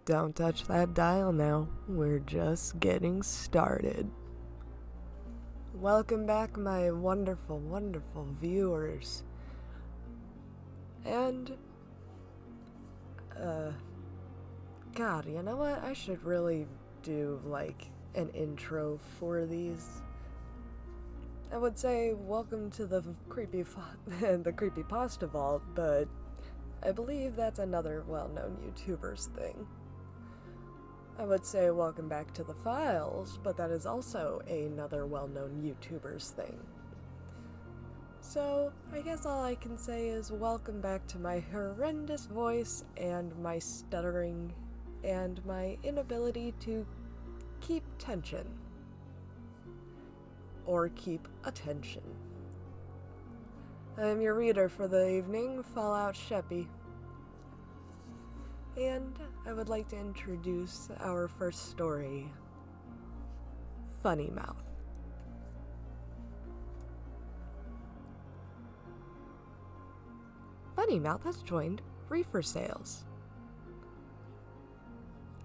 Don't touch that dial now. We're just getting started. Welcome back, my wonderful, wonderful viewers. And, God, you know what? I should really do, like, an intro for these. I would say, welcome to the Creepypasta Vault, but I believe that's another well-known YouTuber's thing. I would say welcome back to the files, but that is also another well-known YouTuber's thing. So, I guess all I can say is welcome back to my horrendous voice and my stuttering and my inability to keep tension. Or keep attention. I'm your reader for the evening, Fallout Sheppy. And I would like to introduce our first story, Funnymouth. Funnymouth has joined reefer sales.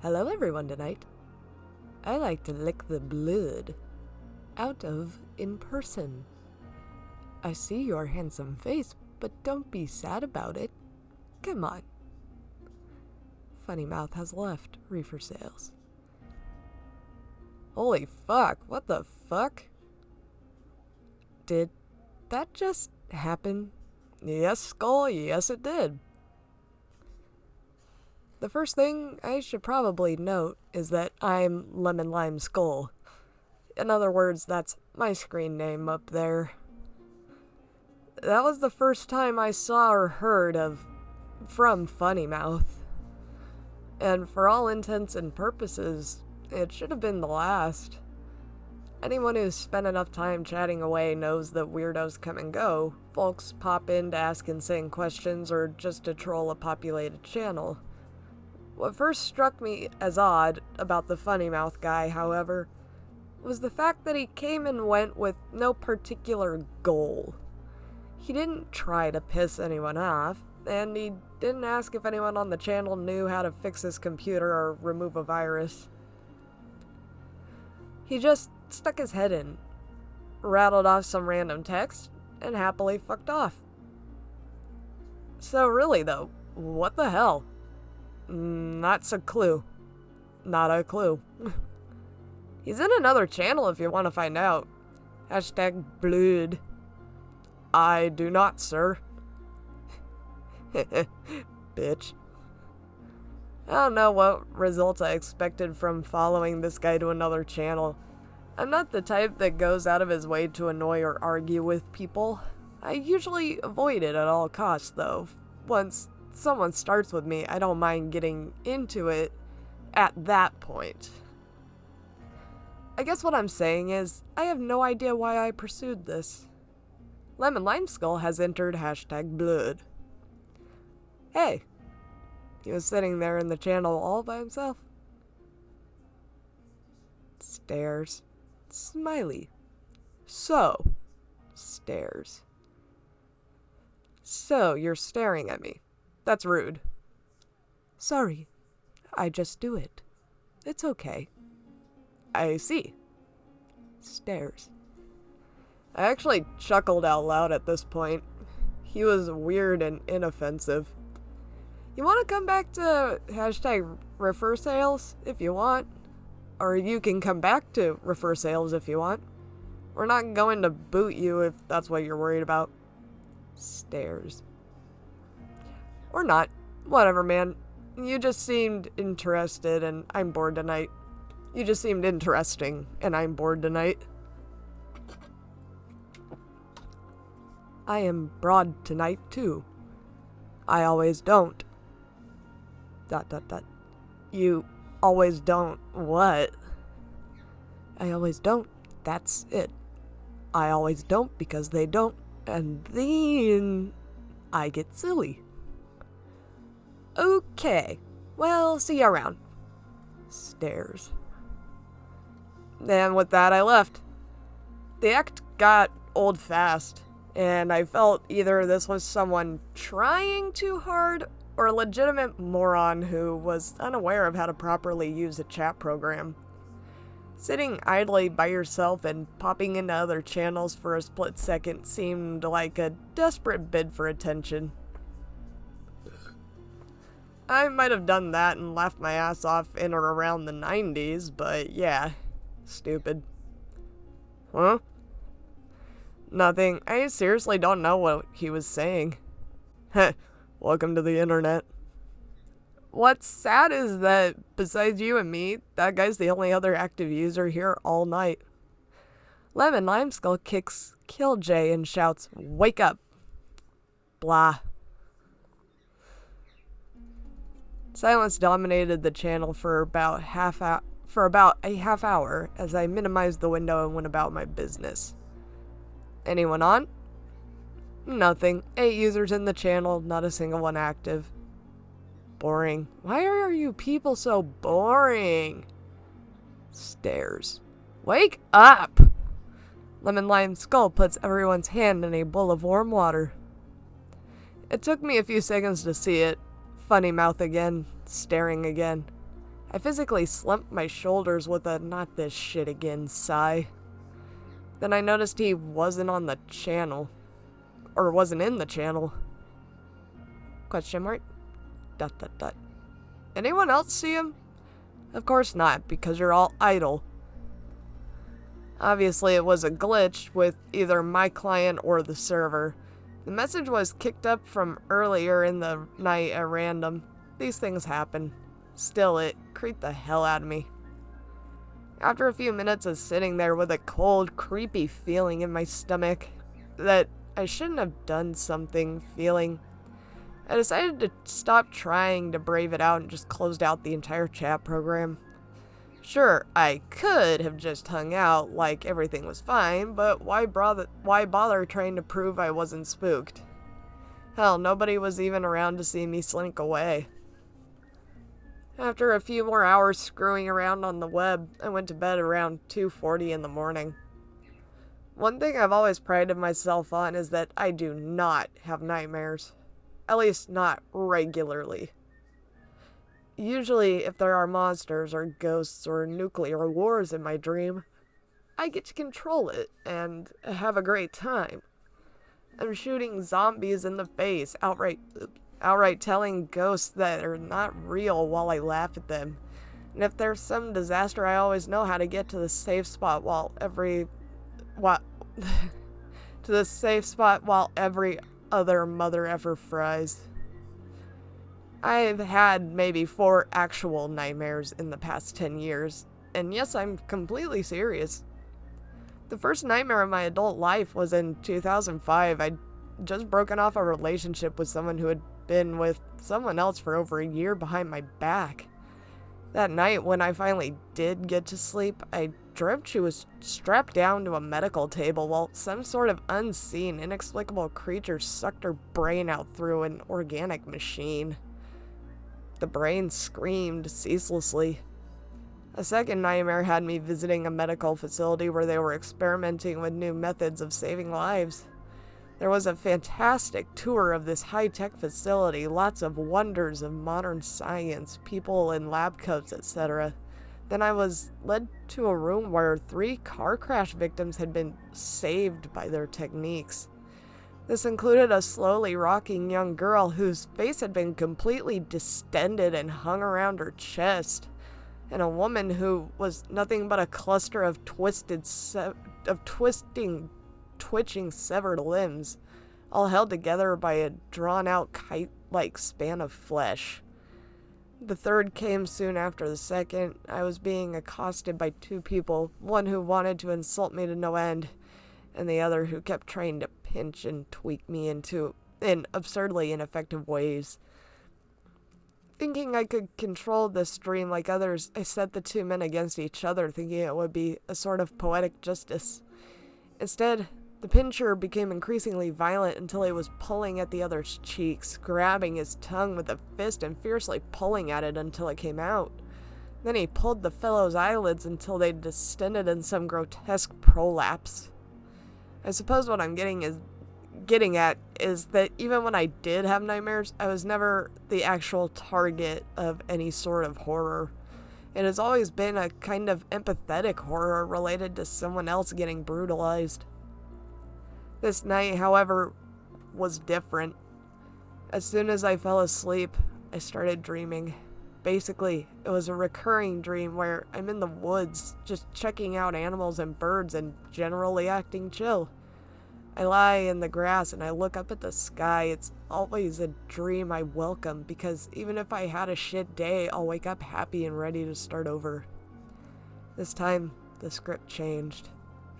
Hello everyone tonight. I like to lick the blood out of in person. I see your handsome face, but don't be sad about it. Come on. Funnymouth has left reefer sales. Holy fuck, what the fuck? Did that just happen? Yes, Skull, yes it did. The first thing I should probably note is that I'm Lemon Lime Skull. In other words, that's my screen name up there. That was the first time I saw or heard from Funnymouth. And for all intents and purposes, it should have been the last. Anyone who's spent enough time chatting away knows that weirdos come and go. Folks pop in to ask insane questions or just to troll a populated channel. What first struck me as odd about the Funnymouth guy, however, was the fact that he came and went with no particular goal. He didn't try to piss anyone off, and he didn't ask if anyone on the channel knew how to fix his computer or remove a virus. He just stuck his head in, rattled off some random text, and happily fucked off. So really though, what the hell? That's a clue. Not a clue. He's in another channel if you want to find out. Hashtag blood. I do not, sir. Bitch. I don't know what results I expected from following this guy to another channel. I'm not the type that goes out of his way to annoy or argue with people. I usually avoid it at all costs, though. Once someone starts with me, I don't mind getting into it at that point. I guess what I'm saying is, I have no idea why I pursued this. Lemon Lime Skull has entered hashtag blood. Hey, he was sitting there in the channel all by himself. Stares. Smiley. So, stares. So, you're staring at me. That's rude. Sorry, I just do it. It's okay. I see. Stares. I actually chuckled out loud at this point. He was weird and inoffensive. You want to come back to hashtag refer sales if you want? Or you can come back to refer sales if you want. We're not going to boot you if that's what you're worried about. Stares. Or not. Whatever, man. You just seemed interested and I'm bored tonight. You just seemed interesting and I'm bored tonight. I am broad tonight, too. I always don't. ... You always don't what? I always don't. That's it. I always don't because they don't. And then I get silly. Okay. Well, see you around. Stares. And with that, I left. The act got old fast. And I felt either this was someone trying too hard or a legitimate moron who was unaware of how to properly use a chat program. Sitting idly by yourself and popping into other channels for a split second seemed like a desperate bid for attention. I might have done that and laughed my ass off in or around the 90s, but yeah, stupid. Huh? Nothing. I seriously don't know what he was saying. Heh, welcome to the internet. What's sad is that, besides you and me, that guy's the only other active user here all night. Lemon Limeskull kicks Killjay and shouts, "Wake up!" Blah. Silence dominated the channel for about a half hour as I minimized the window and went about my business. Anyone on? Nothing. 8 users in the channel, not a single one active. Boring. Why are you people so boring? Stares. Wake up! Lemon Limeskull puts everyone's hand in a bowl of warm water. It took me a few seconds to see it. Funnymouth again, staring again. I physically slumped my shoulders with a "not this shit again" sigh. Then I noticed he wasn't on the channel. Or wasn't in the channel. Question mark? ... Anyone else see him? Of course not, because you're all idle. Obviously it was a glitch with either my client or the server. The message was kicked up from earlier in the night at random. These things happen. Still, it creeped the hell out of me. After a few minutes of sitting there with a cold, creepy feeling in my stomach that I shouldn't have done something feeling, I decided to stop trying to brave it out and just closed out the entire chat program. Sure, I could have just hung out like everything was fine, but why bother trying to prove I wasn't spooked? Hell, nobody was even around to see me slink away. After a few more hours screwing around on the web, I went to bed around 2:40 in the morning. One thing I've always prided myself on is that I do not have nightmares. At least not regularly. Usually, if there are monsters or ghosts or nuclear wars in my dream, I get to control it and have a great time. I'm shooting zombies in the face, outright telling ghosts that are not real while I laugh at them. And if there's some disaster, I always know how to get to the safe spot while every other mother effer fries. I've had maybe 4 actual nightmares in the past 10 years, and yes, I'm completely serious. The first nightmare of my adult life was in 2005. I'd just broken off a relationship with someone who had been with someone else for over a year behind my back. That night, when I finally did get to sleep, I dreamt she was strapped down to a medical table while some sort of unseen, inexplicable creature sucked her brain out through an organic machine. The brain screamed ceaselessly. A second nightmare had me visiting a medical facility where they were experimenting with new methods of saving lives. There was a fantastic tour of this high-tech facility, lots of wonders of modern science, people in lab coats, etc. Then I was led to a room where 3 car crash victims had been saved by their techniques. This included a slowly rocking young girl whose face had been completely distended and hung around her chest, and a woman who was nothing but a cluster of twitching severed limbs, all held together by a drawn-out kite-like span of flesh. The third came soon after the second. I was being accosted by 2 people, one who wanted to insult me to no end, and the other who kept trying to pinch and tweak me in absurdly ineffective ways. Thinking I could control this dream like others, I set the 2 men against each other, thinking it would be a sort of poetic justice. Instead, the pincher became increasingly violent until he was pulling at the other's cheeks, grabbing his tongue with a fist and fiercely pulling at it until it came out. Then he pulled the fellow's eyelids until they distended in some grotesque prolapse. I suppose what I'm getting getting at is that even when I did have nightmares, I was never the actual target of any sort of horror. It has always been a kind of empathetic horror related to someone else getting brutalized. This night, however, was different. As soon as I fell asleep, I started dreaming. Basically, it was a recurring dream where I'm in the woods, just checking out animals and birds and generally acting chill. I lie in the grass and I look up at the sky. It's always a dream I welcome because even if I had a shit day, I'll wake up happy and ready to start over. This time, the script changed.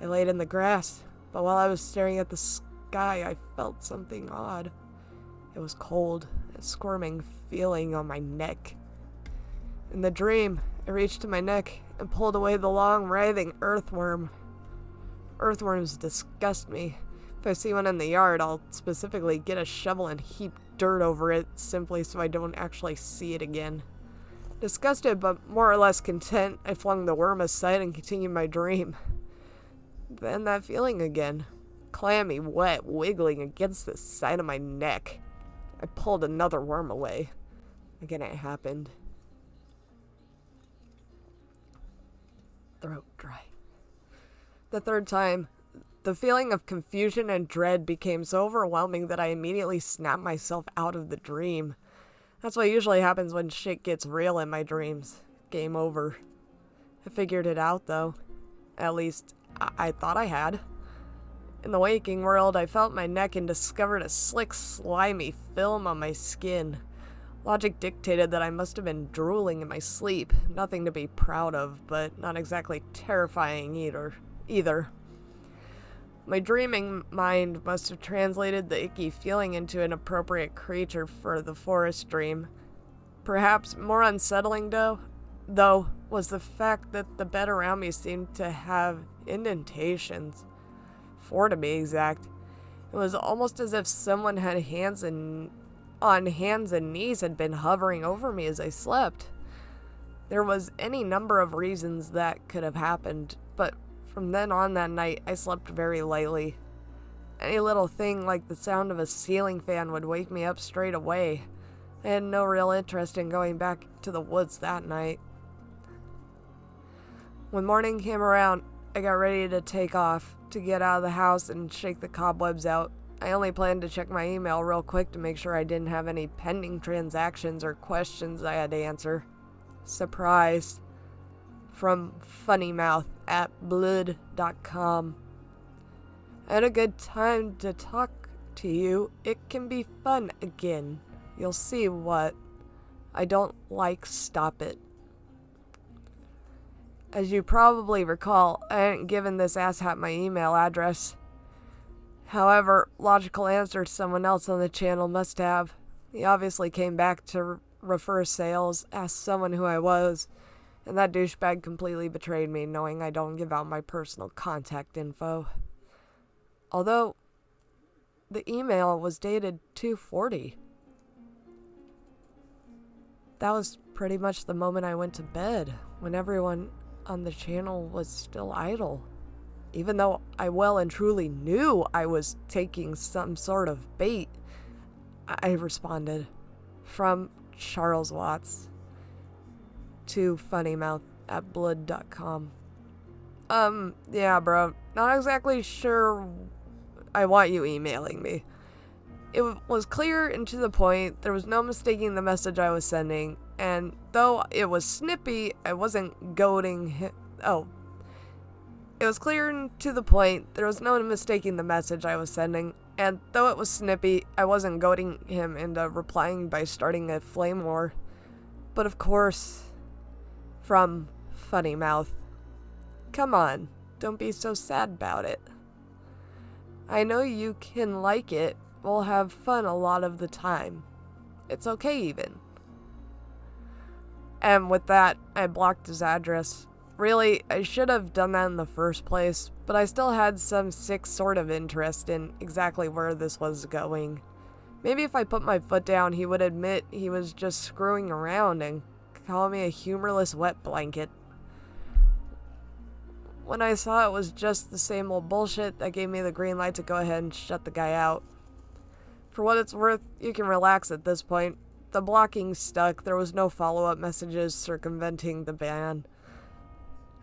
I laid in the grass, but while I was staring at the sky, I felt something odd. It was cold, a squirming feeling on my neck. In the dream, I reached to my neck and pulled away the long, writhing earthworm. Earthworms disgust me. If I see one in the yard, I'll specifically get a shovel and heap dirt over it simply so I don't actually see it again. Disgusted but more or less content, I flung the worm aside and continued my dream. Then that feeling again. Clammy, wet, wiggling against the side of my neck. I pulled another worm away. Again it happened. Throat dry. The third time, the feeling of confusion and dread became so overwhelming that I immediately snapped myself out of the dream. That's what usually happens when shit gets real in my dreams. Game over. I figured it out, though. At least, I thought I had. In the waking world, I felt my neck and discovered a slick, slimy film on my skin. Logic dictated that I must have been drooling in my sleep. Nothing to be proud of, but not exactly terrifying either. My dreaming mind must have translated the icky feeling into an appropriate creature for the forest dream. Perhaps more unsettling, though, was the fact that the bed around me seemed to have indentations. 4 to be exact. It was almost as if someone had on hands and knees had been hovering over me as I slept. There was any number of reasons that could have happened, but from then on that night, I slept very lightly. Any little thing like the sound of a ceiling fan would wake me up straight away. I had no real interest in going back to the woods that night. When morning came around, I got ready to take off, to get out of the house and shake the cobwebs out. I only planned to check my email real quick to make sure I didn't have any pending transactions or questions I had to answer. Surprise. From Funnymouth at blood.com. I had a good time to talk to you. It can be fun again. You'll see what. I don't like stop it. As you probably recall, I hadn't given this asshat my email address. However, logical answer someone else on the channel must have. He obviously came back to refer sales, asked someone who I was, and that douchebag completely betrayed me, knowing I don't give out my personal contact info. Although, the email was dated 2/40. That was pretty much the moment I went to bed, when everyone on the channel was still idle. Even though I well and truly knew I was taking some sort of bait, I responded. From Charles Watts to Funnymouth at blood.com. Yeah, bro. Not exactly sure I want you emailing me. It was clear and to the point. There was no mistaking the message I was sending. And though it was snippy, I wasn't goading him. It was clear and to the point. There was no mistaking the message I was sending. And though it was snippy, I wasn't goading him into replying by starting a flame war. But of course, from Funnymouth. Come on, don't be so sad about it. I know you can like it. We'll have fun a lot of the time. It's okay even. And with that, I blocked his address. Really, I should have done that in the first place, but I still had some sick sort of interest in exactly where this was going. Maybe if I put my foot down, he would admit he was just screwing around and call me a humorless wet blanket. When I saw it was just the same old bullshit, that gave me the green light to go ahead and shut the guy out. For what it's worth, you can relax at this point. The blocking stuck. There was no follow-up messages circumventing the ban.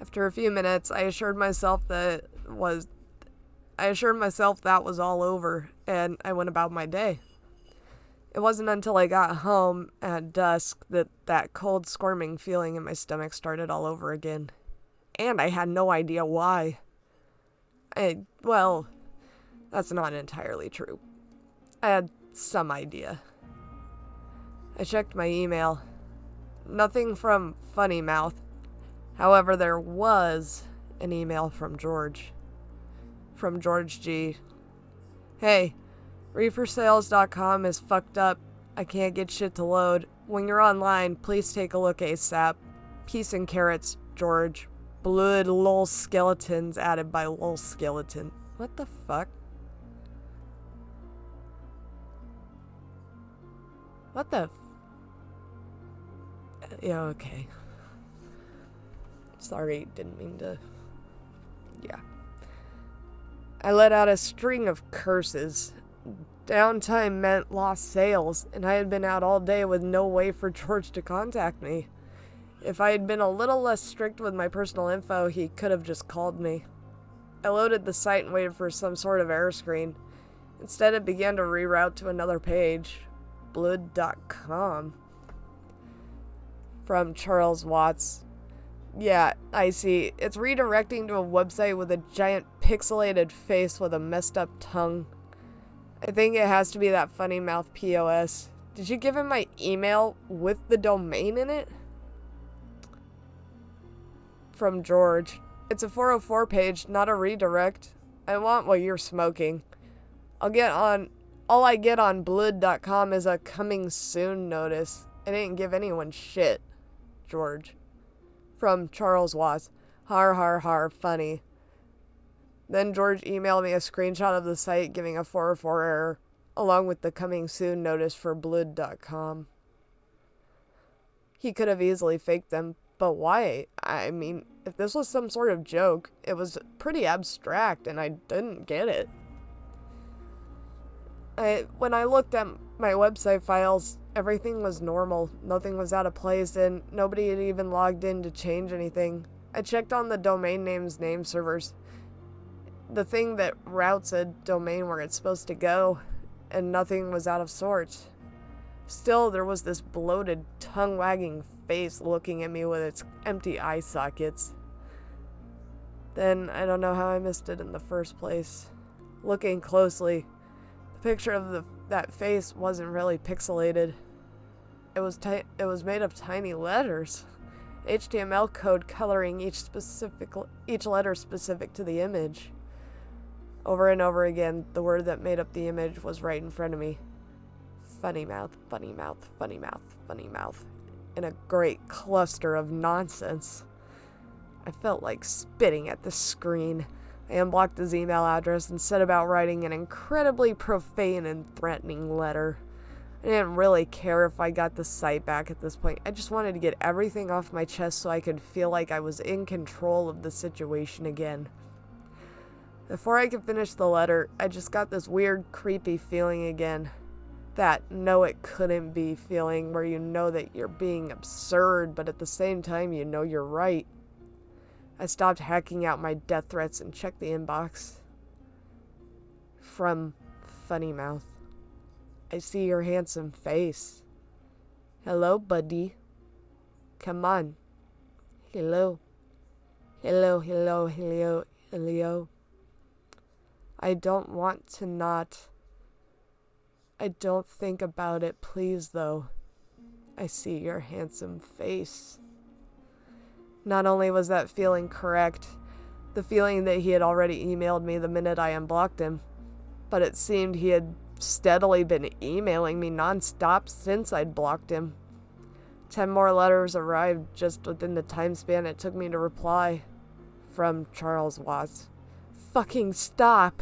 After a few minutes, I assured myself that was all over, and I went about my day. It wasn't until I got home at dusk that cold, squirming feeling in my stomach started all over again. And I had no idea why. Well, that's not entirely true. I had some idea. I checked my email. Nothing from Funnymouth. However, there was an email from George. From George G. Hey, reefersales.com is fucked up. I can't get shit to load. When you're online, please take a look ASAP. Peace and carrots, George. Blood lol skeletons added by lol skeleton. What the fuck? What the yeah, okay. Sorry, didn't mean to. Yeah. I let out a string of curses. Downtime meant lost sales, and I had been out all day with no way for George to contact me. If I had been a little less strict with my personal info, he could have just called me. I loaded the site and waited for some sort of error screen. Instead, it began to reroute to another page. Blood.com. From Charles Watts. Yeah, I see. It's redirecting to a website with a giant pixelated face with a messed up tongue. I think it has to be that Funnymouth POS. Did you give him my email with the domain in it? From George. It's a 404 page, not a redirect. I want what you're smoking. All I get on blood.com is a coming soon notice. I didn't give anyone shit. George. From Charles Watts. Har har har, funny. Then George emailed me a screenshot of the site giving a 404 error, along with the coming soon notice for blood.com. He could have easily faked them, but why? I mean, if this was some sort of joke, it was pretty abstract and I didn't get it. When I looked at my website files, everything was normal. Nothing was out of place, and nobody had even logged in to change anything. I checked on the domain name's name servers, the thing that routes a domain where it's supposed to go, and nothing was out of sorts. Still, there was this bloated, tongue-wagging face looking at me with its empty eye sockets. Then, I don't know how I missed it in the first place. Looking closely, the picture of that face wasn't really pixelated. It was made of tiny letters. HTML code coloring each letter specific to the image. Over and over again, the word that made up the image was right in front of me. Funnymouth, Funnymouth, Funnymouth, Funnymouth. In a great cluster of nonsense. I felt like spitting at the screen. I unblocked his email address and set about writing an incredibly profane and threatening letter. I didn't really care if I got the site back at this point. I just wanted to get everything off my chest so I could feel like I was in control of the situation again. Before I could finish the letter, I just got this weird, creepy feeling again. That no it couldn't be feeling where you know that you're being absurd, but at the same time you know you're right. I stopped hacking out my death threats and checked the inbox. From Funnymouth. I see your handsome face. Hello, buddy. Come on. Hello. Hello, hello, hello, hello. I don't want to not. I don't think about it, please, though. I see your handsome face. Not only was that feeling correct, the feeling that he had already emailed me the minute I unblocked him, but it seemed he had steadily been emailing me nonstop since I'd blocked him. 10 more letters arrived just within the time span it took me to reply. From Charles Watts. Fucking stop!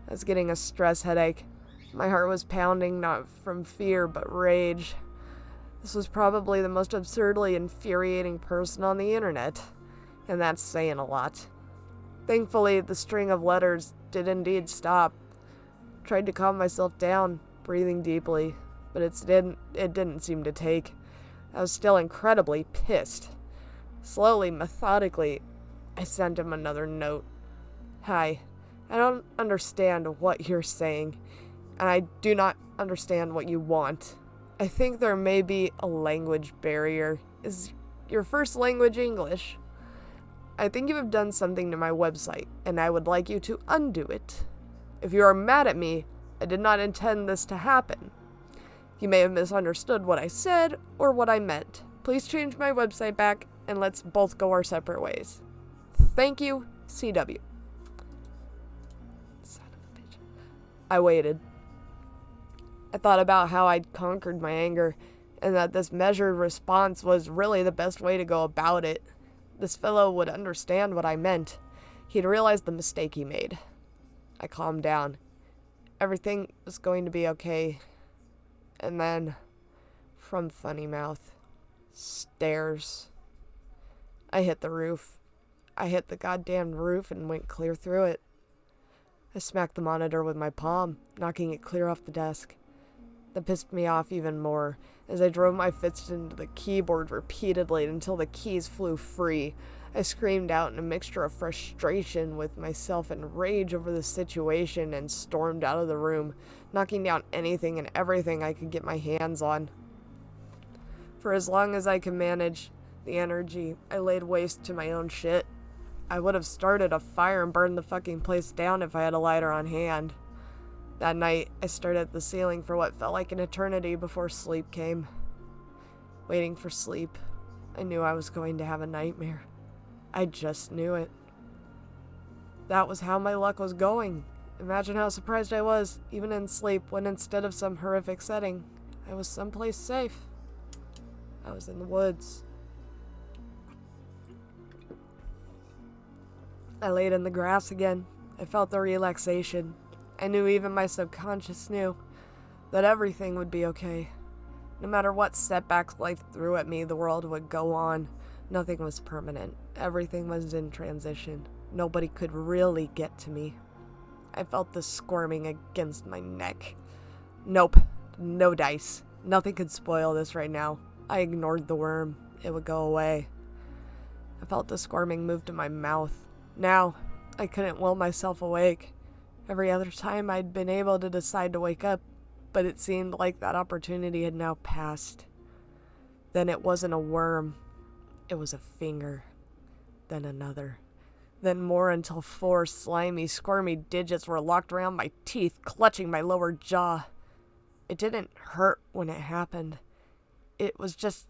I was getting a stress headache. My heart was pounding, not from fear, but rage. This was probably the most absurdly infuriating person on the internet, and that's saying a lot. Thankfully, the string of letters did indeed stop. Tried to calm myself down, breathing deeply, but it didn't seem to take. I was still incredibly pissed. Slowly, methodically, I sent him another note. Hi, I don't understand what you're saying, and I do not understand what you want. I think there may be a language barrier. Is your first language English? I think you have done something to my website, and I would like you to undo it. If you are mad at me, I did not intend this to happen. You may have misunderstood what I said or what I meant. Please change my website back, and let's both go our separate ways. Thank you, CW. Son of a bitch. I waited. I thought about how I'd conquered my anger, and that this measured response was really the best way to go about it. This fellow would understand what I meant. He'd realized the mistake he made. I calmed down. Everything was going to be okay. And then, from Funnymouth, stairs. I hit the roof. I hit the goddamn roof and went clear through it. I smacked the monitor with my palm, knocking it clear off the desk. That pissed me off even more, as I drove my fist into the keyboard repeatedly until the keys flew free. I screamed out in a mixture of frustration with myself and rage over the situation and stormed out of the room, knocking down anything and everything I could get my hands on. For as long as I could manage the energy, I laid waste to my own shit. I would have started a fire and burned the fucking place down if I had a lighter on hand. That night, I stared at the ceiling for what felt like an eternity before sleep came. Waiting for sleep, I knew I was going to have a nightmare. I just knew it. That was how my luck was going. Imagine how surprised I was, even in sleep, when instead of some horrific setting, I was someplace safe. I was in the woods. I laid in the grass again. I felt the relaxation. I knew even my subconscious knew that everything would be okay. No matter what setbacks life threw at me, the world would go on. Nothing was permanent. Everything was in transition. Nobody could really get to me. I felt the squirming against my neck. Nope. No dice. Nothing could spoil this right now. I ignored the worm. It would go away. I felt the squirming move to my mouth. Now, I couldn't will myself awake. Every other time I'd been able to decide to wake up, but it seemed like that opportunity had now passed. Then it wasn't a worm. It was a finger. Then another. Then more until 4 slimy, squirmy digits were locked around my teeth, clutching my lower jaw. It didn't hurt when it happened. It was just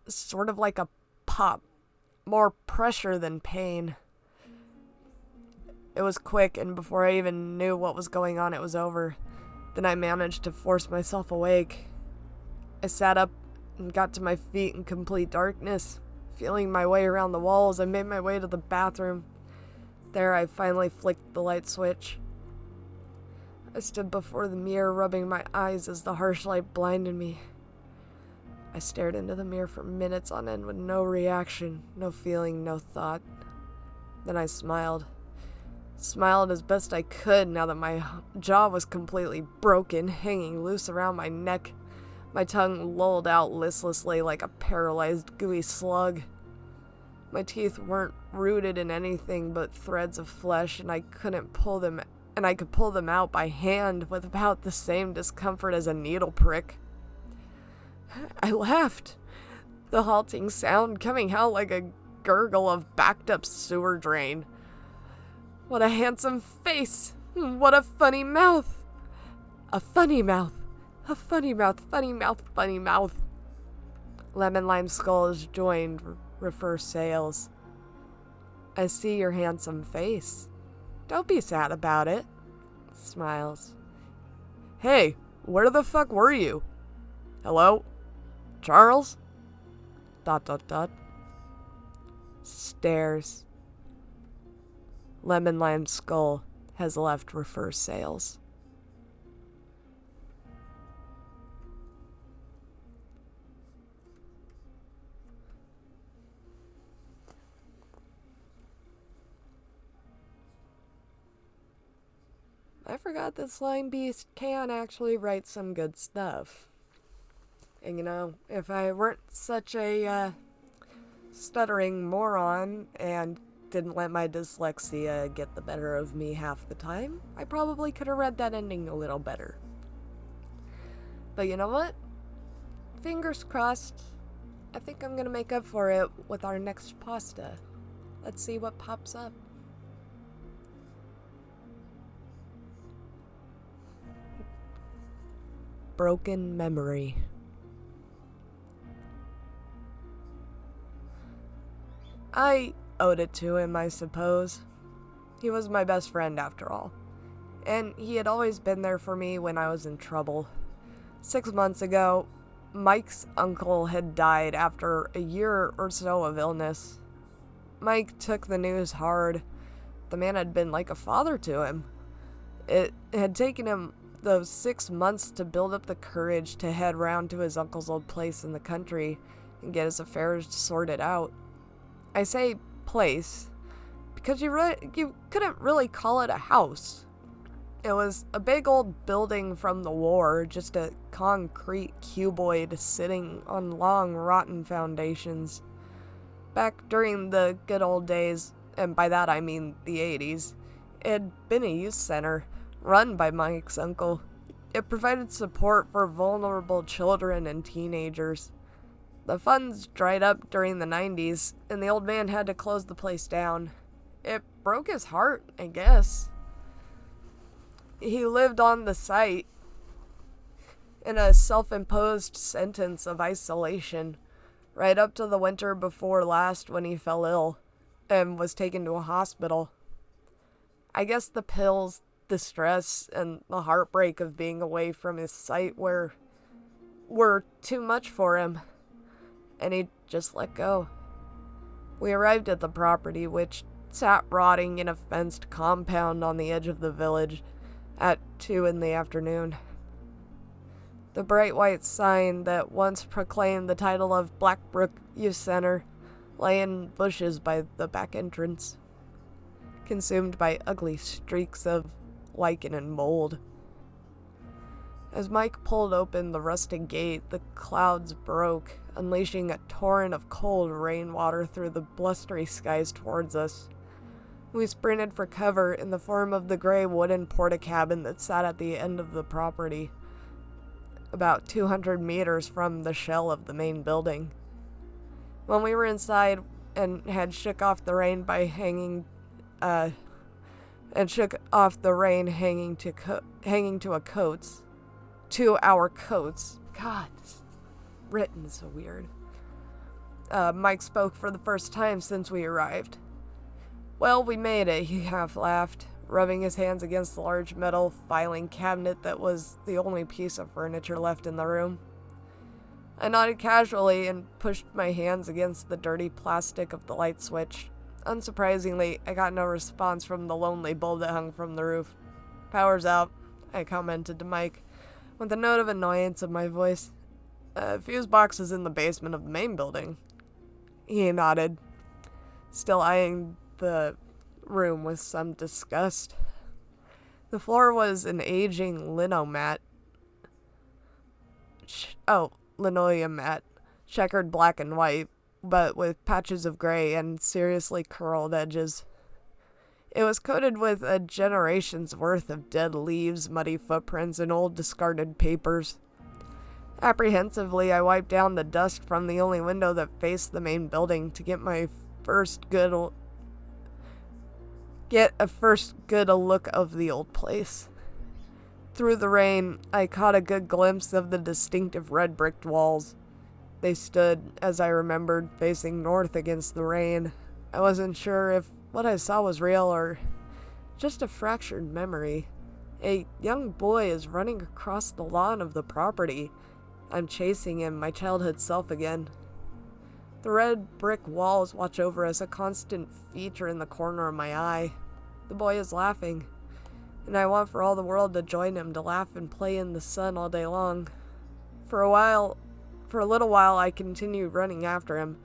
sort of like a pop. More pressure than pain. It was quick, and before I even knew what was going on, it was over. Then I managed to force myself awake. I sat up and got to my feet in complete darkness. Feeling my way around the walls, I made my way to the bathroom. There, I finally flicked the light switch. I stood before the mirror, rubbing my eyes as the harsh light blinded me. I stared into the mirror for minutes on end with no reaction, no feeling, no thought. Then I smiled. Smiled as best I could now that my jaw was completely broken, hanging loose around my neck. My tongue lolled out listlessly like a paralyzed, gooey slug. My teeth weren't rooted in anything but threads of flesh, and I could pull them out by hand with about the same discomfort as a needle prick. I laughed, the halting sound coming out like a gurgle of backed-up sewer drain. What a handsome face! What a funny mouth! A funny mouth! A funny mouth, funny mouth, funny mouth. Lemon Lime Skulls joined Refer Sales. I see your handsome face. Don't be sad about it. Smiles. Hey, where the fuck were you? Hello? Charles? ... Stares. Lemon Lime Skull has left Refer Sales. I forgot that Slime Beast can actually write some good stuff. And you know, if I weren't such a stuttering moron and didn't let my dyslexia get the better of me half the time, I probably could have read that ending a little better. But you know what? Fingers crossed. I think I'm gonna make up for it with our next pasta. Let's see what pops up. Broken memory. I owed it to him, I suppose. He was my best friend after all. And he had always been there for me when I was in trouble. 6 months ago, Mike's uncle had died after a year or so of illness. Mike took the news hard. The man had been like a father to him. It had taken him those 6 months to build up the courage to head round to his uncle's old place in the country and get his affairs sorted out. I say place because you couldn't really call it a house. It was a big old building from the war, just a concrete cuboid sitting on long, rotten foundations. Back during the good old days, and by that I mean the 80s, it had been a youth center run by Mike's uncle. It provided support for vulnerable children and teenagers. The funds dried up during the 90s, and the old man had to close the place down. It broke his heart, I guess. He lived on the site in a self-imposed sentence of isolation right up to the winter before last when he fell ill and was taken to a hospital. I guess the pills, the stress, and the heartbreak of being away from his site were too much for him, and he just let go. We arrived at the property, which sat rotting in a fenced compound on the edge of the village, at 2 in the afternoon. The bright white sign that once proclaimed the title of Blackbrook Youth Center lay in bushes by the back entrance, consumed by ugly streaks of lichen and mold. As Mike pulled open the rusted gate, the clouds broke, unleashing a torrent of cold rainwater through the blustery skies towards us. We sprinted for cover in the form of the gray wooden porta-cabin that sat at the end of the property, about 200 meters from the shell of the main building. When we were inside and had shook off the rain hanging to our coats. God, it's written so weird. Mike spoke for the first time since we arrived. "Well, we made it," he half laughed, rubbing his hands against the large metal filing cabinet that was the only piece of furniture left in the room. I nodded casually and pushed my hands against the dirty plastic of the light switch. Unsurprisingly, I got no response from the lonely bulb that hung from the roof. "Power's out," I commented to Mike, with a note of annoyance in my voice. "Fuse box is in the basement of the main building." He nodded, still eyeing the room with some disgust. The floor was an aging linoleum mat, checkered black and white, but with patches of gray and seriously curled edges. It was coated with a generation's worth of dead leaves, muddy footprints, and old discarded papers. Apprehensively, I wiped down the dust from the only window that faced the main building to get a first good look of the old place. Through the rain, I caught a good glimpse of the distinctive red bricked walls. They stood, as I remembered, facing north against the rain. I wasn't sure if what I saw was real or just a fractured memory. A young boy is running across the lawn of the property. I'm chasing him, my childhood self again. The red brick walls watch over us, a constant feature in the corner of my eye. The boy is laughing, and I want for all the world to join him, to laugh and play in the sun all day long. For a little while I continued running after him,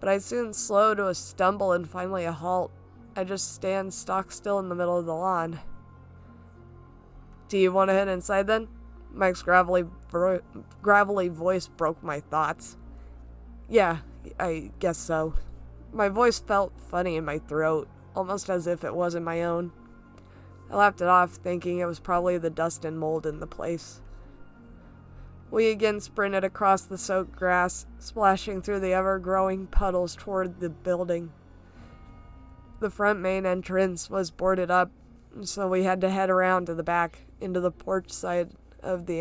but I soon slowed to a stumble and finally a halt. I just stand stock still in the middle of the lawn. Do you want to head inside then? Mike's gravelly voice broke my thoughts. Yeah, I guess so. My voice felt funny in my throat, almost as if it wasn't my own. I laughed it off, thinking it was probably the dust and mold in the place. We again sprinted across the soaked grass, splashing through the ever-growing puddles toward the building. The front main entrance was boarded up, so we had to head around to the back, into the porch of the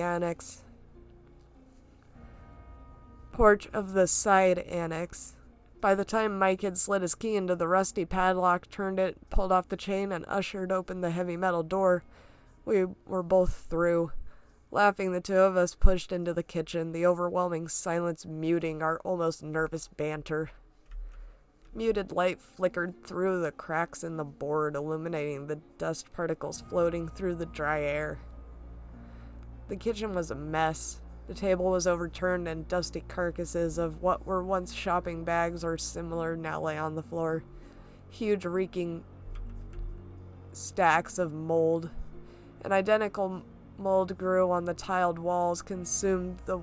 side annex. By the time Mike had slid his key into the rusty padlock, turned it, pulled off the chain, and ushered open the heavy metal door, we were both through. Laughing, the two of us pushed into the kitchen, the overwhelming silence muting our almost nervous banter. Muted light flickered through the cracks in the board, illuminating the dust particles floating through the dry air. The kitchen was a mess. The table was overturned, and dusty carcasses of what were once shopping bags or similar now lay on the floor. Huge reeking stacks of mold. An identical mold grew on the tiled walls, consuming the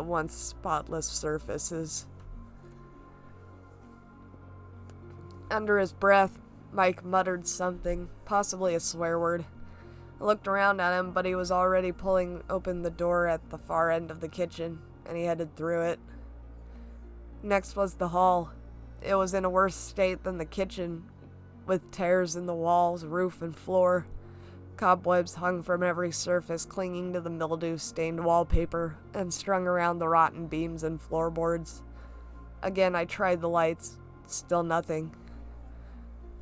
once spotless surfaces. Under his breath, Mike muttered something, possibly a swear word. I looked around at him, but he was already pulling open the door at the far end of the kitchen, and he headed through it. Next was the hall. It was in a worse state than the kitchen, with tears in the walls, roof, and floor. Cobwebs hung from every surface, clinging to the mildew-stained wallpaper, and strung around the rotten beams and floorboards. Again, I tried the lights. Still nothing.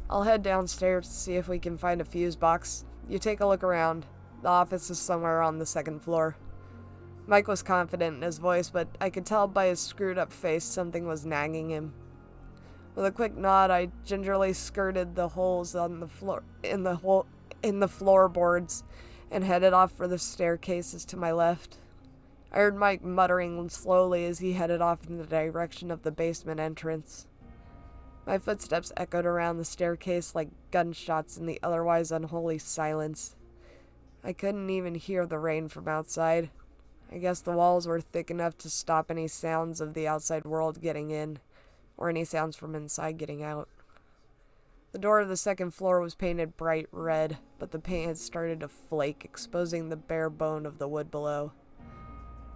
I'll head downstairs to see if we can find a fuse box. You take a look around. The office is somewhere on the second floor. Mike was confident in his voice, but I could tell by his screwed-up face something was nagging him. With a quick nod, I gingerly skirted the holes on the floor in the floorboards and headed off for the staircases to my left. I heard Mike muttering slowly as he headed off in the direction of the basement entrance. My footsteps echoed around the staircase like gunshots in the otherwise unholy silence. I couldn't even hear the rain from outside. I guess the walls were thick enough to stop any sounds of the outside world getting in, or any sounds from inside getting out. The door of the second floor was painted bright red, but the paint had started to flake, exposing the bare bone of the wood below.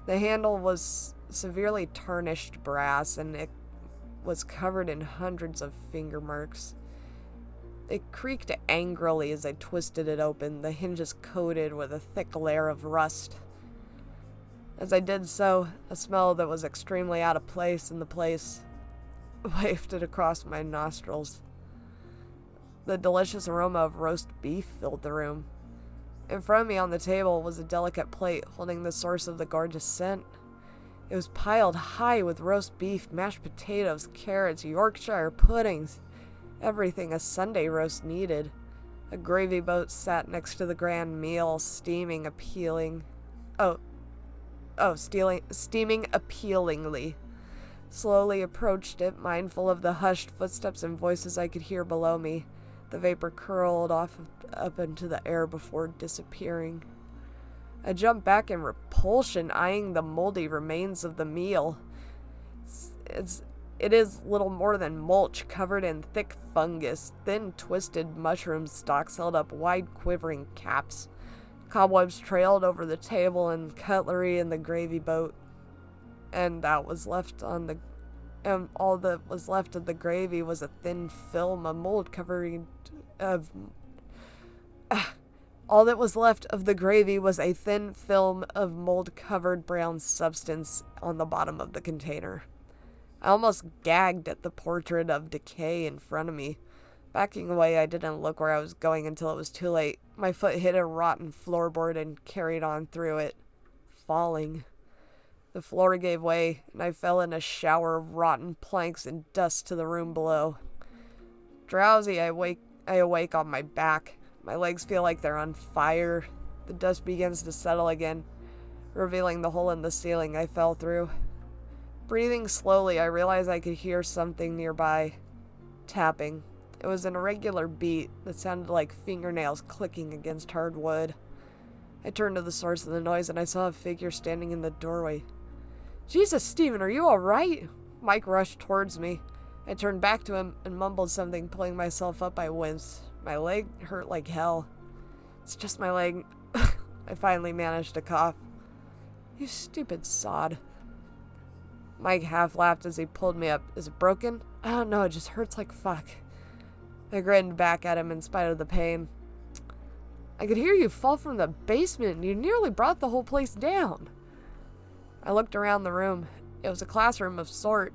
The handle was severely tarnished brass, and it was covered in hundreds of finger marks. It creaked angrily as I twisted it open, the hinges coated with a thick layer of rust. As I did so, a smell that was extremely out of place in the place wafted across my nostrils. The delicious aroma of roast beef filled the room. In front of me on the table was a delicate plate holding the source of the gorgeous scent. It was piled high with roast beef, mashed potatoes, carrots, Yorkshire puddings, everything a Sunday roast needed. A gravy boat sat next to the grand meal, steaming appealingly. Slowly approached it, mindful of the hushed footsteps and voices I could hear below me. The vapor curled up into the air before disappearing. I jumped back in repulsion, eyeing the moldy remains of the meal. It is little more than mulch, covered in thick fungus. Thin, twisted mushroom stalks held up wide, quivering caps. Cobwebs trailed over the table and cutlery in the gravy boat. And all that was left of the gravy was a thin film of mold covering of. All that was left of the gravy was a thin film of mold-covered brown substance on the bottom of the container. I almost gagged at the portrait of decay in front of me. Backing away, I didn't look where I was going until it was too late. My foot hit a rotten floorboard and carried on through it, falling. The floor gave way, and I fell in a shower of rotten planks and dust to the room below. Drowsy, I awake on my back. My legs feel like they're on fire. The dust begins to settle again, revealing the hole in the ceiling I fell through. Breathing slowly, I realized I could hear something nearby. tapping. It was an irregular beat that sounded like fingernails clicking against hard wood. I turned to the source of the noise and I saw a figure standing in the doorway. "Jesus, Stephen, are you all right?" Mike rushed towards me. I turned back to him and mumbled something, pulling myself up. I winced. My leg hurt like hell. "It's just my leg." I finally managed to cough. "You stupid sod." Mike half laughed as he pulled me up. "Is it broken?" "Oh no, it just hurts like fuck." I grinned back at him in spite of the pain. "I could hear you fall from the basement and you nearly brought the whole place down." I looked around the room. It was a classroom of sort.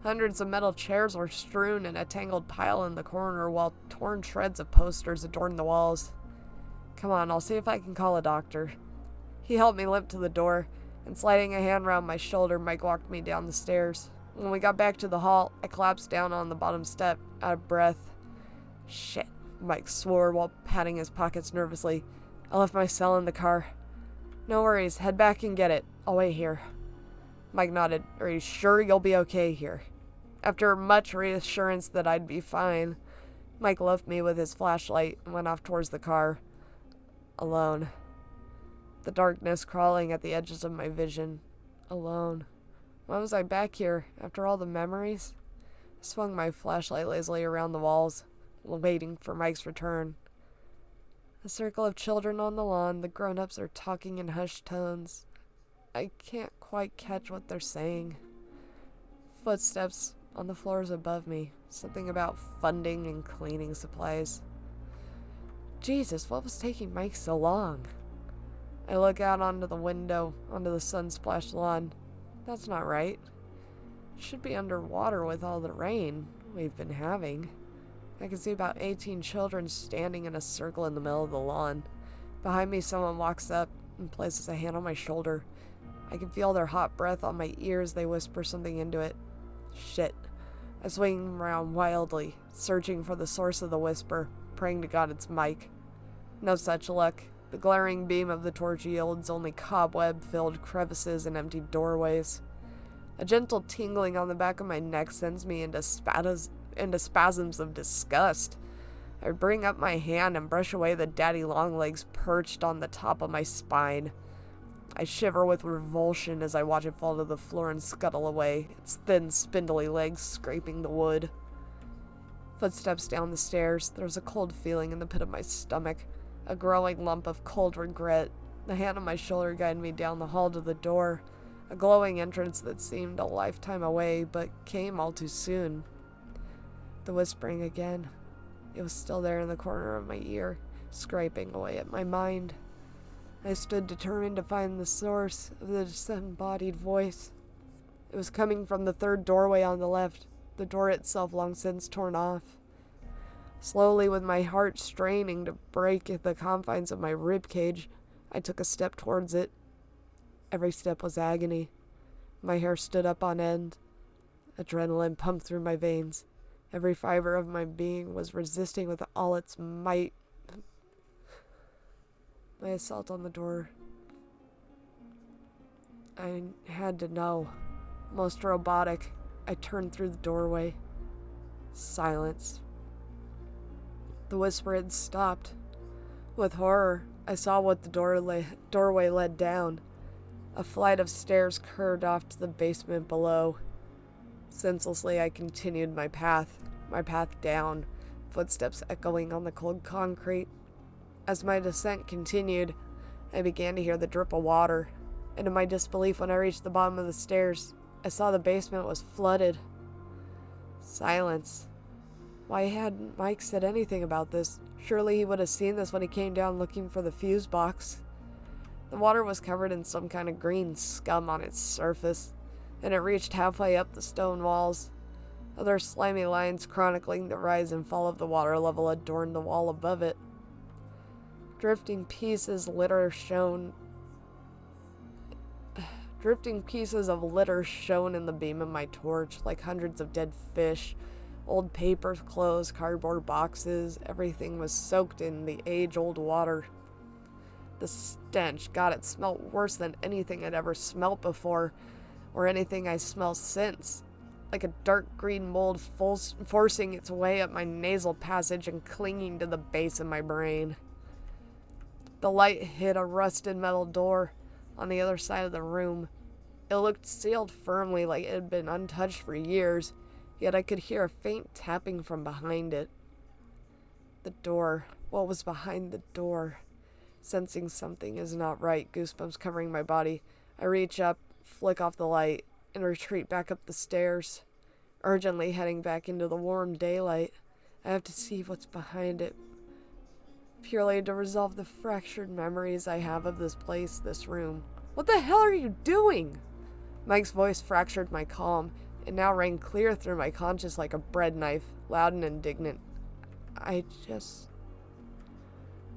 Hundreds of metal chairs were strewn in a tangled pile in the corner, while torn shreds of posters adorned the walls. "Come on, I'll see if I can call a doctor." He helped me limp to the door, and sliding a hand around my shoulder, Mike walked me down the stairs. When we got back to the hall, I collapsed down on the bottom step, out of breath. "Shit," Mike swore while patting his pockets nervously. "I left my cell in the car." "No worries, head back and get it. I'll wait here." Mike nodded. "Are you sure you'll be okay here?" After much reassurance that I'd be fine, Mike left me with his flashlight and went off towards the car. Alone. The darkness crawling at the edges of my vision. Alone. Why was I back here, after all the memories? I swung my flashlight lazily around the walls, waiting for Mike's return. A circle of children on the lawn. The grown-ups are talking in hushed tones. I can't quite catch what they're saying. Footsteps on the floors above me. Something about funding and cleaning supplies. Jesus, what was taking Mike so long? I look out onto the window, onto the sun-splashed lawn. That's not right. It should be underwater with all the rain we've been having. I can see about 18 children standing in a circle in the middle of the lawn. Behind me, someone walks up and places a hand on my shoulder. I can feel their hot breath on my ears. They whisper something into it. Shit. I swing around wildly, searching for the source of the whisper, praying to God it's Mike. No such luck. The glaring beam of the torch yields only cobweb-filled crevices and empty doorways. A gentle tingling on the back of my neck sends me into spasms of disgust. I bring up my hand and brush away the daddy longlegs perched on the top of my spine. I shiver with revulsion as I watch it fall to the floor and scuttle away, its thin, spindly legs scraping the wood. Footsteps down the stairs. There's a cold feeling in the pit of my stomach, a growing lump of cold regret. The hand on my shoulder guided me down the hall to the door, a glowing entrance that seemed a lifetime away, but came all too soon. The whispering again. It was still there in the corner of my ear, scraping away at my mind. I stood determined to find the source of the disembodied voice. It was coming from the third doorway on the left, the door itself long since torn off. Slowly, with my heart straining to break the confines of my ribcage, I took a step towards it. Every step was agony. My hair stood up on end. Adrenaline pumped through my veins. Every fiber of my being was resisting with all its might. My assault on the door. I had to know. Most robotic, I turned through the doorway. Silence. The whisper had stopped. With horror, I saw what the doorway led down. A flight of stairs curved off to the basement below. Senselessly, I continued my path down, footsteps echoing on the cold concrete. As my descent continued, I began to hear the drip of water, and to my disbelief, when I reached the bottom of the stairs, I saw the basement was flooded. Silence. Why hadn't Mike said anything about this? Surely he would have seen this when he came down looking for the fuse box. The water was covered in some kind of green scum on its surface, and it reached halfway up the stone walls. Other slimy lines chronicling the rise and fall of the water level adorned the wall above it. Drifting pieces of litter shone in the beam of my torch, like hundreds of dead fish, old paper, clothes, cardboard boxes. Everything was soaked in the age-old water. The stench, God, it smelled worse than anything I'd ever smelt before, or anything I smelled since. like a dark green mold forcing its way up my nasal passage and clinging to the base of my brain. The light hit a rusted metal door on the other side of the room. It looked sealed firmly like it had been untouched for years, yet I could hear a faint tapping from behind it. The door. What was behind the door? Sensing something is not right, goosebumps covering my body, I reach up, flick off the light, and retreat back up the stairs, urgently heading back into the warm daylight. I have to see what's behind it, purely to resolve the fractured memories I have of this place, this room. What the hell are you doing? Mike's voice fractured my calm. It now rang clear through my conscience like a bread knife, loud and indignant.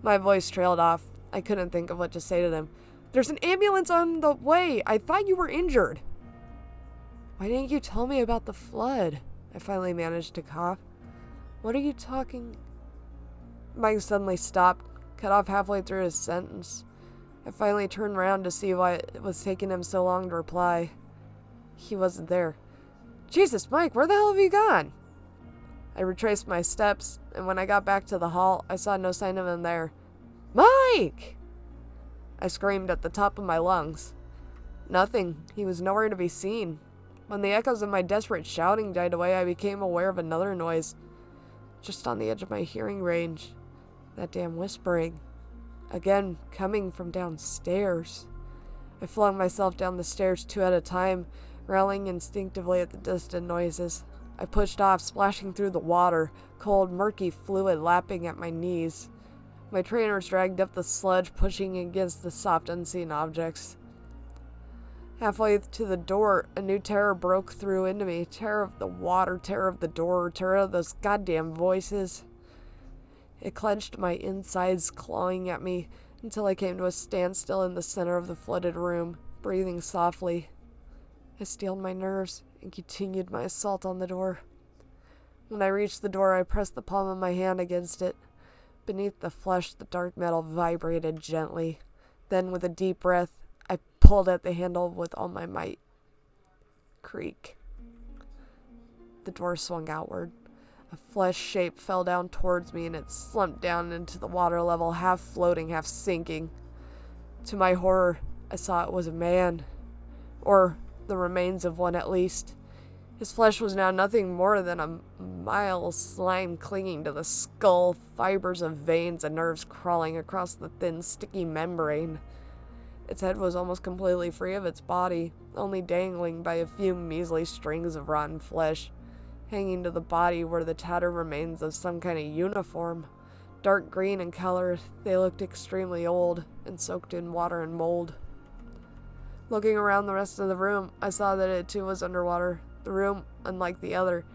My voice trailed off. I couldn't think of what to say to them. There's an ambulance on the way. I thought you were injured. Why didn't you tell me about the flood? I finally managed to cough. What are you talking? Mike suddenly stopped, cut off halfway through his sentence. I finally turned around to see why it was taking him so long to reply. He wasn't there. Jesus, Mike, where the hell have you gone? I retraced my steps, and when I got back to the hall, I saw no sign of him there. Mike! I screamed at the top of my lungs. Nothing. He was nowhere to be seen. When the echoes of my desperate shouting died away, I became aware of another noise, just on the edge of my hearing range. That damn whispering. Again, coming from downstairs. I flung myself down the stairs 2 at a time, rallying instinctively at the distant noises. I pushed off, splashing through the water, cold, murky fluid lapping at my knees. My trainers dragged up the sludge, pushing against the soft, unseen objects. Halfway to the door, a new terror broke through into me. Terror of the water, terror of the door, terror of those goddamn voices. It clenched my insides, clawing at me, until I came to a standstill in the center of the flooded room, breathing softly. I steeled my nerves and continued my assault on the door. When I reached the door, I pressed the palm of my hand against it. Beneath the flesh, the dark metal vibrated gently. Then, with a deep breath, I pulled at the handle with all my might. Creak. The door swung outward. A flesh shape fell down towards me, and it slumped down into the water level, half floating, half sinking. To my horror, I saw it was a man. Or the remains of one, at least. His flesh was now nothing more than a mild slime clinging to the skull, fibers of veins and nerves crawling across the thin, sticky membrane. Its head was almost completely free of its body, only dangling by a few measly strings of rotten flesh. Hanging to the body were the tattered remains of some kind of uniform. Dark green in color, they looked extremely old and soaked in water and mold. Looking around the rest of the room, I saw that it too was underwater. The room, unlike the other,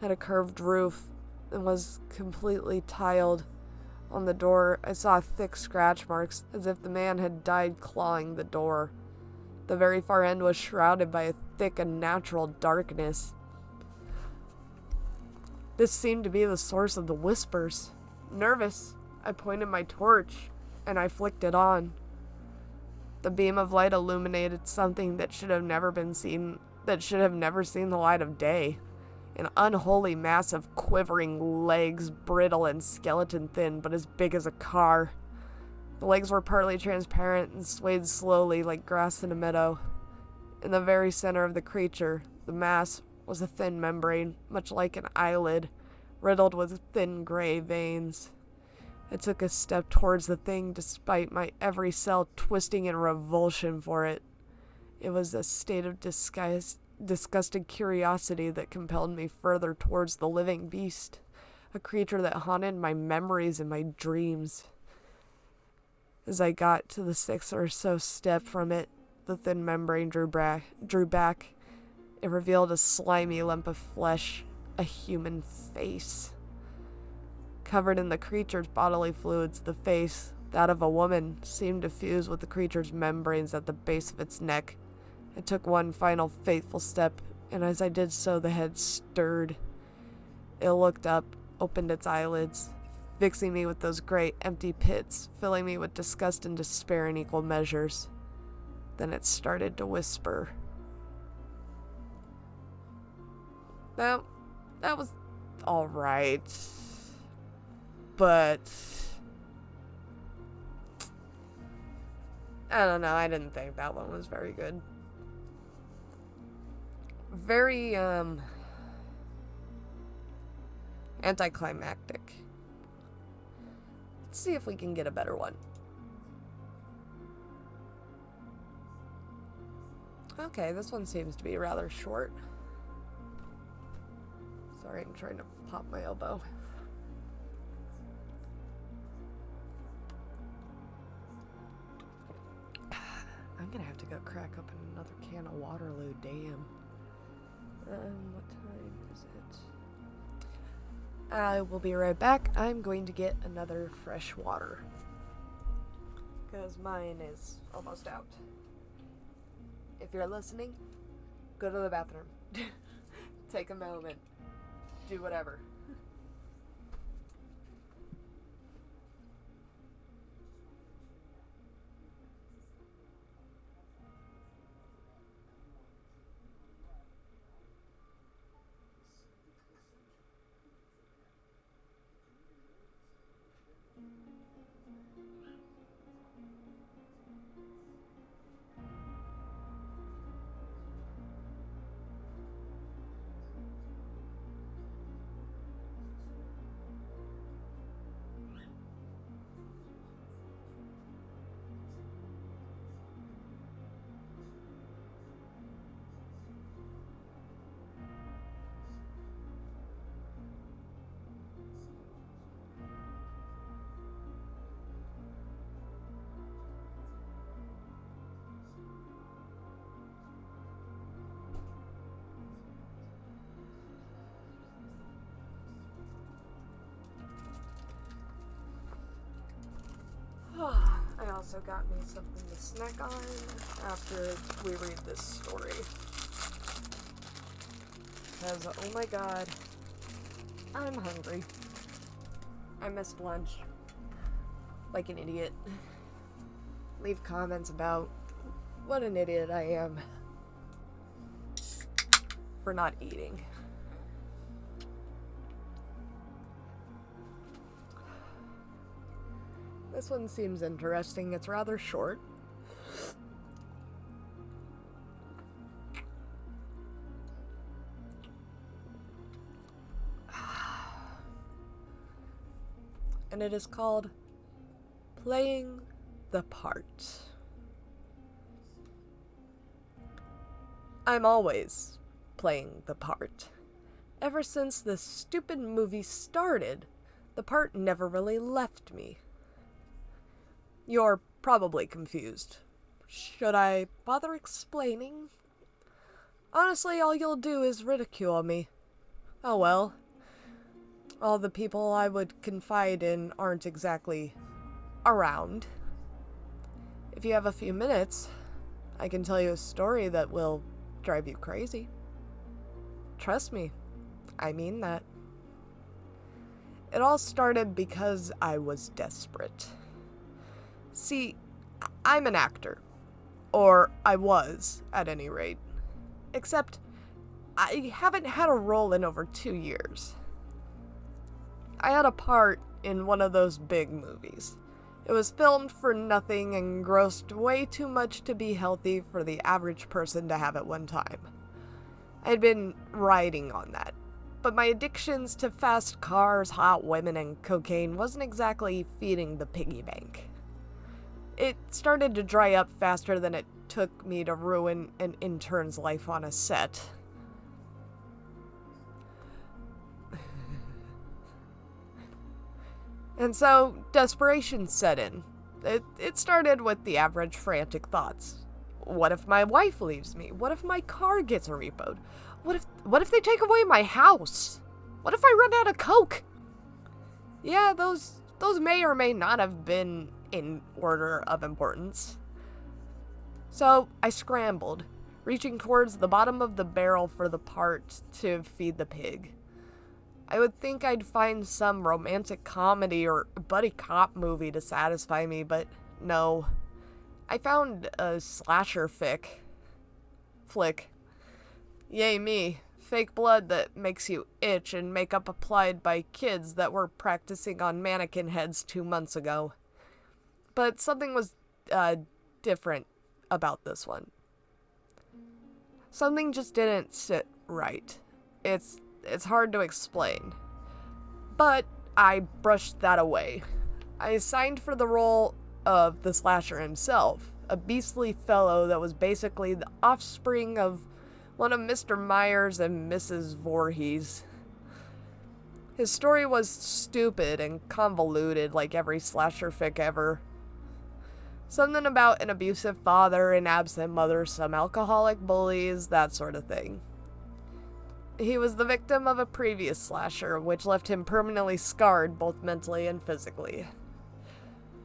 had a curved roof and was completely tiled. On the door, I saw thick scratch marks, as if the man had died clawing the door. The very far end was shrouded by a thick, unnatural darkness. This seemed to be the source of the whispers. Nervous, I pointed my torch, and I flicked it on. The beam of light illuminated something that should have never seen the light of day. An unholy mass of quivering legs, brittle and skeleton thin, but as big as a car. The legs were partly transparent and swayed slowly like grass in a meadow. In the very center of the creature, the mass, was a thin membrane, much like an eyelid, riddled with thin gray veins. I took a step towards the thing despite my every cell twisting in revulsion for it. It was a state of disgusted curiosity that compelled me further towards the living beast, a creature that haunted my memories and my dreams. As I got to the 6th or so step from it, the thin membrane drew back. It revealed a slimy lump of flesh, a human face. Covered in the creature's bodily fluids, the face, that of a woman, seemed to fuse with the creature's membranes at the base of its neck. I took one final fateful step, and as I did so, the head stirred. It looked up, opened its eyelids, fixing me with those great empty pits, filling me with disgust and despair in equal measures. Then it started to whisper. that was alright. But I don't know, I didn't think that one was very good. Very, anticlimactic. Let's see if we can get a better one. Okay, this one seems to be rather short. Sorry, I'm trying to pop my elbow. I'm gonna have to go crack open another can of Waterloo, damn. What time is it? I will be right back. I'm going to get another fresh water, because mine is almost out. If you're listening, go to the bathroom. Take a moment. Do whatever. I also got me something to snack on after we read this story. Because, oh my god, I'm hungry. I missed lunch. Like an idiot. Leave comments about what an idiot I am for not eating. This one seems interesting. It's rather short. And it is called Playing the Part. I'm always playing the part. Ever since this stupid movie started, the part never really left me. You're probably confused. Should I bother explaining? Honestly, all you'll do is ridicule me. Oh well. All the people I would confide in aren't exactly around. If you have a few minutes, I can tell you a story that will drive you crazy. Trust me, I mean that. It all started because I was desperate. See, I'm an actor. Or I was, at any rate. Except, I haven't had a role in over 2 years. I had a part in one of those big movies. It was filmed for nothing and grossed way too much to be healthy for the average person to have at one time. I'd been riding on that. But my addictions to fast cars, hot women, and cocaine wasn't exactly feeding the piggy bank. It started to dry up faster than it took me to ruin an intern's life on a set. And so, desperation set in. It started with the average frantic thoughts. What if my wife leaves me? What if my car gets repoed? What if they take away my house? What if I run out of coke? Yeah, those may or may not have been in order of importance. So I scrambled, reaching towards the bottom of the barrel for the part to feed the pig. I would think I'd find some romantic comedy or buddy cop movie to satisfy me, but no. I found a slasher flick. Yay me, fake blood that makes you itch and makeup applied by kids that were practicing on mannequin heads 2 months ago. But something was different about this one. Something just didn't sit right. It's hard to explain. But I brushed that away. I signed for the role of the slasher himself, a beastly fellow that was basically the offspring of one of Mr. Myers and Mrs. Voorhees. His story was stupid and convoluted like every slasher fic ever. Something about an abusive father, an absent mother, some alcoholic bullies, that sort of thing. He was the victim of a previous slasher, which left him permanently scarred both mentally and physically.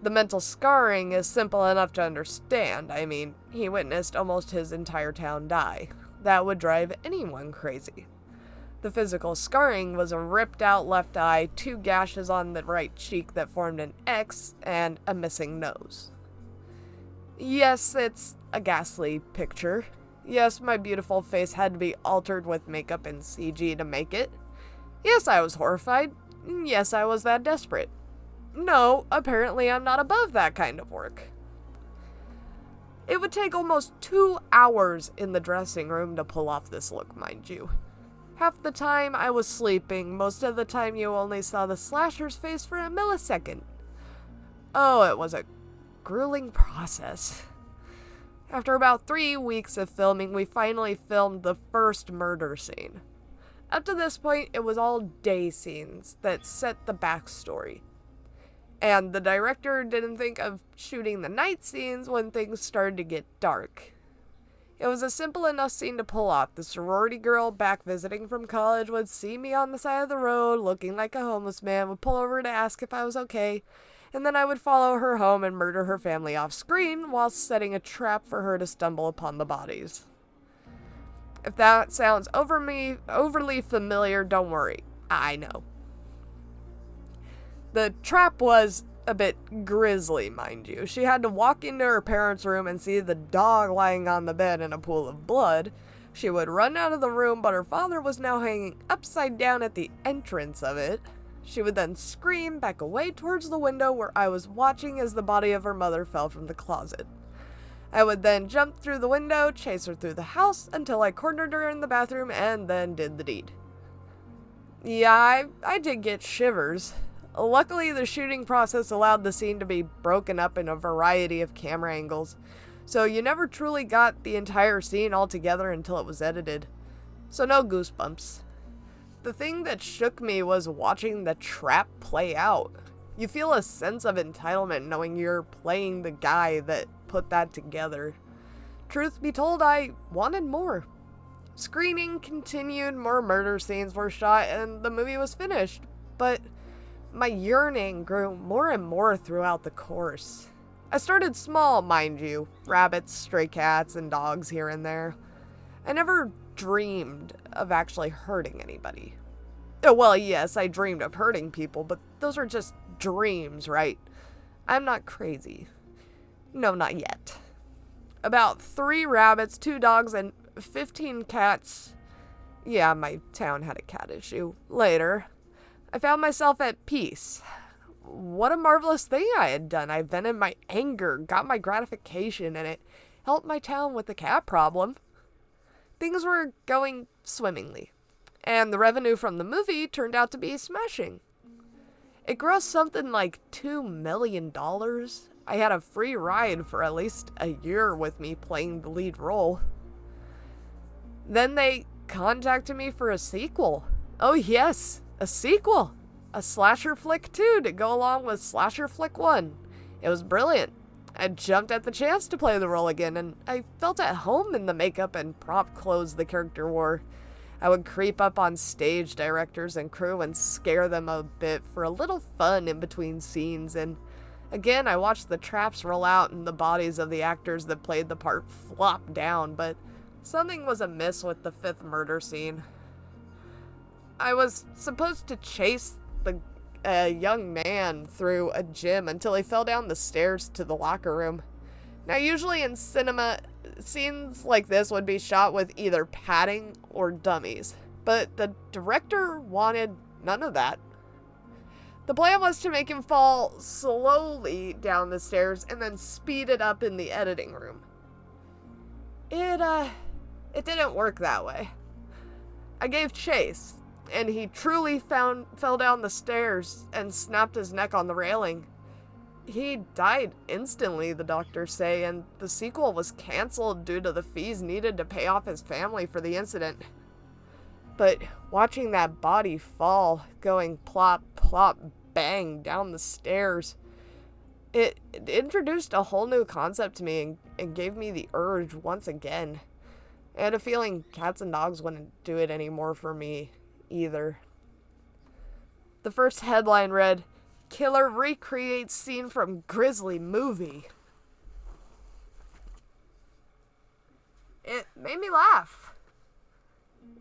The mental scarring is simple enough to understand. I mean, he witnessed almost his entire town die. That would drive anyone crazy. The physical scarring was a ripped out left eye, 2 gashes on the right cheek that formed an X, and a missing nose. Yes, it's a ghastly picture. Yes, my beautiful face had to be altered with makeup and CG to make it. Yes, I was horrified. Yes, I was that desperate. No, apparently I'm not above that kind of work. It would take almost 2 hours in the dressing room to pull off this look, mind you. Half the time I was sleeping, most of the time you only saw the slasher's face for a millisecond. Oh, it was a grueling process. After about 3 weeks of filming, we finally filmed the first murder scene. Up to this point, it was all day scenes that set the backstory. And the director didn't think of shooting the night scenes when things started to get dark. It was a simple enough scene to pull off. The sorority girl back visiting from college would see me on the side of the road looking like a homeless man, would pull over to ask if I was okay, and then I would follow her home and murder her family off screen while setting a trap for her to stumble upon the bodies. If that sounds overly familiar, don't worry. I know. The trap was a bit grisly, mind you. She had to walk into her parents' room and see the dog lying on the bed in a pool of blood. She would run out of the room, but her father was now hanging upside down at the entrance of it. She would then scream, back away towards the window where I was watching as the body of her mother fell from the closet. I would then jump through the window, chase her through the house until I cornered her in the bathroom and then did the deed. Yeah, I did get shivers. Luckily, the shooting process allowed the scene to be broken up in a variety of camera angles, so you never truly got the entire scene all together until it was edited. So no goosebumps. The thing that shook me was watching the trap play out. You feel a sense of entitlement knowing you're playing the guy that put that together. Truth be told, I wanted more. Screening continued, more murder scenes were shot, and the movie was finished. But my yearning grew more and more throughout the course. I started small, mind you. Rabbits, stray cats, and dogs here and there. I never dreamed of actually hurting anybody. Oh, well, yes, I dreamed of hurting people, but those are just dreams, right? I'm not crazy. No, not yet. About 3 rabbits, 2 dogs, and 15 cats. Yeah, my town had a cat issue. Later, I found myself at peace. What a marvelous thing I had done. I vented my anger, got my gratification, and it helped my town with the cat problem. Things were going swimmingly, and the revenue from the movie turned out to be smashing. It grossed something like $2 million. I had a free ride for at least a year with me playing the lead role. Then they contacted me for a sequel. Oh yes, a sequel. A slasher flick 2 to go along with slasher flick 1. It was brilliant. I jumped at the chance to play the role again, and I felt at home in the makeup and prop clothes the character wore. I would creep up on stage directors and crew and scare them a bit for a little fun in between scenes, and again I watched the traps roll out and the bodies of the actors that played the part flop down, but something was amiss with the 5th murder scene. I was supposed to chase a young man through a gym until he fell down the stairs to the locker room. Now, usually in cinema, scenes like this would be shot with either padding or dummies. But the director wanted none of that. The plan was to make him fall slowly down the stairs and then speed it up in the editing room. It didn't work that way. I gave chase, and he truly fell down the stairs and snapped his neck on the railing. He died instantly, the doctors say, and the sequel was canceled due to the fees needed to pay off his family for the incident. But watching that body fall, going plop, plop, bang down the stairs, it introduced a whole new concept to me and gave me the urge once again. I had a feeling cats and dogs wouldn't do it anymore for me either. The first headline read, "Killer recreates scene from grisly movie." It made me laugh.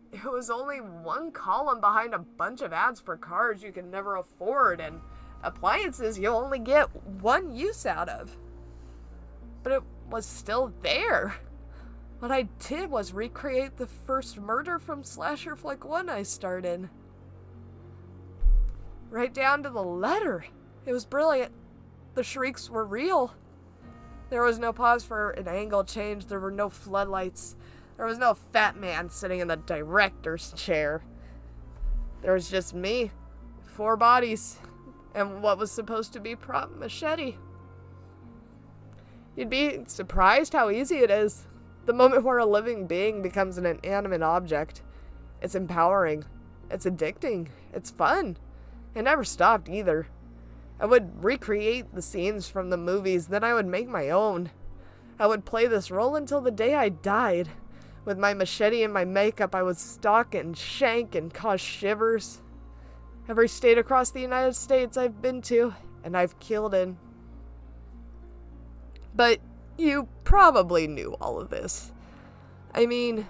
It was only one column behind a bunch of ads for cars you can never afford and appliances you only get one use out of. But it was still there. What I did was recreate the first murder from Slasher Flick 1 I started. Right down to the letter. It was brilliant. The shrieks were real. There was no pause for an angle change. There were no floodlights. There was no fat man sitting in the director's chair. There was just me, 4 bodies, and what was supposed to be prop machete. You'd be surprised how easy it is. The moment where a living being becomes an inanimate object. It's empowering. It's addicting. It's fun. It never stopped either. I would recreate the scenes from the movies, then I would make my own. I would play this role until the day I died. With my machete and my makeup, I would stalk and shank and cause shivers. Every state across the United States I've been to, and I've killed in. But you probably knew all of this. I mean,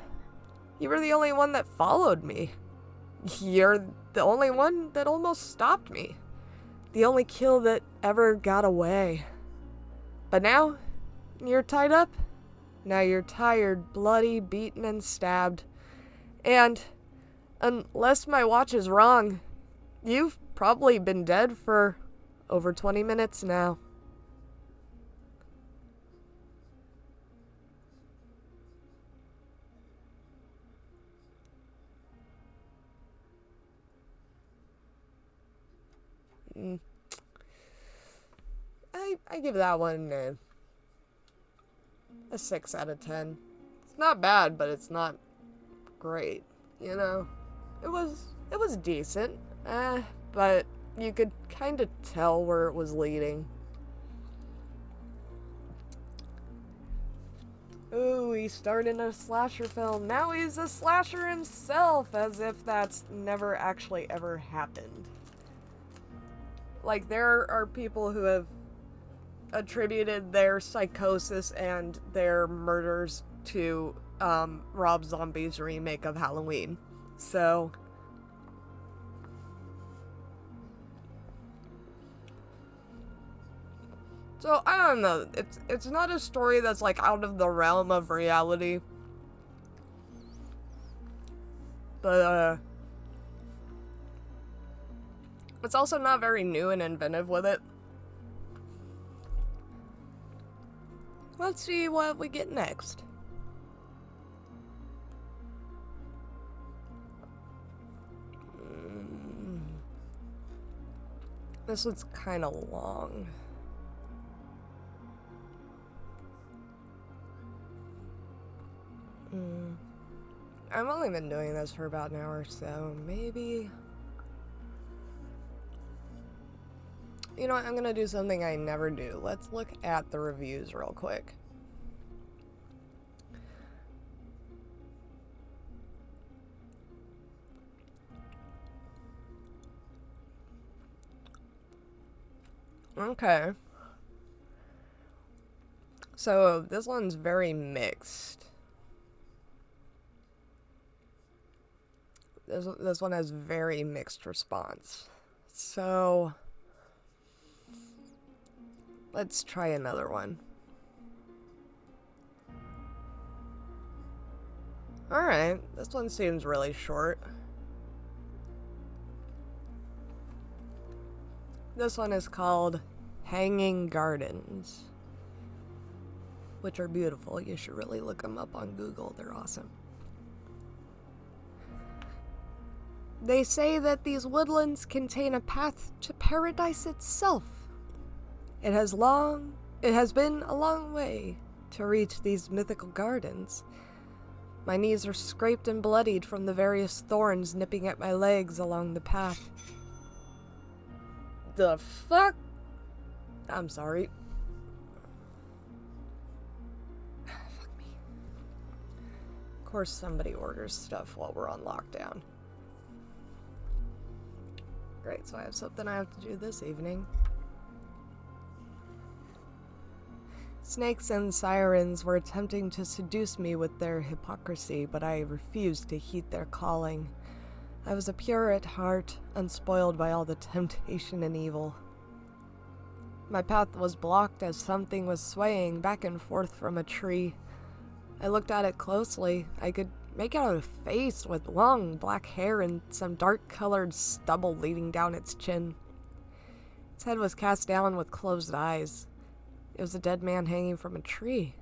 you were the only one that followed me. You're the only one that almost stopped me. The only kill that ever got away. But now, you're tied up. Now you're tired, bloody, beaten, and stabbed. And, unless my watch is wrong, you've probably been dead for over 20 minutes now. I give that one a 6 out of 10. It's not bad, but it's not great, you know? It was decent, but you could kind of tell where it was leading. Ooh, he starred in a slasher film. Now he's a slasher himself, as if that's never actually ever happened. Like, there are people who have attributed their psychosis and their murders to Rob Zombie's remake of Halloween. So I don't know. It's not a story that's like out of the realm of reality. But it's also not very new and inventive with it. Let's see what we get next. This one's kind of long. I've only been doing this for about an hour, so maybe... You know what, I'm gonna do something I never do. Let's look at the reviews real quick. Okay. So, this one's very mixed. This one has very mixed response. So... let's try another one. Alright, this one seems really short. This one is called Hanging Gardens, which are beautiful. You should really look them up on Google. They're awesome. They say that these woodlands contain a path to paradise itself. It has been a long way to reach these mythical gardens. My knees are scraped and bloodied from the various thorns nipping at my legs along the path. The fuck? I'm sorry. Fuck me. Of course somebody orders stuff while we're on lockdown. Great, so I have something I have to do this evening. Snakes and sirens were attempting to seduce me with their hypocrisy, but I refused to heed their calling. I was a pure at heart, unspoiled by all the temptation and evil. My path was blocked as something was swaying back and forth from a tree. I looked at it closely. I could make out a face with long black hair and some dark-colored stubble leading down its chin. Its head was cast down with closed eyes. It was a dead man hanging from a tree.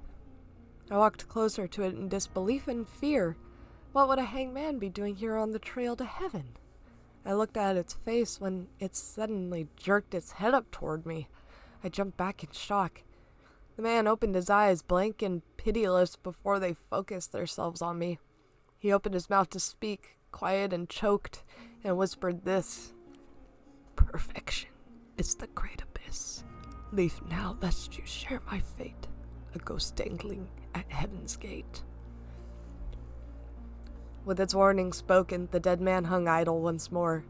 I walked closer to it in disbelief and fear. What would a hanged man be doing here on the trail to heaven? I looked at its face when it suddenly jerked its head up toward me. I jumped back in shock. The man opened his eyes, blank and pitiless, before they focused themselves on me. He opened his mouth to speak, quiet and choked, and whispered this: "Perfection is the great abyss. Leave now, lest you share my fate, a ghost dangling at heaven's gate." With its warning spoken, the dead man hung idle once more.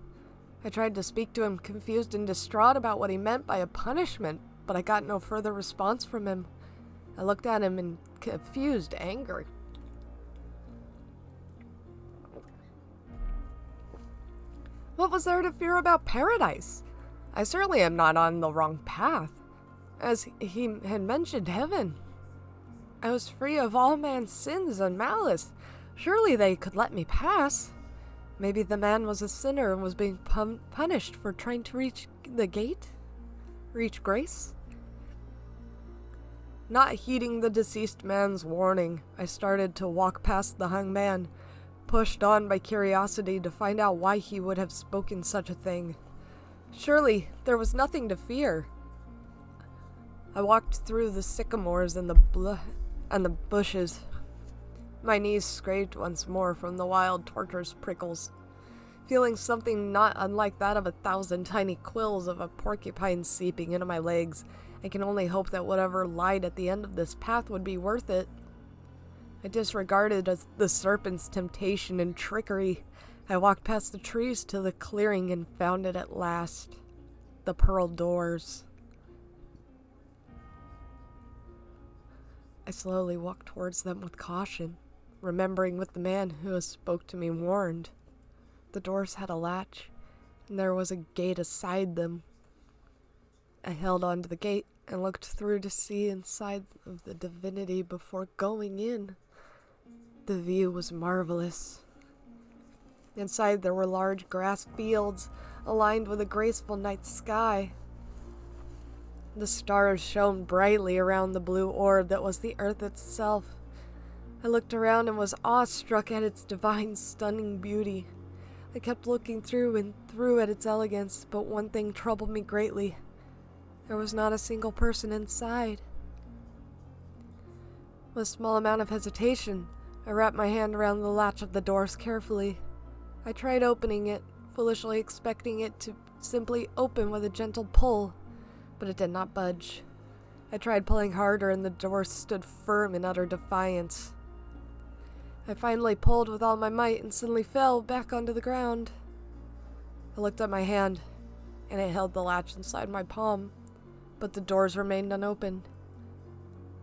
I tried to speak to him, confused and distraught about what he meant by a punishment, but I got no further response from him. I looked at him in confused anger. What was there to fear about paradise? I certainly am not on the wrong path. As he had mentioned heaven, I was free of all man's sins and malice. Surely they could let me pass. Maybe the man was a sinner and was being punished for trying to reach the gate? Reach grace? Not heeding the deceased man's warning, I started to walk past the hung man, pushed on by curiosity to find out why he would have spoken such a thing. Surely there was nothing to fear. I walked through the sycamores and the bushes. My knees scraped once more from the wild, torturous prickles. Feeling something not unlike that of 1,000 tiny quills of a porcupine seeping into my legs, I can only hope that whatever lied at the end of this path would be worth it. I disregarded the serpent's temptation and trickery. I walked past the trees to the clearing and found it at last. The pearl doors. I slowly walked towards them with caution, remembering what the man who spoke to me warned. The doors had a latch, and there was a gate aside them. I held onto the gate and looked through to see inside of the divinity before going in. The view was marvelous. Inside there were large grass fields, aligned with a graceful night sky. The stars shone brightly around the blue orb that was the earth itself. I looked around and was awestruck at its divine, stunning beauty. I kept looking through and through at its elegance, but one thing troubled me greatly. There was not a single person inside. With a small amount of hesitation, I wrapped my hand around the latch of the doors carefully. I tried opening it, foolishly expecting it to simply open with a gentle pull, but it did not budge. I tried pulling harder and the door stood firm in utter defiance. I finally pulled with all my might and suddenly fell back onto the ground. I looked at my hand, and it held the latch inside my palm, but the doors remained unopened.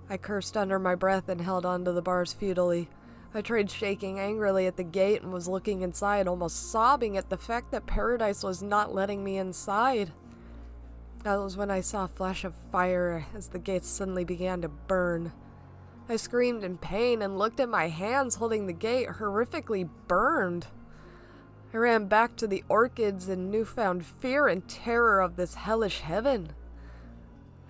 I cursed under my breath and held onto the bars futilely. I tried shaking angrily at the gate and was looking inside, almost sobbing at the fact that paradise was not letting me inside. That was when I saw a flash of fire as the gate suddenly began to burn. I screamed in pain and looked at my hands holding the gate, horrifically burned. I ran back to the orchids in newfound fear and terror of this hellish heaven.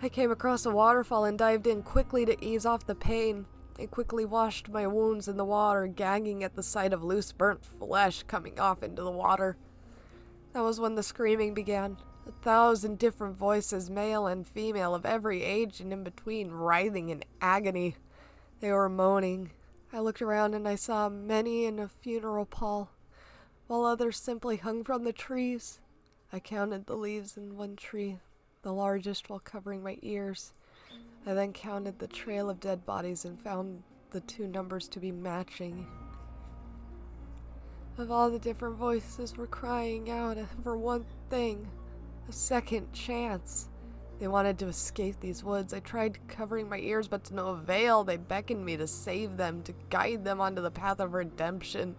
I came across a waterfall and dived in quickly to ease off the pain. I quickly washed my wounds in the water, gagging at the sight of loose burnt flesh coming off into the water. That was when the screaming began. 1,000 different voices, male and female, of every age and in between, writhing in agony. They were moaning. I looked around and I saw many in a funeral pall, while others simply hung from the trees. I counted the leaves in one tree, the largest while covering my ears. I then counted the trail of dead bodies and found the two numbers to be matching. Of all the different voices were crying out for one thing, a second chance. They wanted to escape these woods. I tried covering my ears, but to no avail. They beckoned me to save them, to guide them onto the path of redemption.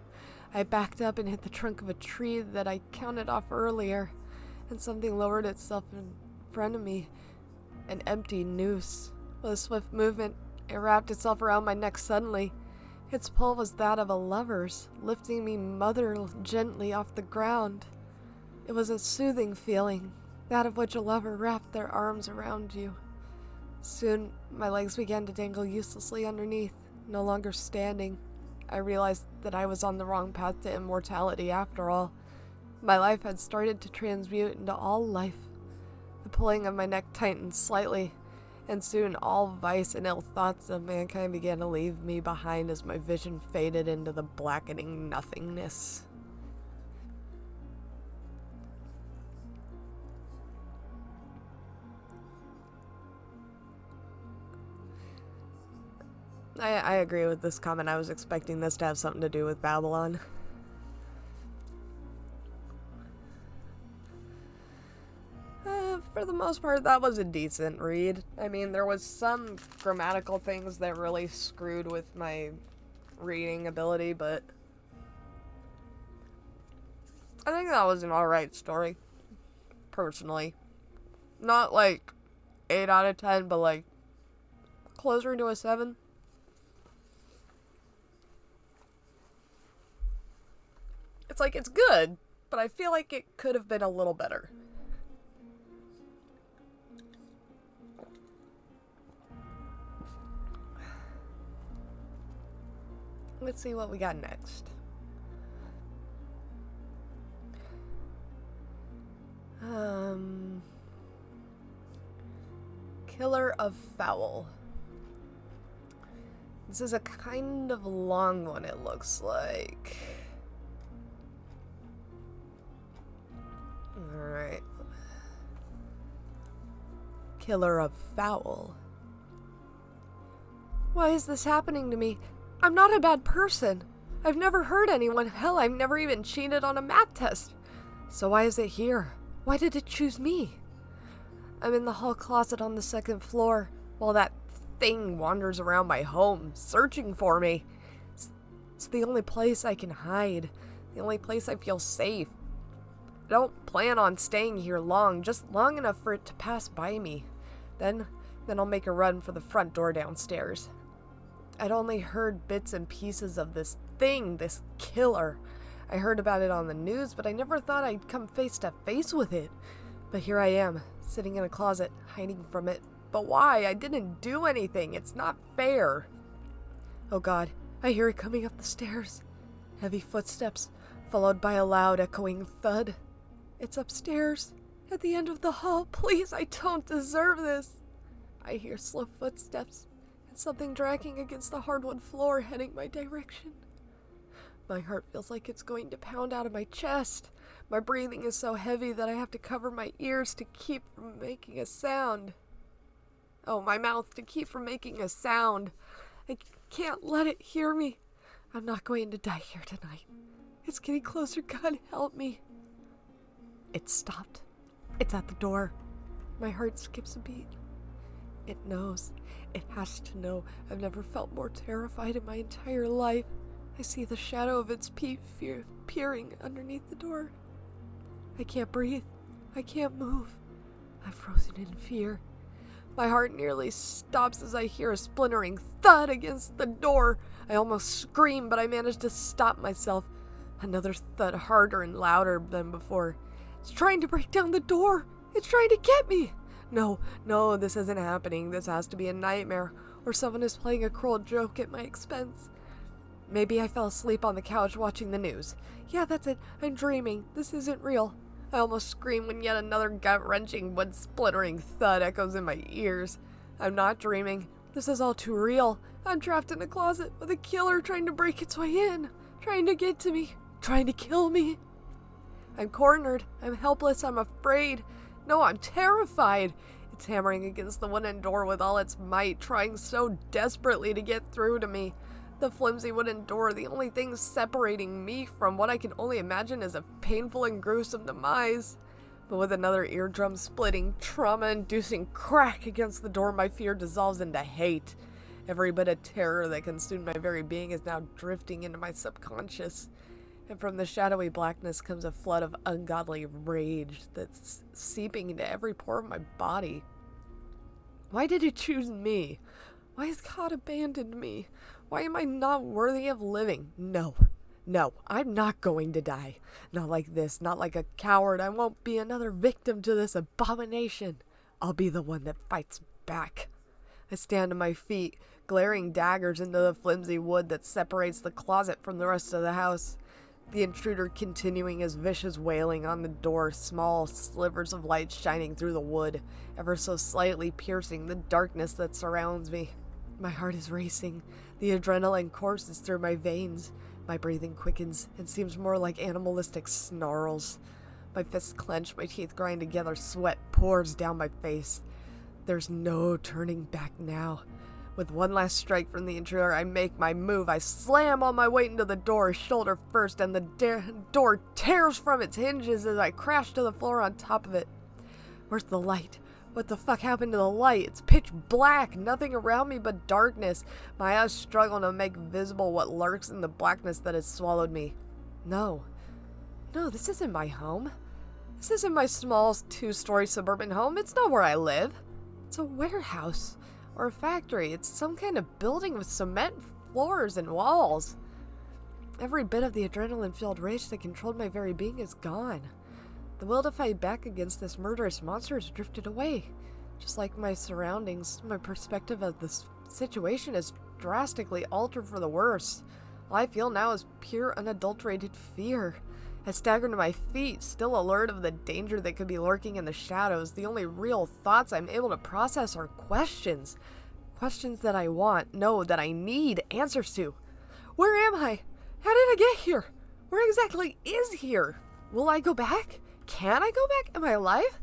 I backed up and hit the trunk of a tree that I counted off earlier, and something lowered itself in front of me, an empty noose. With a swift movement, it wrapped itself around my neck suddenly. Its pull was that of a lover's, lifting me gently off the ground. It was a soothing feeling, that of which a lover wrapped their arms around you. Soon, my legs began to dangle uselessly underneath, no longer standing. I realized that I was on the wrong path to immortality after all. My life had started to transmute into all life. The pulling of my neck tightened slightly, and soon all vice and ill thoughts of mankind began to leave me behind as my vision faded into the blackening nothingness. I agree with this comment. I was expecting this to have something to do with Babylon. For the most part, that was a decent read. I mean, there was some grammatical things that really screwed with my reading ability, but I think that was an alright story, personally. Not like 8 out of 10, but like closer to a 7. It's like, it's good, but I feel like it could have been a little better. Let's see what we got next. Killer of Fowl. This is a kind of long one, it looks like. Alright. Killer of Fowl. Why is this happening to me? I'm not a bad person. I've never hurt anyone. Hell, I've never even cheated on a math test. So why is it here? Why did it choose me? I'm in the hall closet on the 2nd floor, while that thing wanders around my home, searching for me. It's the only place I can hide. The only place I feel safe. I don't plan on staying here long, just long enough for it to pass by me. Then I'll make a run for the front door downstairs. I'd only heard bits and pieces of this thing, this killer. I heard about it on the news, but I never thought I'd come face to face with it. But here I am, sitting in a closet, hiding from it. But why? I didn't do anything. It's not fair. Oh God, I hear it coming up the stairs. Heavy footsteps, followed by a loud echoing thud. It's upstairs, at the end of the hall. Please, I don't deserve this. I hear slow footsteps. Something dragging against the hardwood floor heading my direction. My heart feels like it's going to pound out of my chest. My breathing is so heavy that I have to cover my ears to keep from making a sound. Oh, my mouth to keep from making a sound. I can't let it hear me. I'm not going to die here tonight. It's getting closer. God help me. It stopped. It's at the door. My heart skips a beat. It knows. It has to know. I've never felt more terrified in my entire life. I see the shadow of its peering underneath the door. I can't breathe. I can't move. I'm frozen in fear. My heart nearly stops as I hear a splintering thud against the door. I almost scream, but I manage to stop myself. Another thud harder and louder than before. It's trying to break down the door. It's trying to get me. No, this isn't happening. This has to be a nightmare, or someone is playing a cruel joke at my expense. Maybe I fell asleep on the couch watching the news. Yeah, that's it. I'm dreaming. This isn't real. I almost scream when yet another gut-wrenching, wood-splintering thud echoes in my ears. I'm not dreaming. This is all too real. I'm trapped in a closet with a killer trying to break its way in, trying to get to me, trying to kill me. I'm cornered. I'm helpless. I'm afraid. No, I'm terrified. It's hammering against the wooden door with all its might, trying so desperately to get through to me. The flimsy wooden door, the only thing separating me from what I can only imagine is a painful and gruesome demise. But with another eardrum-splitting, trauma-inducing crack against the door, my fear dissolves into hate. Every bit of terror that consumed my very being is now drifting into my subconscious. And from the shadowy blackness comes a flood of ungodly rage that's seeping into every pore of my body. Why did it choose me? Why has God abandoned me? Why am I not worthy of living? No, I'm not going to die. Not like this, not like a coward. I won't be another victim to this abomination. I'll be the one that fights back. I stand on my feet, glaring daggers into the flimsy wood that separates the closet from the rest of the house. The intruder continuing his vicious wailing on the door, small slivers of light shining through the wood, ever so slightly piercing the darkness that surrounds me. My heart is racing. The adrenaline courses through my veins. My breathing quickens and seems more like animalistic snarls. My fists clench, my teeth grind together, sweat pours down my face. There's no turning back now. With one last strike from the intruder, I make my move. I slam all my weight into the door, shoulder first, and the door tears from its hinges as I crash to the floor on top of it. Where's the light? What the fuck happened to the light? It's pitch black, nothing around me but darkness. My eyes struggle to make visible what lurks in the blackness that has swallowed me. No, this isn't my home. This isn't my small 2-story suburban home. It's not where I live. It's a warehouse. Or a factory. It's some kind of building with cement floors and walls. Every bit of the adrenaline-filled rage that controlled my very being is gone. The will to fight back against this murderous monster has drifted away. Just like my surroundings, my perspective of this situation is drastically altered for the worse. All I feel now is pure, unadulterated fear. I stagger to my feet, still alert of the danger that could be lurking in the shadows. The only real thoughts I'm able to process are questions. Questions that I want, no, that I need answers to. Where am I? How did I get here? Where exactly is here? Will I go back? Can I go back? Am I alive?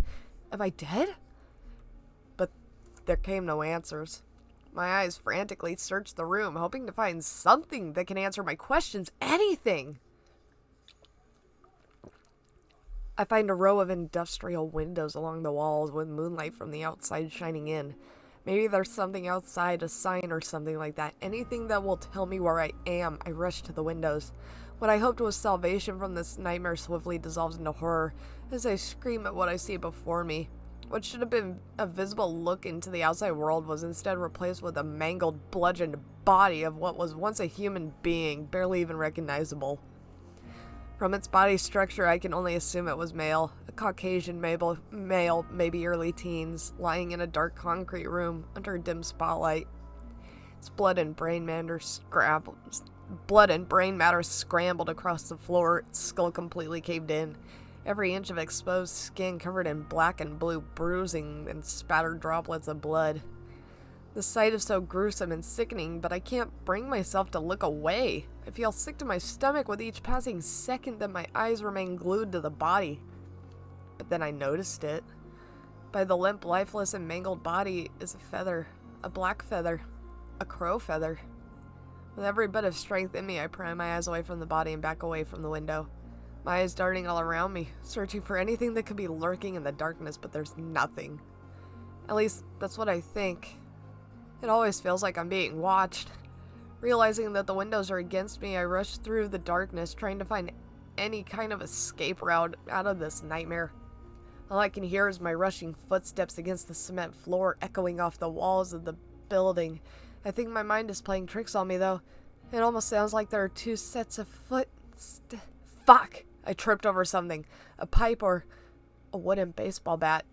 Am I dead? But there came no answers. My eyes frantically searched the room, hoping to find something that can answer my questions. Anything! I find a row of industrial windows along the walls with moonlight from the outside shining in. Maybe there's something outside, a sign or something like that. Anything that will tell me where I am. I rush to the windows. What I hoped was salvation from this nightmare swiftly dissolves into horror as I scream at what I see before me. What should have been a visible look into the outside world was instead replaced with a mangled, bludgeoned body of what was once a human being, barely even recognizable. From its body structure, I can only assume it was male. A Caucasian male, maybe early teens, lying in a dark concrete room under a dim spotlight. Its blood and brain matter scrambled across the floor, its skull completely caved in. Every inch of exposed skin covered in black and blue bruising and spattered droplets of blood. The sight is so gruesome and sickening, but I can't bring myself to look away. I feel sick to my stomach with each passing second that my eyes remain glued to the body. But then I noticed it. By the limp, lifeless, and mangled body is a feather. A black feather. A crow feather. With every bit of strength in me, I pry my eyes away from the body and back away from the window. My eyes darting all around me, searching for anything that could be lurking in the darkness, but there's nothing. At least, that's what I think. It always feels like I'm being watched. Realizing that the windows are against me, I rush through the darkness, trying to find any kind of escape route out of this nightmare. All I can hear is my rushing footsteps against the cement floor, echoing off the walls of the building. I think my mind is playing tricks on me, though. It almost sounds like there are two sets of Fuck! I tripped over something. A pipe or a wooden baseball bat.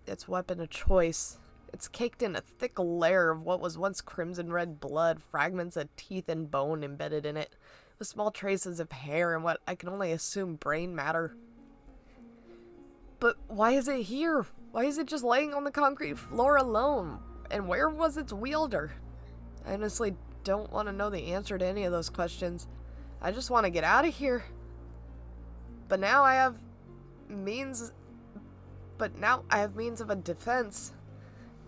Its weapon of choice. It's caked in a thick layer of what was once crimson red blood, fragments of teeth and bone embedded in it, with small traces of hair and what I can only assume brain matter. But why is it here? Why is it just laying on the concrete floor alone? And where was its wielder? I honestly don't want to know the answer to any of those questions. I just want to get out of here. But now I have means of a defense.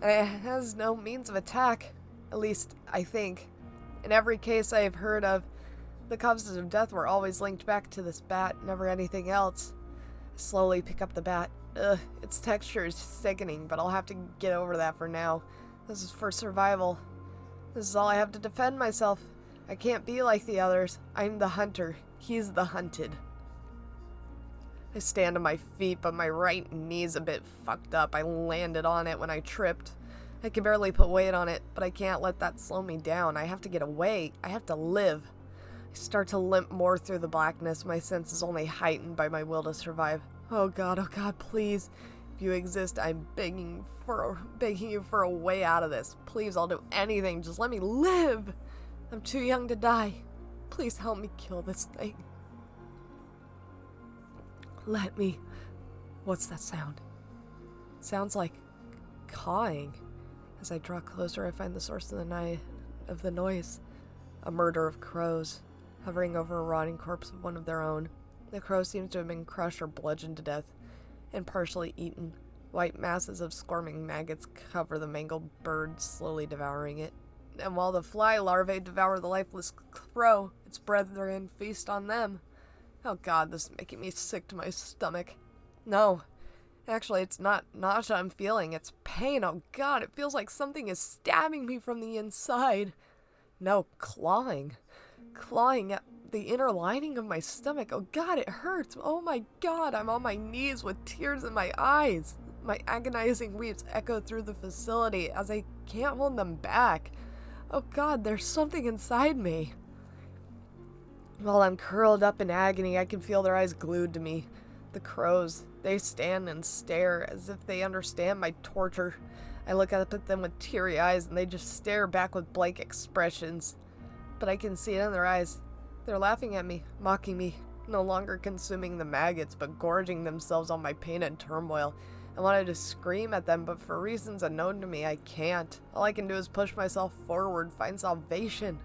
And it has no means of attack. At least, I think. In every case I have heard of, the causes of death were always linked back to this bat, never anything else. I slowly pick up the bat. Its texture is sickening, but I'll have to get over that for now. This is for survival. This is all I have to defend myself. I can't be like the others. I'm the hunter. He's the hunted. I stand on my feet, but my right knee's a bit fucked up. I landed on it when I tripped. I can barely put weight on it, but I can't let that slow me down. I have to get away. I have to live. I start to limp more through the blackness, my senses only heightened by my will to survive. Oh God, please. If you exist, I'm begging you for a way out of this. Please, I'll do anything. Just let me live. I'm too young to die. Please help me kill this thing. Let me. What's that sound? It sounds like cawing. As I draw closer, I find the source of the noise. A murder of crows, hovering over a rotting corpse of one of their own. The crow seems to have been crushed or bludgeoned to death, and partially eaten. White masses of squirming maggots cover the mangled bird, slowly devouring it. And while the fly larvae devour the lifeless crow, its brethren feast on them. Oh God, this is making me sick to my stomach. No, actually, it's not nausea I'm feeling, it's pain. Oh God, it feels like something is stabbing me from the inside. No, clawing at the inner lining of my stomach. Oh God, it hurts. Oh my God, I'm on my knees with tears in my eyes. My agonizing weeps echo through the facility as I can't hold them back. Oh God, there's something inside me. While I'm curled up in agony, I can feel their eyes glued to me. The crows, they stand and stare as if they understand my torture. I look up at them with teary eyes and they just stare back with blank expressions. But I can see it in their eyes. They're laughing at me, mocking me, no longer consuming the maggots, but gorging themselves on my pain and turmoil. I wanted to scream at them, but for reasons unknown to me, I can't. All I can do is push myself forward, find salvation.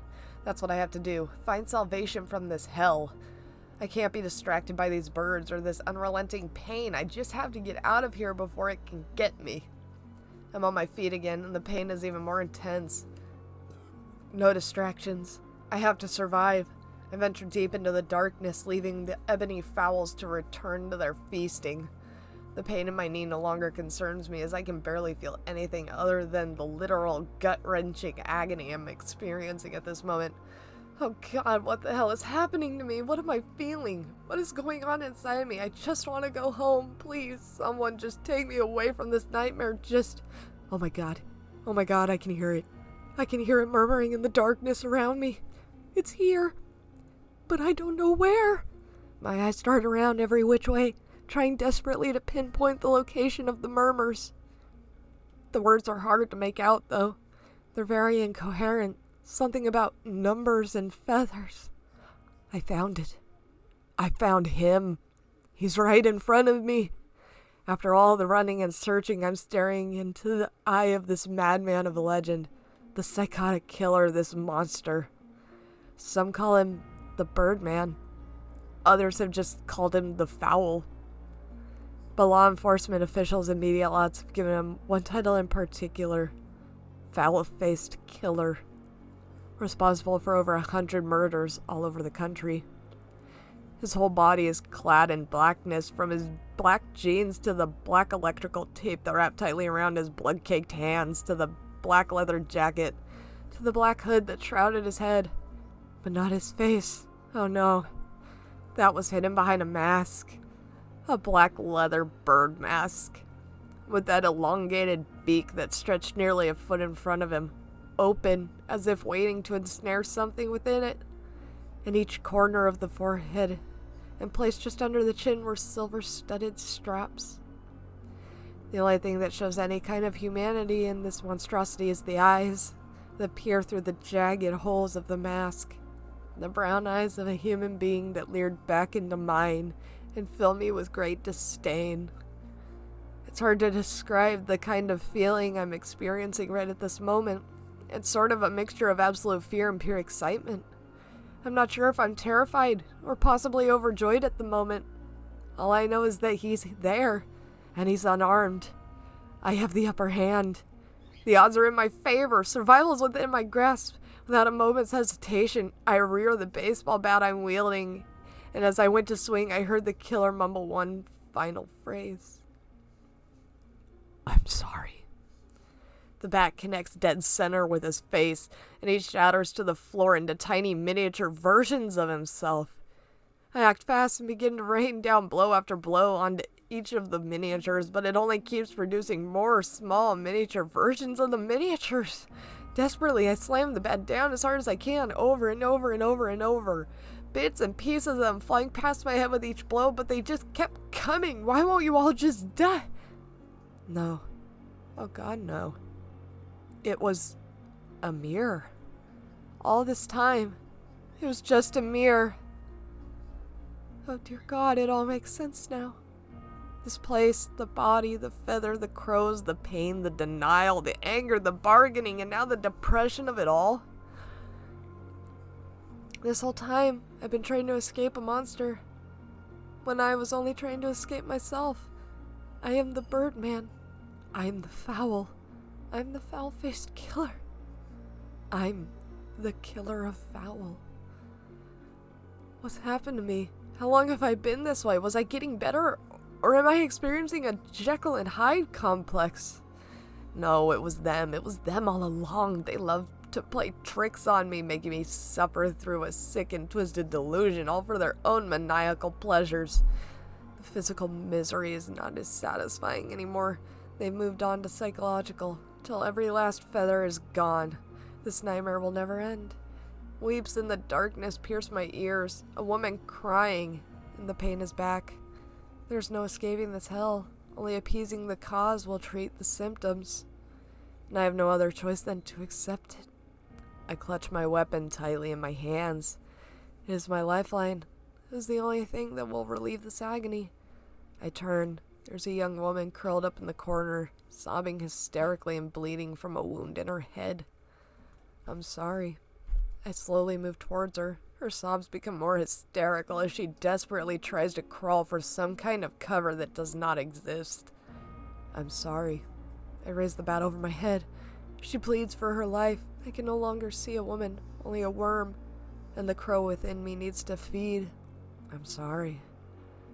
That's what I have to do. Find salvation from this hell. I can't be distracted by these birds or this unrelenting pain. I just have to get out of here before it can get me. I'm on my feet again, and the pain is even more intense. No distractions. I have to survive. I venture deep into the darkness, leaving the ebony fowls to return to their feasting. The pain in my knee no longer concerns me, as I can barely feel anything other than the literal gut-wrenching agony I'm experiencing at this moment. Oh God, what the hell is happening to me? What am I feeling? What is going on inside me? I just want to go home. Please, someone just take me away from this nightmare. Oh my God, I can hear it. I can hear it murmuring in the darkness around me. It's here, but I don't know where. My eyes dart around every which way, trying desperately to pinpoint the location of the murmurs. The words are hard to make out, though. They're very incoherent. Something about numbers and feathers. I found it. I found him. He's right in front of me. After all the running and searching, I'm staring into the eye of this madman of legend, the psychotic killer, this monster. Some call him the Birdman. Others have just called him the Fowl. But law enforcement officials and media outlets have given him one title in particular: Foul-Faced Killer. Responsible for over 100 murders all over the country. His whole body is clad in blackness, from his black jeans to the black electrical tape that wrapped tightly around his blood-caked hands, to the black leather jacket, to the black hood that shrouded his head. But not his face. Oh no. That was hidden behind a mask. A black leather bird mask, with that elongated beak that stretched nearly a foot in front of him, open, as if waiting to ensnare something within it. In each corner of the forehead, and placed just under the chin were silver-studded straps. The only thing that shows any kind of humanity in this monstrosity is the eyes that peer through the jagged holes of the mask. The brown eyes of a human being that leered back into mine and filled me with great disdain. It's hard to describe the kind of feeling I'm experiencing right at this moment. It's sort of a mixture of absolute fear and pure excitement. I'm not sure if I'm terrified or possibly overjoyed at the moment. All I know is that he's there, and he's unarmed. I have the upper hand. The odds are in my favor. Survival is within my grasp. Without a moment's hesitation, I rear the baseball bat I'm wielding, and as I went to swing, I heard the killer mumble one final phrase. I'm sorry. The bat connects dead center with his face, and he shatters to the floor into tiny miniature versions of himself. I act fast and begin to rain down blow after blow onto each of the miniatures, but it only keeps producing more small miniature versions of the miniatures. Desperately, I slam the bat down as hard as I can, over and over and over and over. Bits and pieces of them flying past my head with each blow, but they just kept coming. Why won't you all just die? No. Oh God, no. It was a mirror. All this time, it was just a mirror. Oh dear God, it all makes sense now. This place, the body, the feather, the crows, the pain, the denial, the anger, the bargaining, and now the depression of it all. This whole time, I've been trying to escape a monster, when I was only trying to escape myself. I am the Birdman. I am the fowl. I'm the foul-faced killer. I'm the killer of fowl. What's happened to me? How long have I been this way? Was I getting better? Or am I experiencing a Jekyll and Hyde complex? No, it was them. It was them all along. They loved to play tricks on me, making me suffer through a sick and twisted delusion, all for their own maniacal pleasures. The physical misery is not as satisfying anymore. They've moved on to psychological, till every last feather is gone. This nightmare will never end. Weeps in the darkness pierce my ears, a woman crying, and the pain is back. There's no escaping this hell. Only appeasing the cause will treat the symptoms. And I have no other choice than to accept it. I clutch my weapon tightly in my hands. It is my lifeline. It is the only thing that will relieve this agony. I turn. There's a young woman curled up in the corner, sobbing hysterically and bleeding from a wound in her head. I'm sorry. I slowly move towards her. Her sobs become more hysterical as she desperately tries to crawl for some kind of cover that does not exist. I'm sorry. I raise the bat over my head. She pleads for her life. I can no longer see a woman, only a worm, and the crow within me needs to feed. I'm sorry.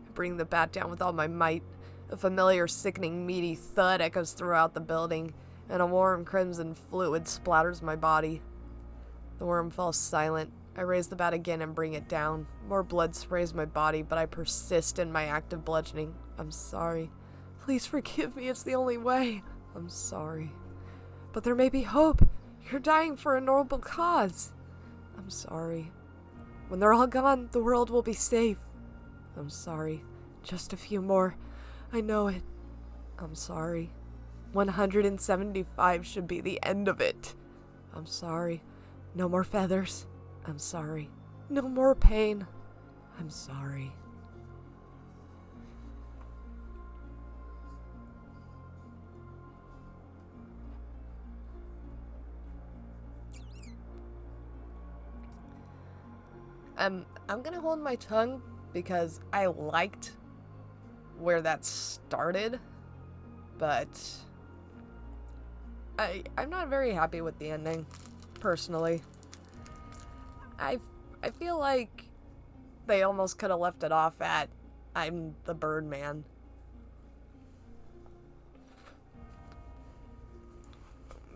I bring the bat down with all my might. A familiar, sickening, meaty thud echoes throughout the building, and a warm crimson fluid splatters my body. The worm falls silent. I raise the bat again and bring it down. More blood sprays my body, but I persist in my act of bludgeoning. I'm sorry. Please forgive me, it's the only way. I'm sorry. But there may be hope. You're dying for a noble cause. I'm sorry. When they're all gone, the world will be safe. I'm sorry. Just a few more. I know it. I'm sorry. 175 should be the end of it. I'm sorry. No more feathers. I'm sorry. No more pain. I'm sorry. I'm gonna hold my tongue because I liked where that started, but I'm not very happy with the ending, personally. I feel like they almost could have left it off at I'm the Birdman.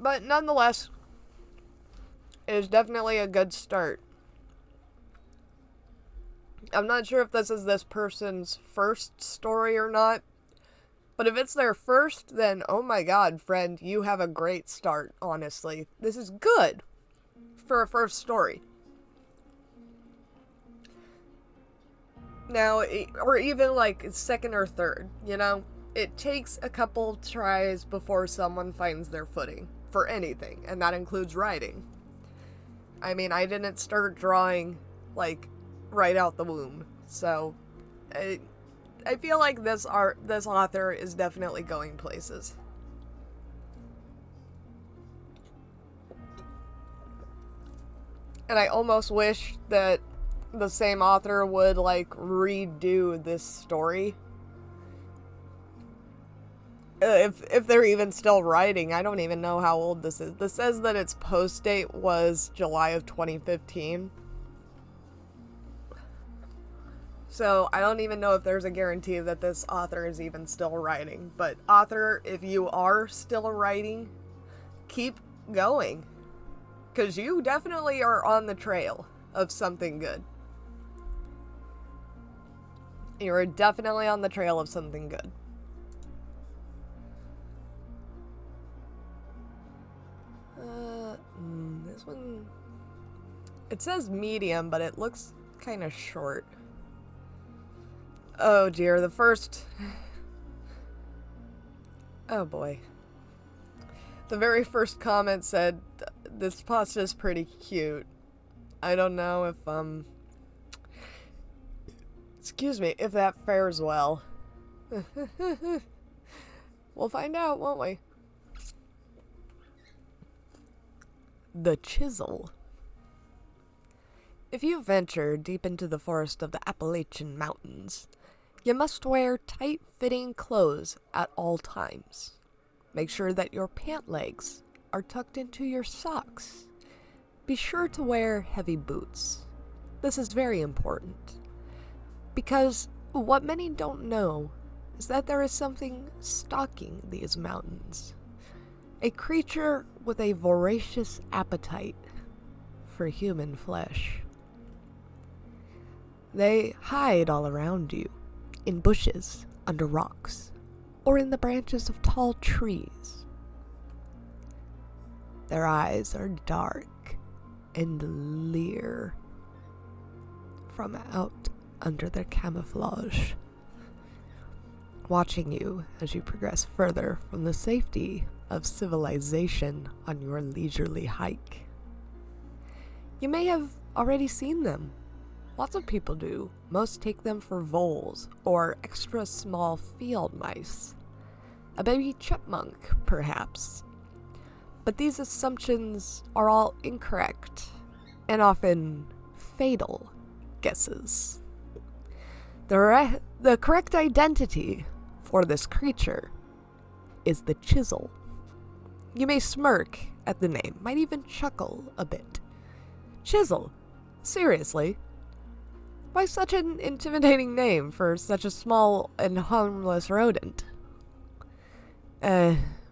But nonetheless, it is definitely a good start. I'm not sure if this is this person's first story or not, but if it's their first, then oh my god, friend, you have a great start, honestly. This is good for a first story. Now, or even like second or third, you know? It takes a couple tries before someone finds their footing for anything, and that includes writing. I mean, I didn't start drawing, like, right out the womb, so I feel like this author is definitely going places. And I almost wish that the same author would, like, redo this story. If they're even still writing, I don't even know how old this is. This says that its post date was July of 2015. So I don't even know if there's a guarantee that this author is even still writing. But author, if you are still writing, keep going. Because you definitely are on the trail of something good. You're definitely on the trail of something good. This one... It says medium, but it looks kind of short. Oh dear, the first... Oh boy. The very first comment said, this pasta is pretty cute. I don't know if, excuse me, if that fares well. We'll find out, won't we? The Chisel. If you venture deep into the forest of the Appalachian Mountains, you must wear tight-fitting clothes at all times. Make sure that your pant legs are tucked into your socks. Be sure to wear heavy boots. This is very important, because what many don't know is that there is something stalking these mountains. A creature with a voracious appetite for human flesh. They hide all around you, in bushes, under rocks, or in the branches of tall trees. Their eyes are dark and leer from out under their camouflage, watching you as you progress further from the safety of civilization on your leisurely hike. You may have already seen them. Lots of people do. Most take them for voles or extra small field mice. A baby chipmunk, perhaps. But these assumptions are all incorrect and often fatal guesses. The correct identity for this creature is the Chisel. You may smirk at the name, might even chuckle a bit. Chisel? Seriously? Why such an intimidating name for such a small and harmless rodent?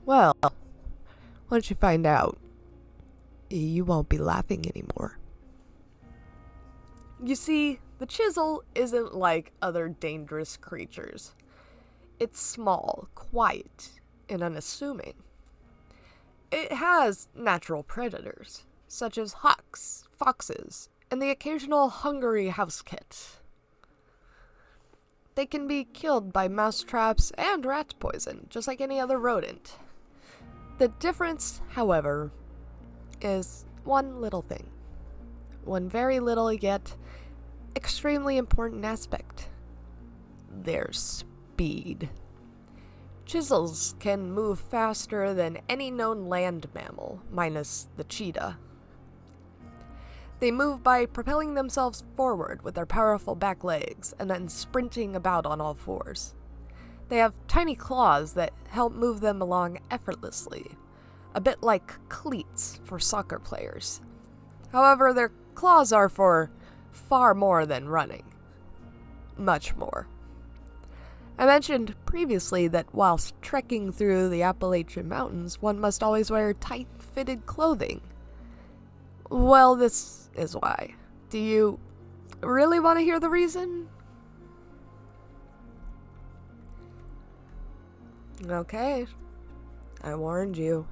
Well, once you find out, you won't be laughing anymore. You see, the Chisel isn't like other dangerous creatures. It's small, quiet, and unassuming. It has natural predators, such as hawks, foxes, and the occasional hungry house kit. They can be killed by mouse traps and rat poison, just like any other rodent. The difference, however, is one little thing. One very little yet extremely important aspect. Their speed. Chisels can move faster than any known land mammal, minus the cheetah. They move by propelling themselves forward with their powerful back legs and then sprinting about on all fours. They have tiny claws that help move them along effortlessly, a bit like cleats for soccer players. However, their claws are for far more than running. Much more. I mentioned previously that whilst trekking through the Appalachian Mountains, one must always wear tight-fitted clothing. Well, this is why. Do you really want to hear the reason? Okay. I warned you.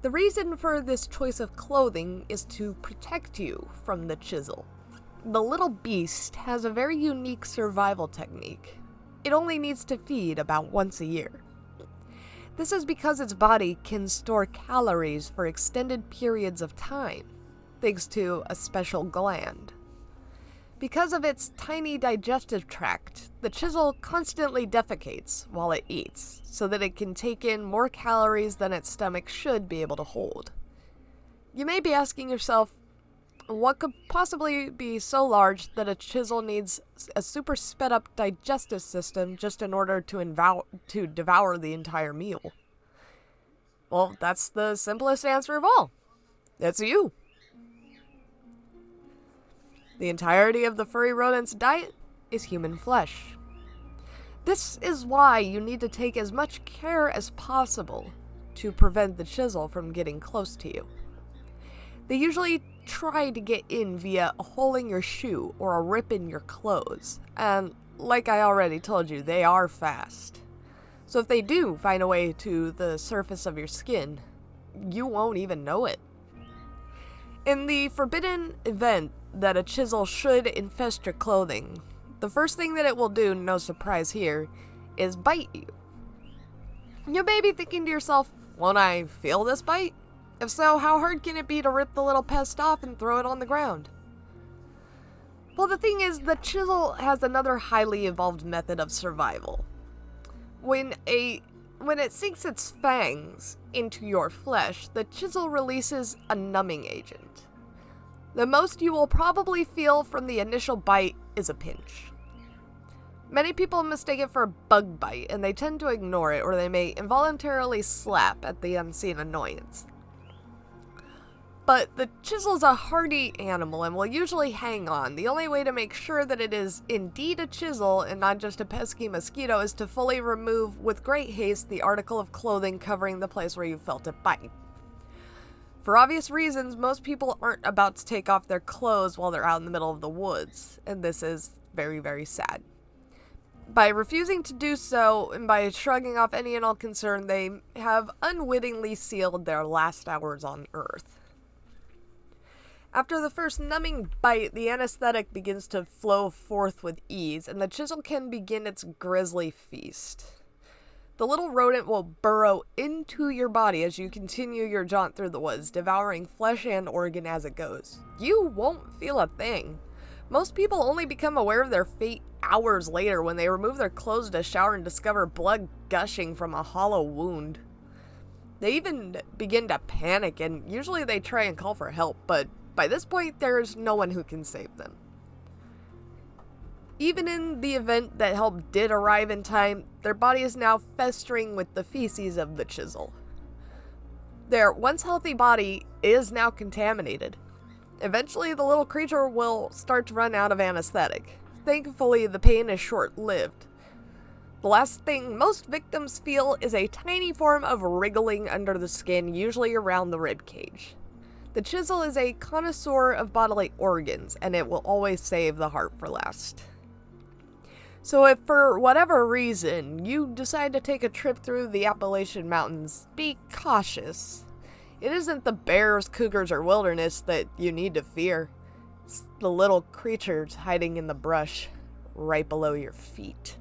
The reason for this choice of clothing is to protect you from the Chisel. the little beast has a very unique survival technique. It only needs to feed about once a year. This is because its body can store calories for extended periods of time, thanks to a special gland. Because of its tiny digestive tract, the chisel constantly defecates while it eats, so that it can take in more calories than its stomach should be able to hold. You may be asking yourself, what could possibly be so large that a chisel needs a super sped up digestive system just in order to devour the entire meal? Well, that's the simplest answer of all. It's you. The entirety of the furry rodent's diet is human flesh. This is why you need to take as much care as possible to prevent the chisel from getting close to you. They usually try to get in via a hole in your shoe or a rip in your clothes, and like I already told you, they are fast. So if they do find a way to the surface of your skin, you won't even know it. In the forbidden event that a chisel should infest your clothing, the first thing that it will do, no surprise here, is bite you. You may be thinking to yourself, won't I feel this bite? If so, how hard can it be to rip the little pest off and throw it on the ground? Well, the thing is, the chisel has another highly evolved method of survival. When it sinks its fangs into your flesh, the chisel releases a numbing agent. The most you will probably feel from the initial bite is a pinch. Many people mistake it for a bug bite, and they tend to ignore it, or they may involuntarily slap at the unseen annoyance. But the chisel's a hardy animal and will usually hang on. The only way to make sure that it is indeed a chisel and not just a pesky mosquito is to fully remove with great haste the article of clothing covering the place where you felt it bite. For obvious reasons, most people aren't about to take off their clothes while they're out in the middle of the woods, and this is very, very sad. By refusing to do so, and by shrugging off any and all concern, they have unwittingly sealed their last hours on Earth. After the first numbing bite, the anesthetic begins to flow forth with ease, and the chisel can begin its grisly feast. The little rodent will burrow into your body as you continue your jaunt through the woods, devouring flesh and organ as it goes. You won't feel a thing. Most people only become aware of their fate hours later when they remove their clothes to shower and discover blood gushing from a hollow wound. They even begin to panic, and usually they try and call for help, but by this point, there's no one who can save them. Even in the event that help did arrive in time, their body is now festering with the feces of the chisel. Their once healthy body is now contaminated. Eventually, the little creature will start to run out of anesthetic. Thankfully, the pain is short-lived. The last thing most victims feel is a tiny form of wriggling under the skin, usually around the rib cage. The chisel is a connoisseur of bodily organs, and it will always save the heart for last. So if for whatever reason you decide to take a trip through the Appalachian Mountains, be cautious. It isn't the bears, cougars, or wilderness that you need to fear. It's the little creatures hiding in the brush right below your feet.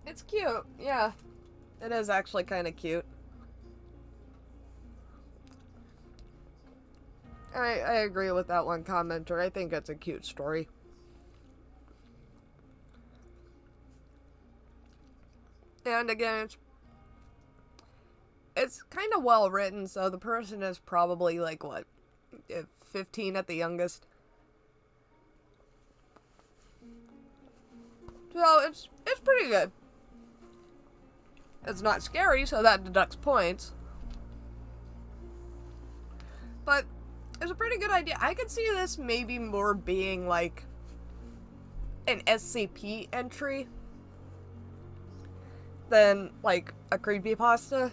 It's cute, yeah. It is actually kind of cute. I agree with that one commenter. I think it's a cute story. And again, it's kind of well written, so the person is probably like, what, 15 at the youngest? So it's pretty good. It's not scary, so that deducts points. But it's a pretty good idea. I could see this maybe more being like an SCP entry than like a creepypasta.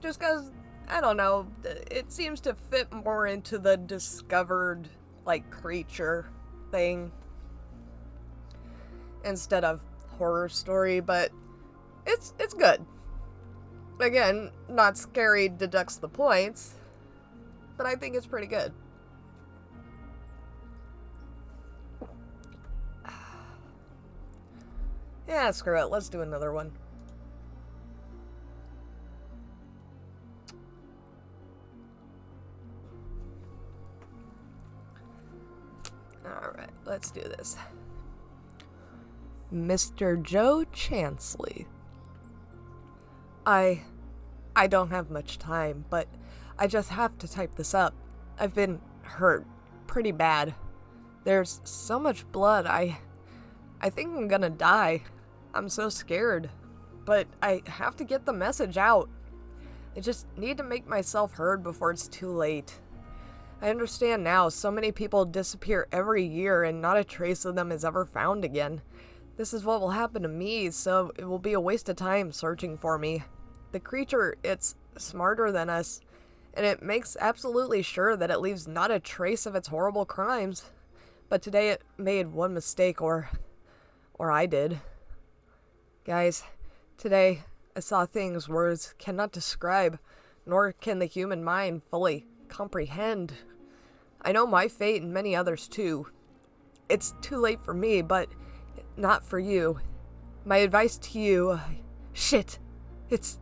Just because I don't know, it seems to fit more into the discovered, like, creature thing instead of horror story, but it's good. Again, not scary deducts the points, but I think it's pretty good. Yeah, screw it. Let's do another one. Alright, let's do this. Mr. Joe Chansley. I don't have much time, but I just have to type this up. I've been hurt pretty bad. There's so much blood, I think I'm gonna die. I'm so scared, but I have to get the message out. I just need to make myself heard before it's too late. I understand now, so many people disappear every year and not a trace of them is ever found again. This is what will happen to me, so it will be a waste of time searching for me. The creature, it's smarter than us, and it makes absolutely sure that it leaves not a trace of its horrible crimes. But today it made one mistake, or I did. Guys, today I saw things words cannot describe, nor can the human mind fully comprehend. I know my fate and many others too. It's too late for me, but not for you. My advice to you... shit! It's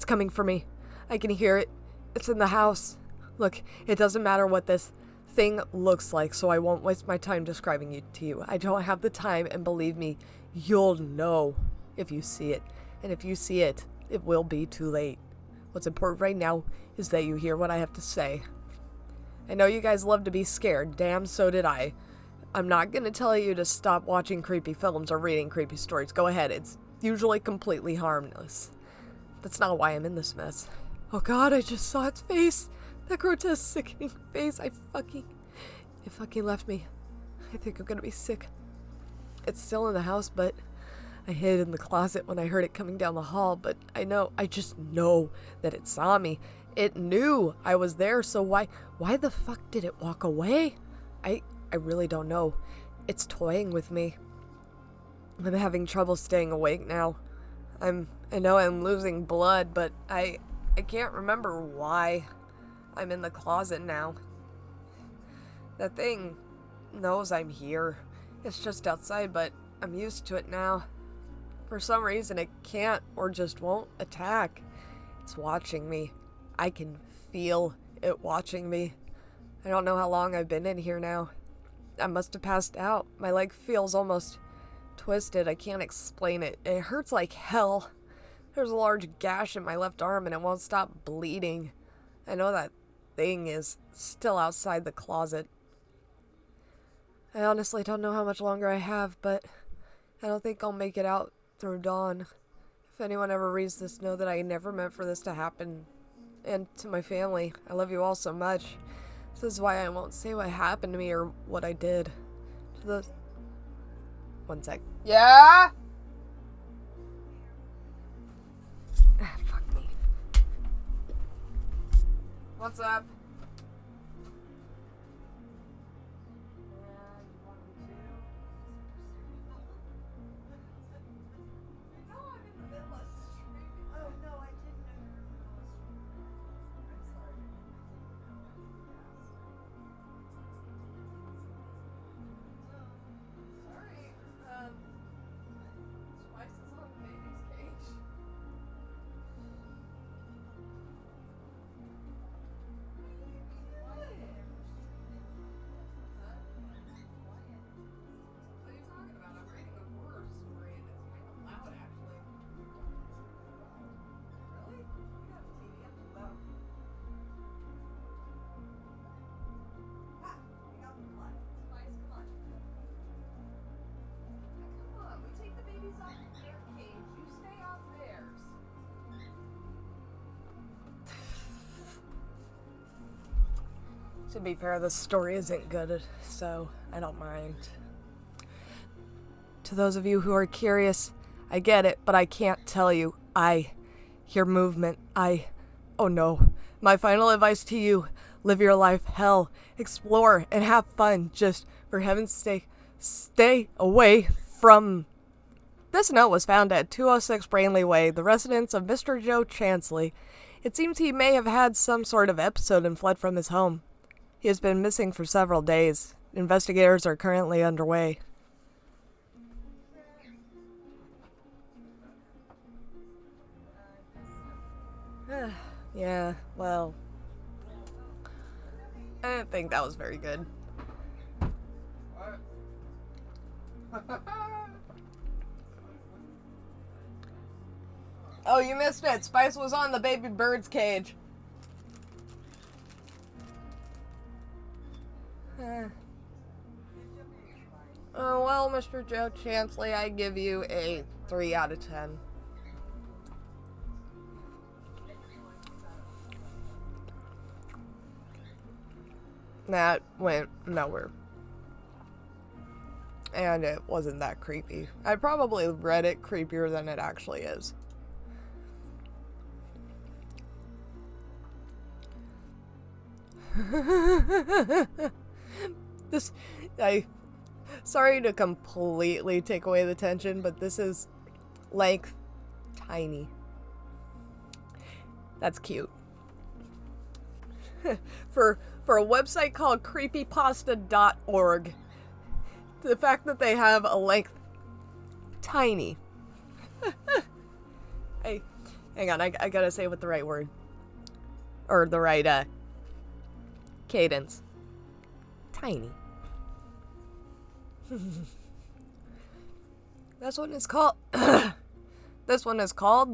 coming for me. I can hear it. It's in the house. Look, it doesn't matter what this thing looks like, so I won't waste my time describing it to you. I don't have the time, and believe me, you'll know if you see it. And if you see it, it will be too late. What's important right now is that you hear what I have to say. I know you guys love to be scared. Damn, so did I. I'm not gonna tell you to stop watching creepy films or reading creepy stories. Go ahead, it's usually completely harmless. That's not why I'm in this mess. Oh god, I just saw its face. That grotesque, sickening face. It fucking left me. I think I'm gonna be sick. It's still in the house, but I hid in the closet when I heard it coming down the hall, but I just know that it saw me. It knew I was there, so why the fuck did it walk away? I really don't know. It's toying with me. I'm having trouble staying awake now. I know I'm losing blood, but I can't remember why I'm in the closet now. That thing knows I'm here. It's just outside, but I'm used to it now. For some reason, it can't or just won't attack. It's watching me. I can feel it watching me. I don't know how long I've been in here now. I must have passed out. My leg feels almost twisted. I can't explain it. It hurts like hell. There's a large gash in my left arm and it won't stop bleeding. I know that thing is still outside the closet. I honestly don't know how much longer I have, but I don't think I'll make it out through dawn. If anyone ever reads this, know that I never meant for this to happen. And to my family, I love you all so much. This is why I won't say what happened to me or what I did. To those... One sec. Yeah? Fuck me. What's up? To be fair, the story isn't good, so I don't mind. To those of you who are curious, I get it, but I can't tell you. I hear movement. Oh no, My final advice to you, live your life hell, explore, and have fun. Just, for heaven's sake, stay away from... This note was found at 206 Brainley Way, the residence of Mr. Joe Chansley. It seems he may have had some sort of episode and fled from his home. He has been missing for several days. Investigators are currently underway. Yeah, well, I didn't think that was very good. Oh, you missed it. Spice was on the baby bird's cage. Oh, well, Mr. Joe Chansley, I give you a 3 out of 10. That went nowhere. And it wasn't that creepy. I probably read it creepier than it actually is. Sorry to completely take away the tension, but this is length tiny. That's cute. For a website called Creepypasta.org, the fact that they have a length tiny. Hey, hang on, I gotta say it with the right word. Or the right, cadence. Tiny. This one is called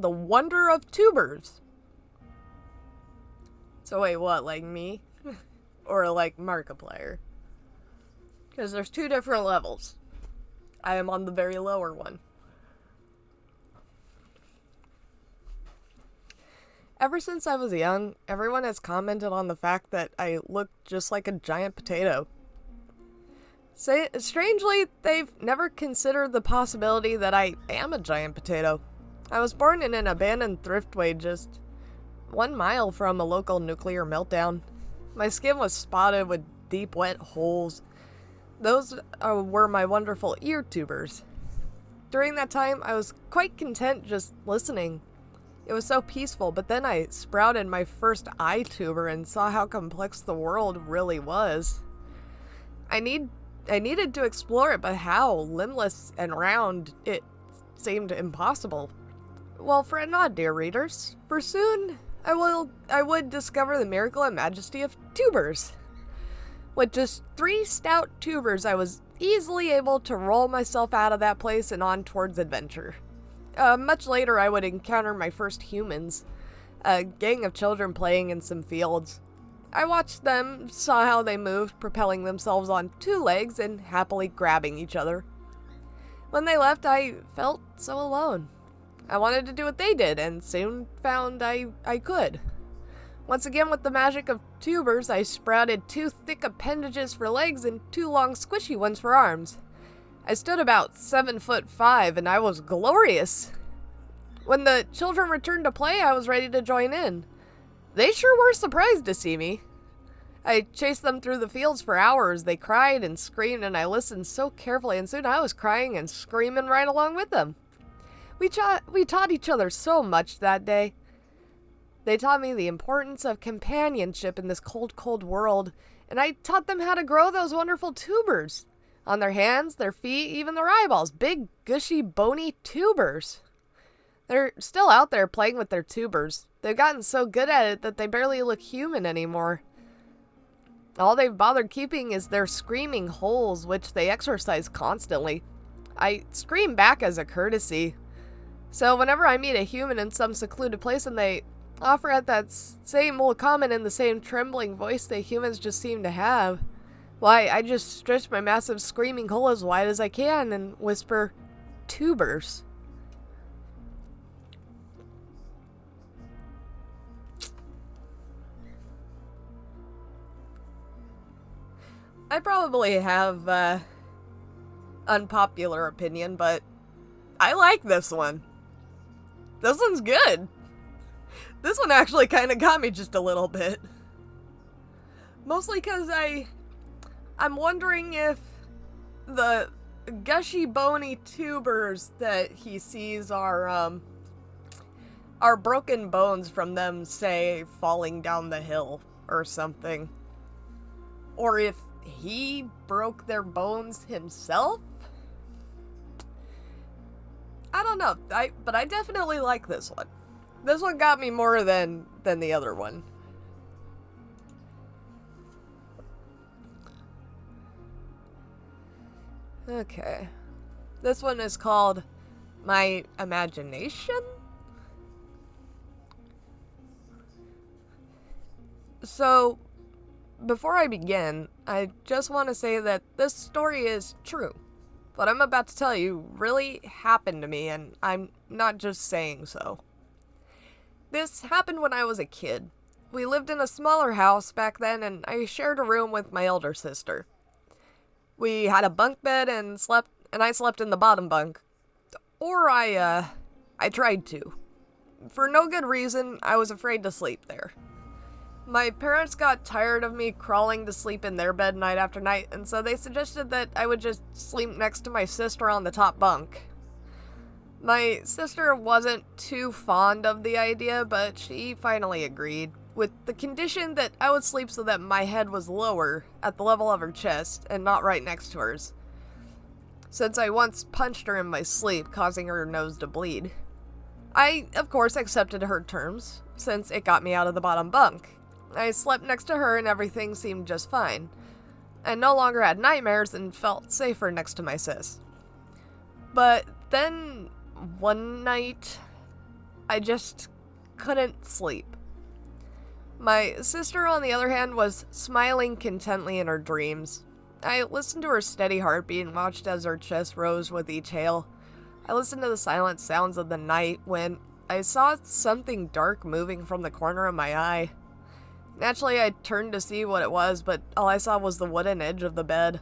The Wonder of Tubers. So wait, what, like me? Or like Markiplier? Because there's 2 different levels. I am on the very lower one. Ever since I was young, everyone has commented on the fact that I look just like a giant potato. Strangely, they've never considered the possibility that I am a giant potato. I was born in an abandoned thriftway just 1 mile from a local nuclear meltdown. My skin was spotted with deep, wet holes. Those were my wonderful ear tubers. During that time, I was quite content just listening. It was so peaceful, but then I sprouted my first eye tuber and saw how complex the world really was. I needed to explore it, but how? Limbless and round, it seemed impossible. Well, fret not, dear readers, for soon I would discover the miracle and majesty of tubers. With just 3 stout tubers, I was easily able to roll myself out of that place and on towards adventure. Much later, I would encounter my first humans, a gang of children playing in some fields. I watched them, saw how they moved, propelling themselves on 2 legs and happily grabbing each other. When they left, I felt so alone. I wanted to do what they did, and soon found I could. Once again, with the magic of tubers, I sprouted 2 thick appendages for legs and 2 long squishy ones for arms. I stood about 7'5", and I was glorious. When the children returned to play, I was ready to join in. They sure were surprised to see me. I chased them through the fields for hours. They cried and screamed, and I listened so carefully, and soon I was crying and screaming right along with them. We taught each other so much that day. They taught me the importance of companionship in this cold, cold world, and I taught them how to grow those wonderful tubers. On their hands, their feet, even their eyeballs. Big, gushy, bony tubers. They're still out there playing with their tubers. They've gotten so good at it that they barely look human anymore. All they've bothered keeping is their screaming holes, which they exercise constantly. I scream back as a courtesy. So whenever I meet a human in some secluded place and they offer at that same old comment in the same trembling voice that humans just seem to have, why, I just stretch my massive screaming hole as wide as I can and whisper, tubers. I probably have unpopular opinion, but I like this one. This one's good. This one actually kind of got me just a little bit. Mostly because I'm wondering if the gushy bony tubers that he sees are broken bones from them, say, falling down the hill or something. Or if he broke their bones himself? I don't know, but I definitely like this one. This one got me more than the other one. Okay. This one is called My Imagination? So, before I begin, I just want to say that this story is true. What I'm about to tell you really happened to me, and I'm not just saying so. This happened when I was a kid. We lived in a smaller house back then, and I shared a room with my elder sister. We had a bunk bed and I slept in the bottom bunk. Or I tried to. For no good reason, I was afraid to sleep there. My parents got tired of me crawling to sleep in their bed night after night, and so they suggested that I would just sleep next to my sister on the top bunk. My sister wasn't too fond of the idea, but she finally agreed, with the condition that I would sleep so that my head was lower, at the level of her chest, and not right next to hers, since I once punched her in my sleep, causing her nose to bleed. I, of course, accepted her terms, since it got me out of the bottom bunk. I slept next to her and everything seemed just fine. I no longer had nightmares and felt safer next to my sis. But then, one night, I just couldn't sleep. My sister, on the other hand, was smiling contently in her dreams. I listened to her steady heartbeat and watched as her chest rose with each hail. I listened to the silent sounds of the night when I saw something dark moving from the corner of my eye. Naturally, I turned to see what it was, but all I saw was the wooden edge of the bed.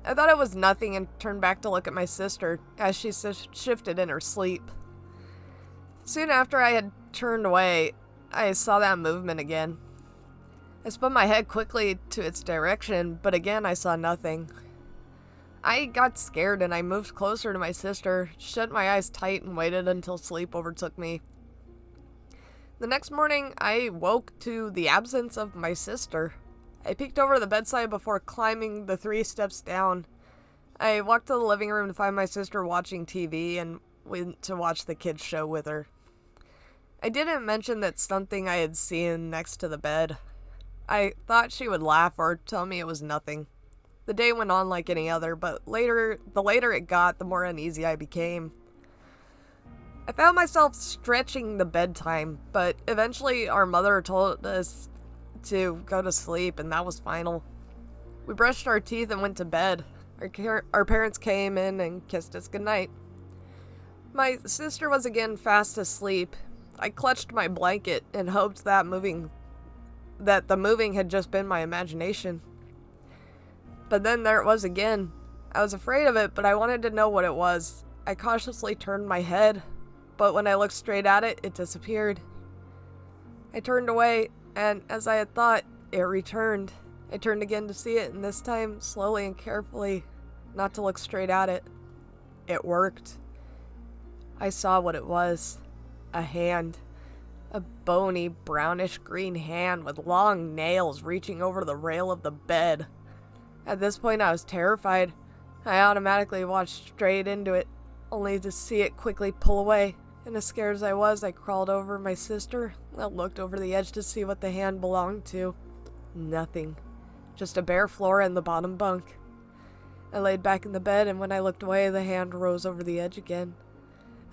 I thought it was nothing and turned back to look at my sister as she shifted in her sleep. Soon after I had turned away, I saw that movement again. I spun my head quickly to its direction, but again I saw nothing. I got scared and I moved closer to my sister, shut my eyes tight, and waited until sleep overtook me. The next morning, I woke to the absence of my sister. I peeked over the bedside before climbing the 3 steps down. I walked to the living room to find my sister watching TV and went to watch the kids' show with her. I didn't mention that something I had seen next to the bed. I thought she would laugh or tell me it was nothing. The day went on like any other, but the later it got, the more uneasy I became. I found myself stretching the bedtime, but eventually our mother told us to go to sleep, and that was final. We brushed our teeth and went to bed. Our parents came in and kissed us goodnight. My sister was again fast asleep. I clutched my blanket and hoped that the moving had just been my imagination. But then there it was again. I was afraid of it, but I wanted to know what it was. I cautiously turned my head, but when I looked straight at it, it disappeared. I turned away, and as I had thought, it returned. I turned again to see it, and this time, slowly and carefully, not to look straight at it. It worked. I saw what it was. A hand. A bony, brownish-green hand with long nails reaching over the rail of the bed. At this point, I was terrified. I automatically walked straight into it, only to see it quickly pull away. And as scared as I was, I crawled over my sister. I looked over the edge to see what the hand belonged to. Nothing. Just a bare floor and the bottom bunk. I laid back in the bed, and when I looked away, the hand rose over the edge again.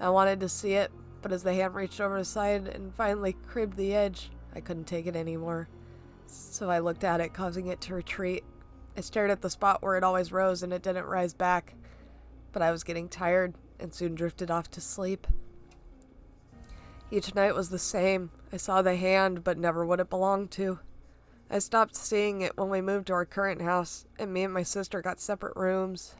I wanted to see it, but as the hand reached over the side and finally cribbed the edge, I couldn't take it anymore. So I looked at it, causing it to retreat. I stared at the spot where it always rose, and it didn't rise back. But I was getting tired, and soon drifted off to sleep. Each night was the same. I saw the hand, but never what it belonged to. I stopped seeing it when we moved to our current house, and me and my sister got separate rooms.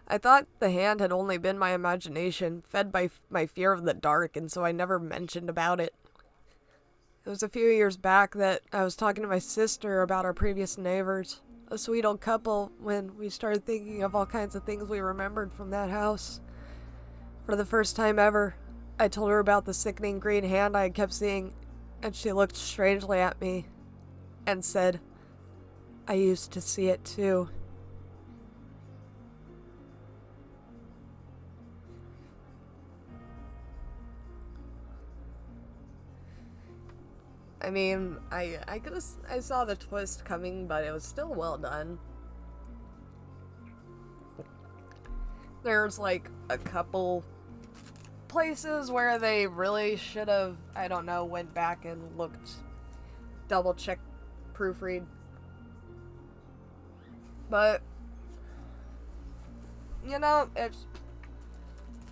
I thought the hand had only been my imagination, fed by my fear of the dark, and so I never mentioned about it. It was a few years back that I was talking to my sister about our previous neighbors, a sweet old couple, when we started thinking of all kinds of things we remembered from that house. For the first time ever, I told her about the sickening green hand I had kept seeing, and she looked strangely at me and said, "I used to see it too." I mean, I saw the twist coming, but it was still well done. There's like a couple places where they really should have, I don't know, went back and looked, double check, proofread. But you know, it's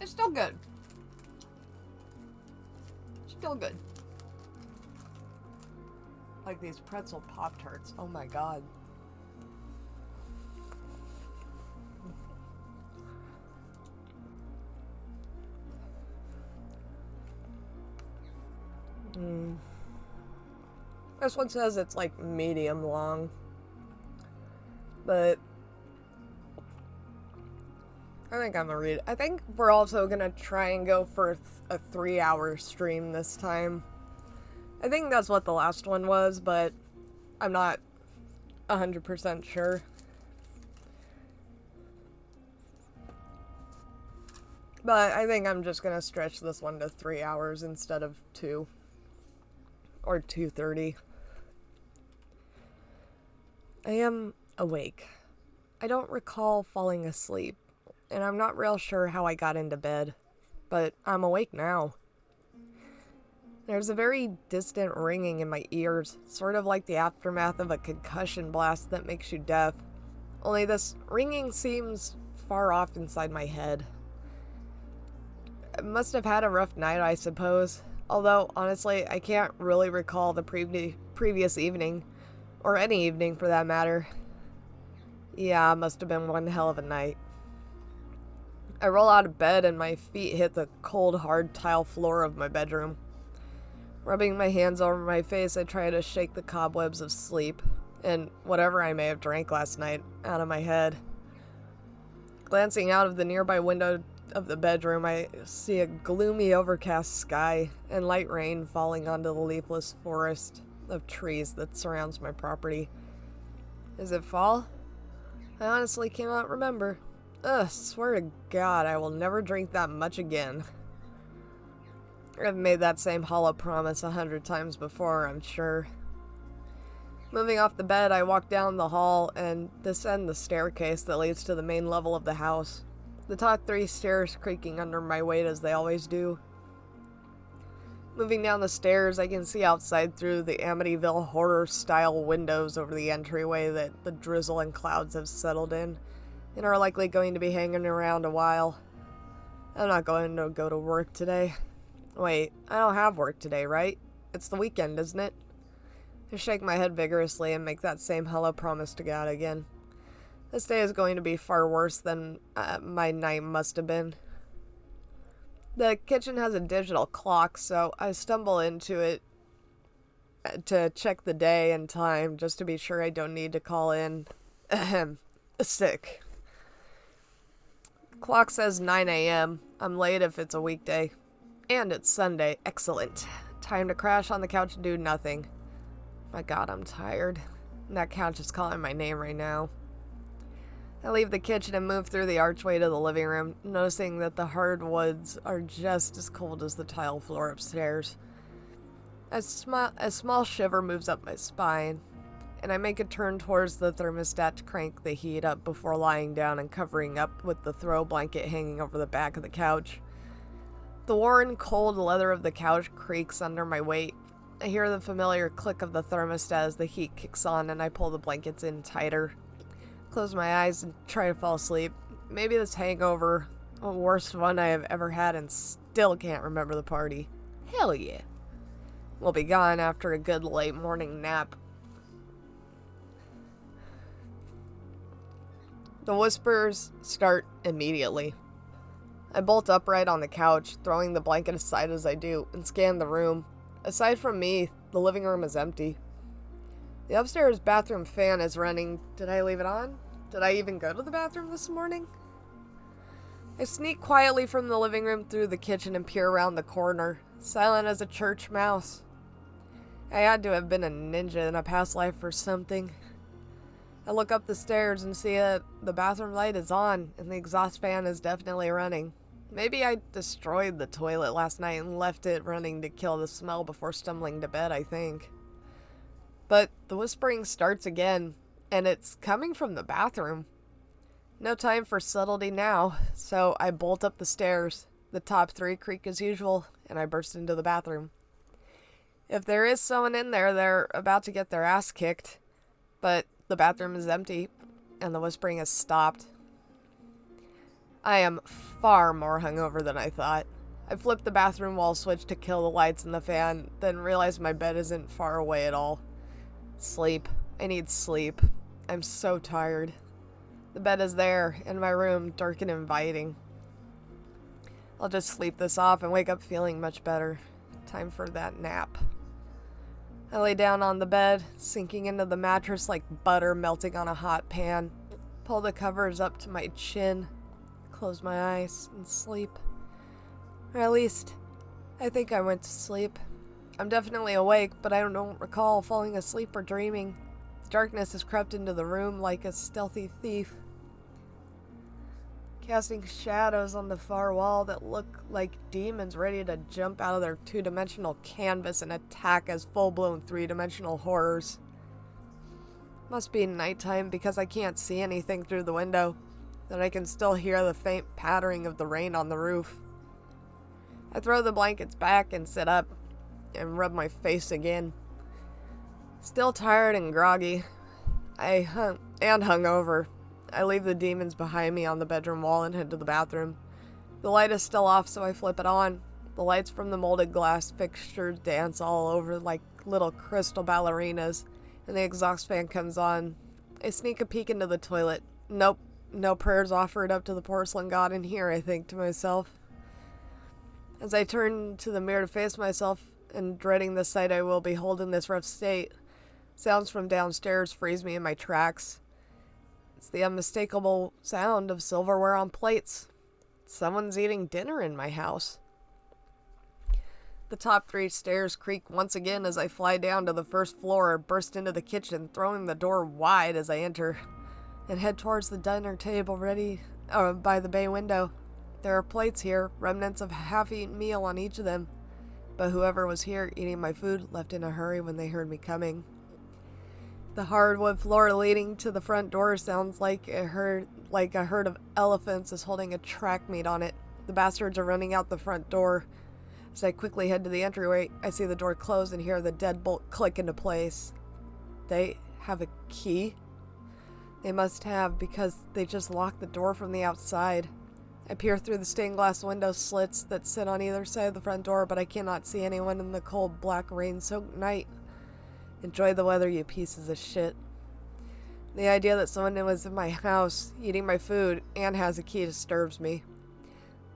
still good. Still good. Like these pretzel Pop-Tarts. Oh my god. This one says it's like medium long. But I think I'm gonna read it. I think we're also gonna try and go for a 3-hour stream this time. I think that's what the last one was, but I'm not 100% sure. But I think I'm just gonna stretch this one to 3 hours instead of 2. Or 2:30. I am awake. I don't recall falling asleep, and I'm not real sure how I got into bed, but I'm awake now. There's a very distant ringing in my ears, sort of like the aftermath of a concussion blast that makes you deaf. Only this ringing seems far off inside my head. I must have had a rough night, I suppose. Although, honestly, I can't really recall the previous evening, or any evening for that matter. Yeah, it must have been one hell of a night. I roll out of bed and my feet hit the cold, hard tile floor of my bedroom. Rubbing my hands over my face, I try to shake the cobwebs of sleep, and whatever I may have drank last night, out of my head. Glancing out of the nearby window of the bedroom, I see a gloomy, overcast sky and light rain falling onto the leafless forest of trees that surrounds my property. Is it fall? I honestly cannot remember. Ugh, swear to God, I will never drink that much again. I've made that same hollow promise 100 times before, I'm sure. Moving off the bed, I walk down the hall and descend the staircase that leads to the main level of the house. The top 3 stairs creaking under my weight as they always do. Moving down the stairs, I can see outside through the Amityville horror-style windows over the entryway that the drizzle and clouds have settled in, and are likely going to be hanging around a while. I'm not going to go to work today. Wait, I don't have work today, right? It's the weekend, isn't it? I shake my head vigorously and make that same hello promise to God again. This day is going to be far worse than my night must have been. The kitchen has a digital clock, so I stumble into it to check the day and time just to be sure I don't need to call in sick. Clock says 9 a.m. I'm late if it's a weekday. And it's Sunday. Excellent. Time to crash on the couch and do nothing. My God, I'm tired. And that couch is calling my name right now. I leave the kitchen and move through the archway to the living room, noticing that the hardwoods are just as cold as the tile floor upstairs. A small shiver moves up my spine, and I make a turn towards the thermostat to crank the heat up before lying down and covering up with the throw blanket hanging over the back of the couch. The worn, cold leather of the couch creaks under my weight. I hear the familiar click of the thermostat as the heat kicks on and I pull the blankets in tighter. Close my eyes and try to fall asleep. Maybe this hangover, the worst one I have ever had, and still can't remember the party. Hell yeah. Will be gone after a good late morning nap. The whispers start immediately. I bolt upright on the couch, throwing the blanket aside as I do, and scan the room. Aside from me, The living room is empty. The upstairs bathroom fan is running. Did I leave it on? Did I even go to the bathroom this morning? I sneak quietly from the living room through the kitchen and peer around the corner, silent as a church mouse. I had to have been a ninja in a past life or something. I look up the stairs and see that the bathroom light is on and the exhaust fan is definitely running. Maybe I destroyed the toilet last night and left it running to kill the smell before stumbling to bed, I think. But the whispering starts again, and it's coming from the bathroom. No time for subtlety now, so I bolt up the stairs. The top 3 creak as usual, and I burst into the bathroom. If there is someone in there, they're about to get their ass kicked. But the bathroom is empty, and the whispering has stopped. I am far more hungover than I thought. I flip the bathroom wall switch to kill the lights and the fan, then realize my bed isn't far away at all. Sleep. I need sleep. I'm so tired. The bed is there, in my room, dark and inviting. I'll just sleep this off and wake up feeling much better. Time for that nap. I lay down on the bed, sinking into the mattress like butter melting on a hot pan. Pull the covers up to my chin, close my eyes, and sleep. Or at least, I think I went to sleep. I'm definitely awake, but I don't recall falling asleep or dreaming. Darkness has crept into the room like a stealthy thief, casting shadows on the far wall that look like demons ready to jump out of their 2-dimensional canvas and attack as full-blown 3-dimensional horrors. Must be nighttime because I can't see anything through the window, but I can still hear the faint pattering of the rain on the roof. I throw the blankets back and sit up and rub my face again. Still tired and groggy. Hungover. I leave the demons behind me on the bedroom wall and head to the bathroom. The light is still off, so I flip it on. The lights from the molded glass fixtures dance all over like little crystal ballerinas, and the exhaust fan comes on. I sneak a peek into the toilet. Nope, no prayers offered up to the porcelain god in here, I think to myself. As I turn to the mirror to face myself, and dreading the sight I will behold in this rough state, sounds from downstairs freeze me in my tracks. It's the unmistakable sound of silverware on plates. Someone's eating dinner in my house. The top 3 stairs creak once again as I fly down to the first floor, burst into the kitchen, throwing the door wide as I enter, and head towards the dinner table by the bay window. There are plates here, remnants of a half-eaten meal on each of them, but whoever was here eating my food left in a hurry when they heard me coming. The hardwood floor leading to the front door sounds like a herd of elephants is holding a track meet on it. The bastards are running out the front door. As I quickly head to the entryway, I see the door close and hear the deadbolt click into place. They have a key? They must have, because they just locked the door from the outside. I peer through the stained glass window slits that sit on either side of the front door, but I cannot see anyone in the cold, black, rain-soaked night. Enjoy the weather, you pieces of shit. The idea that someone was in my house, eating my food, and has a key disturbs me.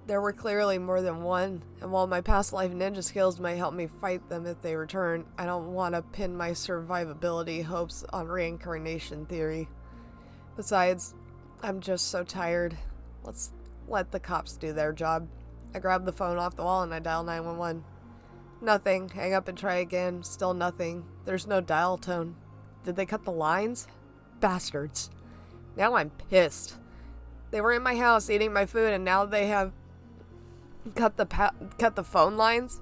There were clearly more than one, and while my past life ninja skills might help me fight them if they return, I don't want to pin my survivability hopes on reincarnation theory. Besides, I'm just so tired. Let's let the cops do their job. I grab the phone off the wall and I dial 911. Nothing. Hang up and try again. Still nothing. There's no dial tone. Did they cut the lines? Bastards. Now I'm pissed. They were in my house eating my food and now they have cut the phone lines?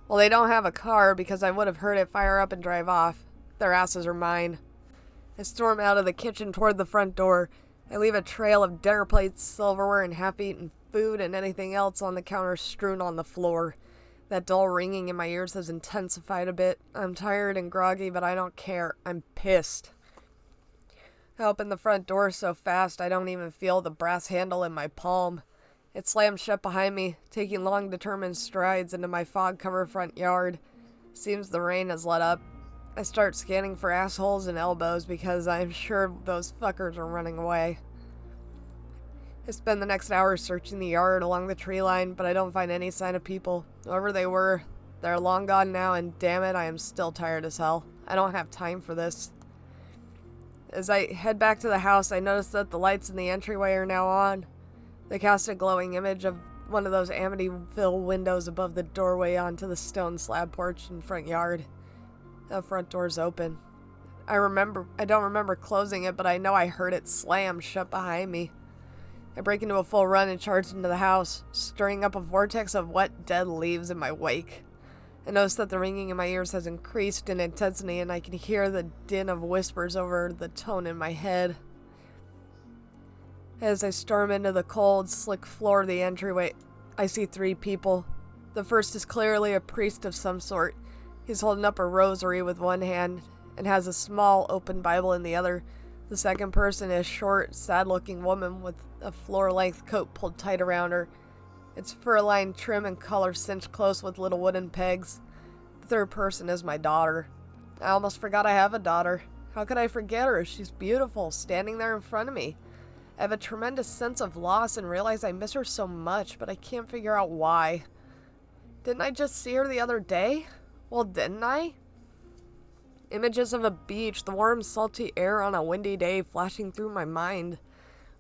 Well, they don't have a car because I would have heard it fire up and drive off. Their asses are mine. I storm out of the kitchen toward the front door. I leave a trail of dinner plates, silverware, and half-eaten food and anything else on the counter strewn on the floor. That dull ringing in my ears has intensified a bit. I'm tired and groggy, but I don't care. I'm pissed. I open the front door so fast I don't even feel the brass handle in my palm. It slams shut behind me, taking long, determined strides into my fog-covered front yard. Seems the rain has let up. I start scanning for assholes and elbows because I'm sure those fuckers are running away. I spend the next hour searching the yard along the tree line, but I don't find any sign of people. Whoever they were, They're long gone now, and damn it, I am still tired as hell. I don't have time for this. As I head back to the house, I notice that the lights in the entryway are now on. They cast a glowing image of one of those Amityville windows above the doorway onto the stone slab porch in front yard. The front door's open. I don't remember closing it, but I know I heard it slam shut behind me. I break into a full run and charge into the house, stirring up a vortex of wet, dead leaves in my wake. I notice that the ringing in my ears has increased in intensity, and I can hear the din of whispers over the tone in my head. As I storm into the cold, slick floor of the entryway, I see 3 people. The first is clearly a priest of some sort. He's holding up a rosary with one hand and has a small, open Bible in the other. The second person is a short, sad-looking woman with a floor-length coat pulled tight around her. Its fur-lined trim and collar cinched close with little wooden pegs. The third person is my daughter. I almost forgot I have a daughter. How could I forget her? She's beautiful, standing there in front of me. I have a tremendous sense of loss and realize I miss her so much, but I can't figure out why. Didn't I just see her the other day? Well, didn't I? Images of a beach, the warm, salty air on a windy day flashing through my mind.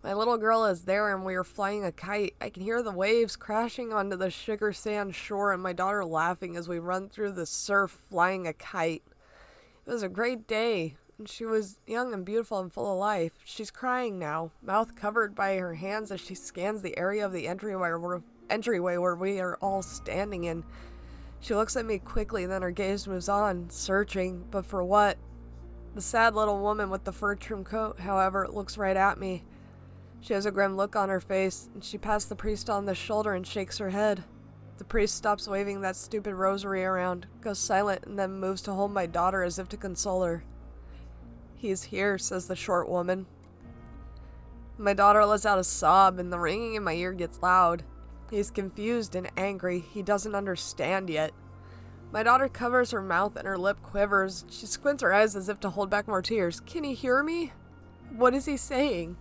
My little girl is there and we are flying a kite. I can hear the waves crashing onto the sugar sand shore and my daughter laughing as we run through the surf flying a kite. It was a great day, and she was young and beautiful and full of life. She's crying now, mouth covered by her hands as she scans the area of the entryway where we are all standing in. She looks at me quickly, then her gaze moves on, searching, but for what? The sad little woman with the fur-trimmed coat, however, looks right at me. She has a grim look on her face, and she pats the priest on the shoulder and shakes her head. The priest stops waving that stupid rosary around, goes silent, and then moves to hold my daughter as if to console her. "He's here," says the short woman. My daughter lets out a sob, and the ringing in my ear gets loud. He's confused and angry. He doesn't understand yet. My daughter covers her mouth and her lip quivers. She squints her eyes as if to hold back more tears. "Can he hear me? What is he saying?"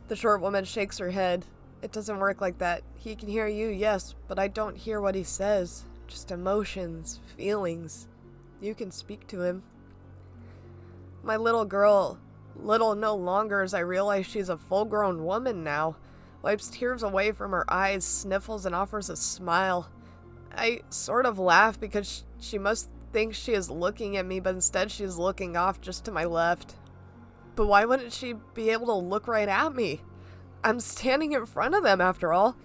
The short woman shakes her head. "It doesn't work like that. He can hear you, yes, but I don't hear what he says. Just emotions, feelings. You can speak to him." My little girl, little no longer as I realize she's a full-grown woman now, wipes tears away from her eyes, sniffles, and offers a smile. I sort of laugh because she must think she is looking at me, but instead she's looking off just to my left. But why wouldn't she be able to look right at me? I'm standing in front of them, after all.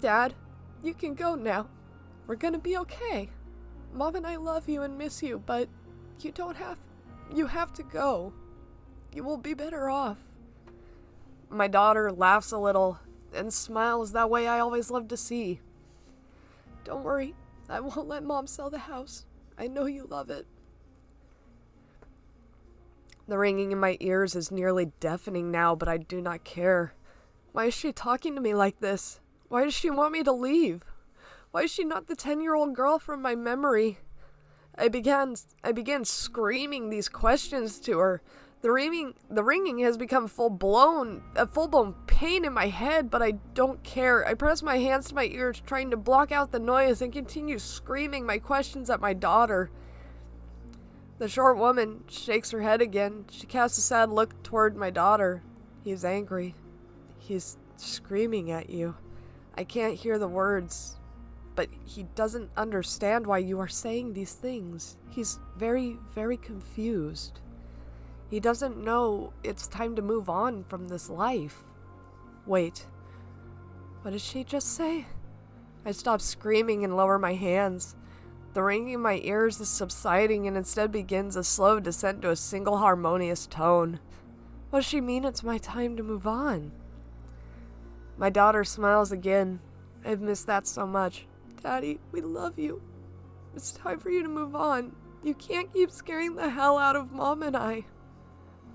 "Dad, you can go now. We're gonna be okay. Mom and I love you and miss you, but you have to go. You will be better off." My daughter laughs a little and smiles that way I always loved to see. "Don't worry, I won't let Mom sell the house. I know you love it." The ringing in my ears is nearly deafening now, but I do not care. Why is she talking to me like this? Why does she want me to leave? Why is she not the 10-year-old girl from my memory? I began screaming these questions to her. The ringing has become a full-blown pain in my head, but I don't care. I press my hands to my ears, trying to block out the noise, and continue screaming my questions at my daughter. The short woman shakes her head again. She casts a sad look toward my daughter. "He's angry. He's screaming at you. I can't hear the words, but he doesn't understand why you are saying these things. He's very, very confused. He doesn't know it's time to move on from this life." Wait, what did she just say? I stop screaming and lower my hands. The ringing in my ears is subsiding and instead begins a slow descent to a single harmonious tone. What does she mean it's my time to move on? My daughter smiles again. I've missed that so much. "Daddy, we love you. It's time for you to move on. You can't keep scaring the hell out of Mom and I.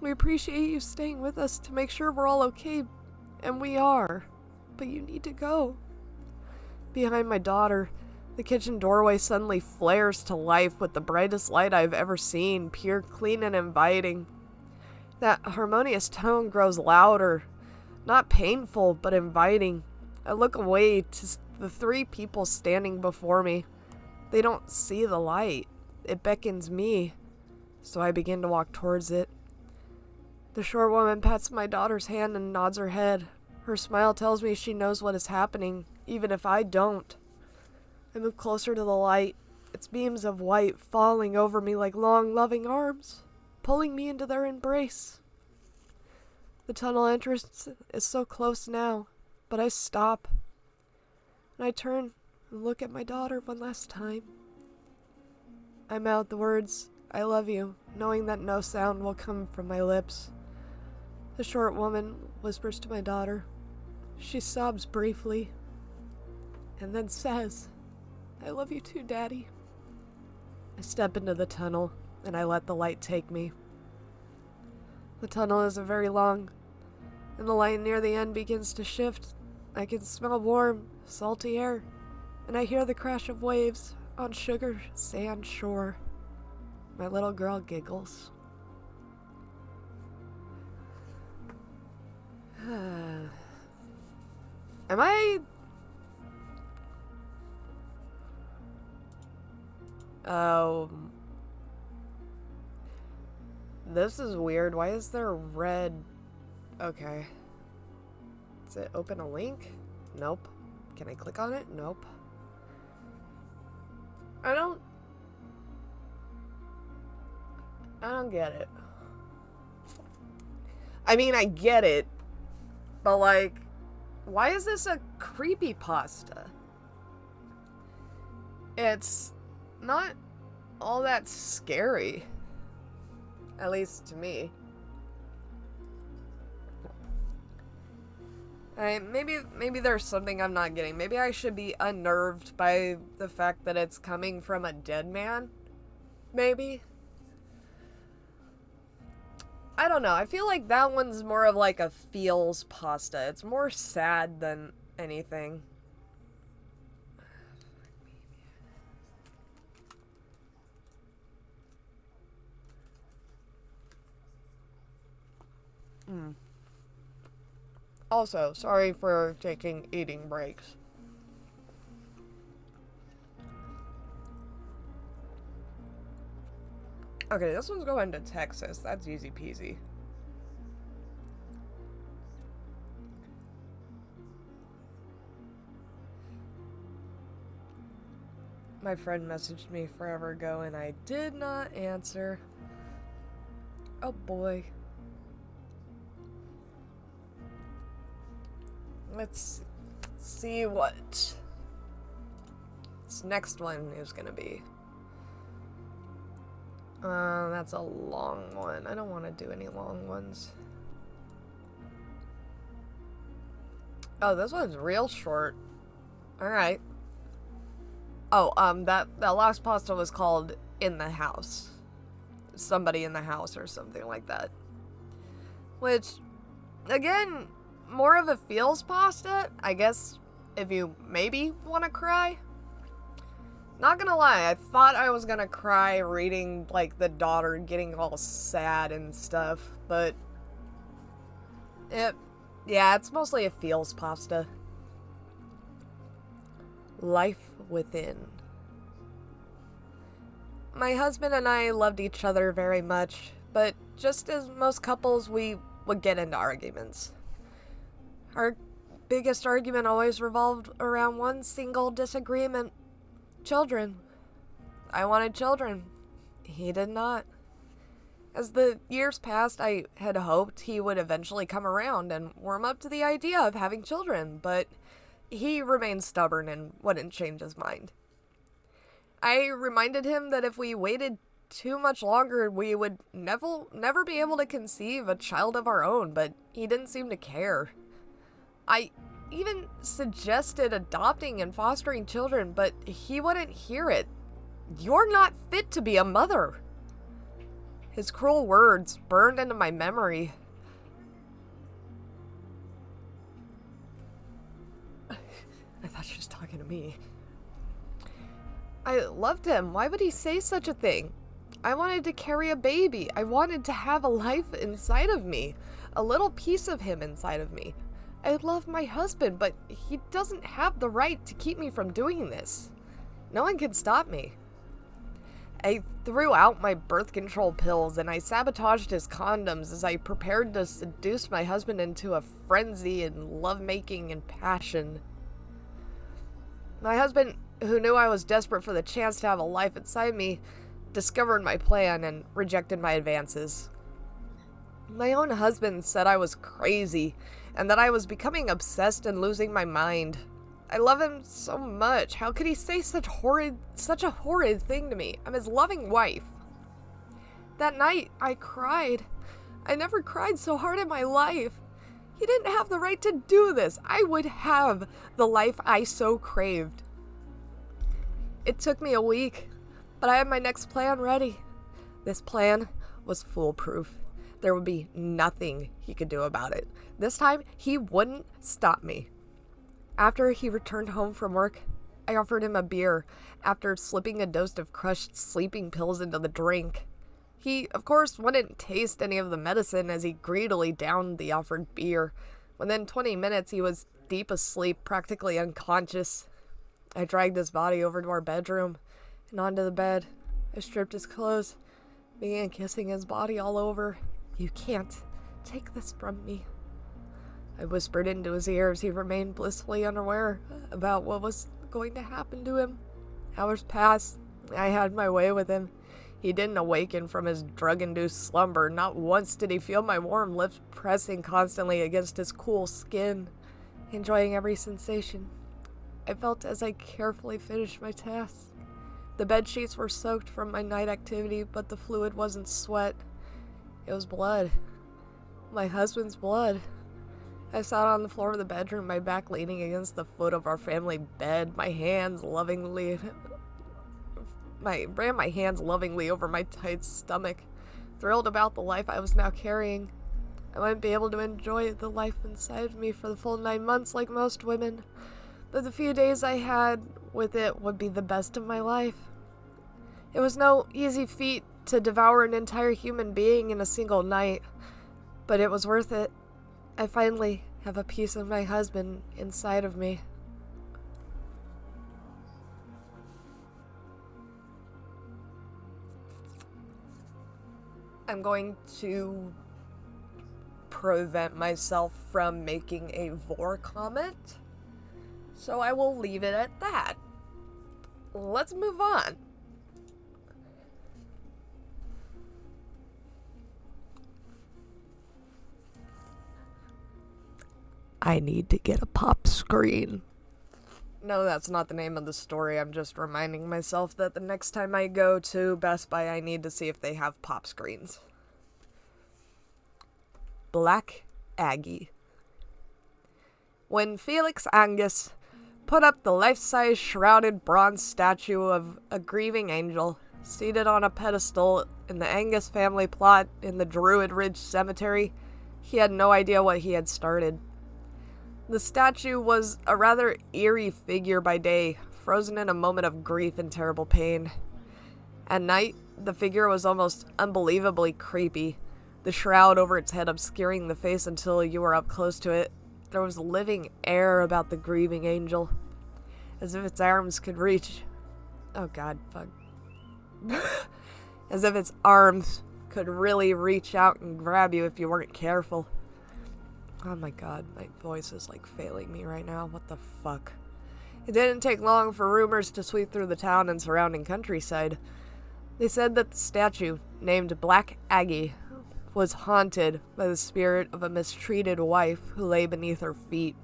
We appreciate you staying with us to make sure we're all okay, and we are. But you need to go." Behind my daughter, the kitchen doorway suddenly flares to life with the brightest light I've ever seen, pure, clean, and inviting. That harmonious tone grows louder, not painful, but inviting. I look away to the 3 people standing before me. They don't see the light. It beckons me, so I begin to walk towards it. The short woman pats my daughter's hand and nods her head. Her smile tells me she knows what is happening, even if I don't. I move closer to the light, its beams of white falling over me like long, loving arms, pulling me into their embrace. The tunnel entrance is so close now, but I stop. And I turn and look at my daughter one last time. I mouth the words, "I love you," knowing that no sound will come from my lips. The short woman whispers to my daughter. She sobs briefly, and then says, "I love you too, Daddy." I step into the tunnel, and I let the light take me. The tunnel isn't very long, and the light near the end begins to shift. I can smell warm, salty air, and I hear the crash of waves on sugar sand shore. My little girl giggles. Am I... Oh... This is weird. Why is there red... Okay. Does it open a link? Nope. Can I click on it? Nope. I don't get it. I mean, I get it. But, like, why is this a creepypasta? It's not all that scary. At least to me. Maybe there's something I'm not getting. Maybe I should be unnerved by the fact that it's coming from a dead man. Maybe. I don't know. I feel like that one's more of like a feels pasta. It's more sad than anything. Also, sorry for taking eating breaks. Okay, this one's going to Texas. That's easy peasy. My friend messaged me forever ago and I did not answer. Oh boy. Let's see what this next one is gonna be. That's a long one. I don't want to do any long ones. Oh, this one's real short. Alright. Oh, that last pasta was called In the House. Somebody in the house or something like that. Which, again, more of a feels pasta, I guess, if you maybe want to cry. Not gonna lie, I thought I was gonna cry reading, like, the daughter getting all sad and stuff, but yeah, it's mostly a feels pasta. Life Within. My husband and I loved each other very much, but just as most couples, we would get into arguments. Our biggest argument always revolved around one single disagreement. Children. I wanted children. He did not. As the years passed, I had hoped he would eventually come around and warm up to the idea of having children, but he remained stubborn and wouldn't change his mind. I reminded him that if we waited too much longer, we would never be able to conceive a child of our own, but he didn't seem to care. I even suggested adopting and fostering children, but he wouldn't hear it. You're not fit to be a mother. His cruel words burned into my memory. I thought she was talking to me. I loved him. Why would he say such a thing? I wanted to carry a baby. I wanted to have a life inside of me. A little piece of him inside of me. I love my husband, but he doesn't have the right to keep me from doing this. No one can stop me. I threw out my birth control pills and I sabotaged his condoms as I prepared to seduce my husband into a frenzy in lovemaking and passion. My husband, who knew I was desperate for the chance to have a life inside me, discovered my plan and rejected my advances. My own husband said I was crazy and that I was becoming obsessed and losing my mind. I love him so much. How could he say such a horrid thing to me? I'm his loving wife. That night, I cried. I never cried so hard in my life. He didn't have the right to do this. I would have the life I so craved. It took me a week, but I had my next plan ready. This plan was foolproof. There would be nothing he could do about it. This time, he wouldn't stop me. After he returned home from work, I offered him a beer after slipping a dose of crushed sleeping pills into the drink. He, of course, wouldn't taste any of the medicine as he greedily downed the offered beer. Within 20 minutes, he was deep asleep, practically unconscious. I dragged his body over to our bedroom and onto the bed. I stripped his clothes, began kissing his body all over. "You can't take this from me." I whispered into his ear as he remained blissfully unaware about what was going to happen to him. Hours passed. I had my way with him. He didn't awaken from his drug-induced slumber. Not once did he feel my warm lips pressing constantly against his cool skin, enjoying every sensation. I felt as I carefully finished my task. The bed sheets were soaked from my night activity, but the fluid wasn't sweat. It was blood. My husband's blood. I sat on the floor of the bedroom, my back leaning against the foot of our family bed, ran my hands lovingly over my tight stomach, thrilled about the life I was now carrying. I wouldn't be able to enjoy the life inside of me for the full 9 months like most women, but the few days I had with it would be the best of my life. It was no easy feat to devour an entire human being in a single night, but it was worth it. I finally have a piece of my husband inside of me. I'm going to prevent myself from making a vor comment, so I will leave it at that. Let's move on. I need to get a pop screen. No, that's not the name of the story. I'm just reminding myself that the next time I go to Best Buy, I need to see if they have pop screens. Black Aggie. When Felix Angus put up the life-size shrouded bronze statue of a grieving angel seated on a pedestal in the Angus family plot in the Druid Ridge Cemetery, he had no idea what he had started. The statue was a rather eerie figure by day, frozen in a moment of grief and terrible pain. At night, the figure was almost unbelievably creepy, the shroud over its head obscuring the face until you were up close to it. There was living air about the grieving angel, as if its arms could reach... Oh god, fuck. As if its arms could really reach out and grab you if you weren't careful. Oh my god, my voice is like failing me right now. What the fuck? It didn't take long for rumors to sweep through the town and surrounding countryside. They said that the statue, named Black Aggie, was haunted by the spirit of a mistreated wife who lay beneath her feet.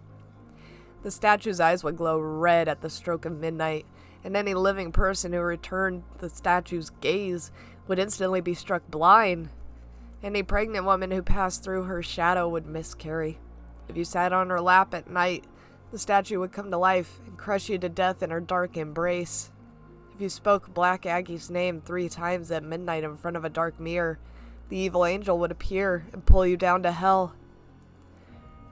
The statue's eyes would glow red at the stroke of midnight, and any living person who returned the statue's gaze would instantly be struck blind. Any pregnant woman who passed through her shadow would miscarry. If you sat on her lap at night, the statue would come to life and crush you to death in her dark embrace. If you spoke Black Aggie's name 3 times at midnight in front of a dark mirror, the evil angel would appear and pull you down to hell.